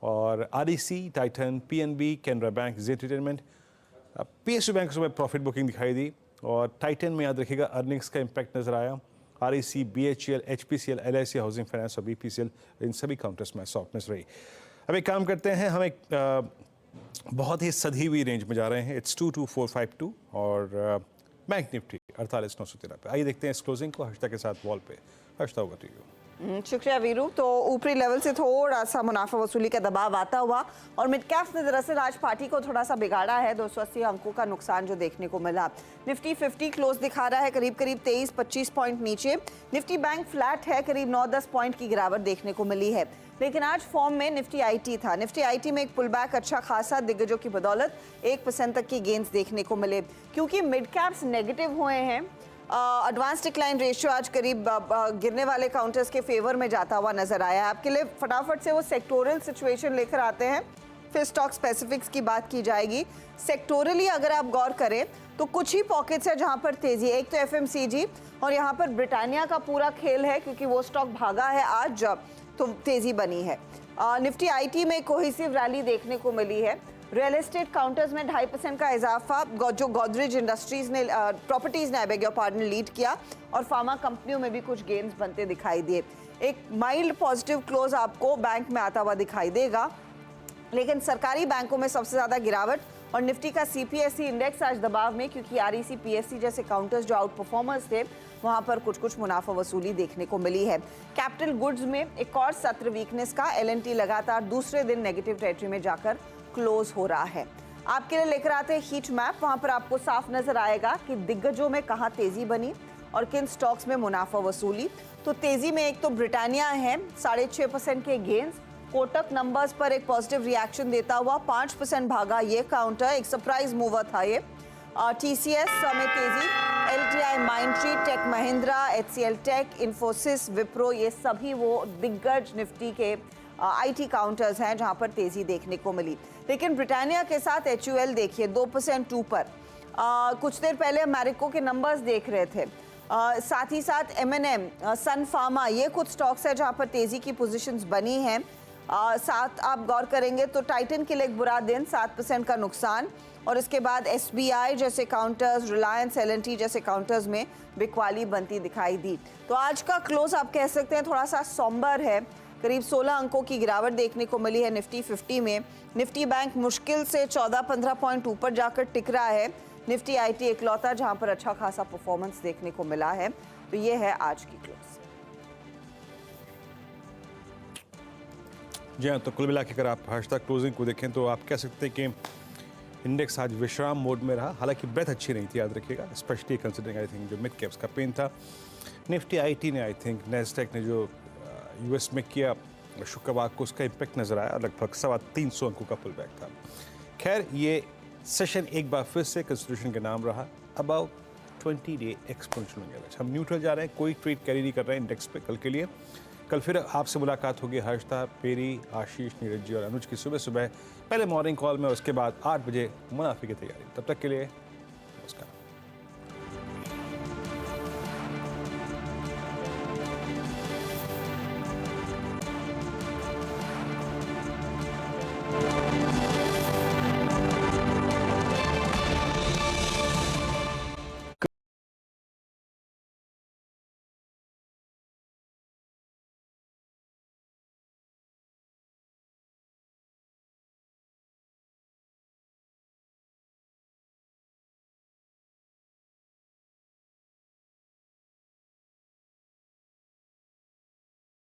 और REC, Titan, PNB, Canara bank, Z retirement, PSU bank में प्रॉफिट बुकिंग दिखाई दी, और टाइटन में याद रखिएगा अर्निंग्स का इम्पैक्ट नजर आया। REC, BHEL, HPCL, LIC housing finance और बीपीसीएल, इन सभी काउंटर्स में सॉफ्टनेस रही। अब एक काम करते हैं, हम एक बहुत ही सधी हुई रेंज में जा रहे हैं। इट्स 22452 और बैंक निफ्टी 48,913 पे। आइए देखते हैं इस क्लोजिंग को हर्षदा के साथ वॉल पे। हर्षदा, होगा टू यू। शुक्रिया वीरू। तो ऊपरी लेवल से थोड़ा सा मुनाफा वसूली का दबाव आता हुआ, और मिड कैप्स ने दरअसल आज पार्टी को थोड़ा सा बिगाड़ा है। 280 अंकों का नुकसान जो देखने को मिला। निफ्टी 50 क्लोज दिखा रहा है करीब 23-25 पॉइंट नीचे। निफ्टी बैंक फ्लैट है, करीब 9-10 पॉइंट की गिरावट देखने को मिली है। लेकिन आज फॉर्म में निफ्टी आईटी था। निफ्टी आईटी में एक पुल बैक अच्छा खासा, दिग्गजों की बदौलत 1% तक की गेंस देखने को मिले। क्योंकि मिड कैप्स नेगेटिव हुए हैं, एडवांस डिक्लाइन रेशियो आज करीब गिरने वाले काउंटर्स के फेवर में जाता हुआ नजर आया है। आपके लिए फटाफट से वो सेक्टोरल सिचुएशन लेकर आते हैं, फिर स्टॉक स्पेसिफिक्स की बात की जाएगी। सेक्टोरली अगर आप गौर करें तो कुछ ही पॉकेट्स है जहां पर तेजी है। एक तो एफएमसीजी, और यहाँ पर ब्रिटानिया का पूरा खेल है, क्योंकि वो स्टॉक भागा है आज तो तेजी बनी है। निफ्टी आईटी में कोहेसिव रैली देखने को मिली है। रियल एस्टेट काउंटर्स में 2.5% का इजाफा जो गोदरेज इंडस्ट्रीज ने प्रॉपर्टीज ने I beg your pardon lead किया, और फार्मा कंपनियों में भी कुछ गेन्स बनते दिखाई दिए। एक माइल्ड पॉजिटिव क्लोज आपको बैंक में आता हुआ दिखाई देगा, लेकिन सरकारी बैंकों में सबसे ज्यादा गिरावट, और निफ्टी का सीपीएसई इंडेक्स आज दबाव में, क्योंकि आरईसी, पीएससी जैसे काउंटर्स जो आउट परफॉर्मर्स थे वहां पर कुछ मुनाफा वसूली देखने को मिली है। कैपिटल गुड्स में एक और सत्र वीकनेस का। एलएनटी लगातार दूसरे दिन नेगेटिव टेरिटरी में जाकर क्लोज हो रहा है। आपके लिए लेकर आते हैं हीट मैप। वहां पर आपको साफ नजर आएगा कि दिग्गजों में कहां तेजी बनी और किन स्टॉक्स में मुनाफा वसूली। तो तेजी में एक तो ब्रिटानिया है, 6.5% के गेंस। कोटक नंबर्स पर एक पॉजिटिव रिएक्शन देता हुआ 5% भागा ये काउंटर, एक सरप्राइज मूवर था ये। टीसीएस में तेजी, एलटीआई, माइंडट्री, टेक महिंद्रा, एचसीएल टेक, इन्फोसिस, विप्रो, ये सभी वो दिग्गज निफ्टी के आईटी काउंटर्स हैं जहां पर तेजी देखने को मिली। लेकिन ब्रिटानिया के साथ एचयूएल देखिए 2% ऊपर। कुछ देर पहले मैरिको के नंबर्स देख रहे थे। साथ ही साथ एमएनएम, सन फार्मा, ये कुछ स्टॉक्स है जहां पर तेजी की पोजीशंस बनी हैं। साथ आप गौर करेंगे तो टाइटन के लिए एक बुरा दिन, 7% का नुकसान, और इसके बाद SBI जैसे काउंटर्स, रिलायंस, L&T जैसे काउंटर्स में बिकवाली बनती दिखाई दी। तो आज का क्लोज आप कह सकते हैं थोड़ा सा सोम्बर है, करीब 16 अंकों की गिरावट देखने को मिली है निफ्टी 50 में। निफ्टी बैंक मुश्किल से 14-15 पॉइंट ऊपर जाकर टिक रहा है। निफ्टी IT इकलौता जहां पर अच्छा खासा परफॉर्मेंस देखने को मिला है। तो ये है आज की क्लोज। जी हाँ, तो कुल मिला के अगर आप हैशटैग क्लोजिंग को देखें तो आप कह सकते हैं कि इंडेक्स आज विश्राम मोड में रहा। हालांकि ब्रेथ अच्छी नहीं थी, याद रखिएगा, स्पेशली कंसिडरिंग आई थिंक जो मिड कैप्स का पेन था। निफ्टी IT ने, आई थिंक नैस्डैक ने जो US में किया शुक्रवार को, उसका इम्पैक्ट नजर आया। लगभग 325 अंकों का पुल बैक था। खैर, ये सेशन एक बार फिर से कंसिडरेशन का नाम रहा, अबाउट 20-day एक्सपोनेंशियल एवरेज। हम न्यूट्रल जा रहे हैं, कोई ट्रेड कैरी नहीं कर रहे हैं इंडेक्स पे कल के लिए। कल फिर आपसे मुलाकात होगी हर्षता, पेरी, आशीष, नीरज जी और अनुज की सुबह सुबह पहले मॉर्निंग कॉल में, उसके बाद 8 बजे मुनाफे की तैयारी। तब तक के लिए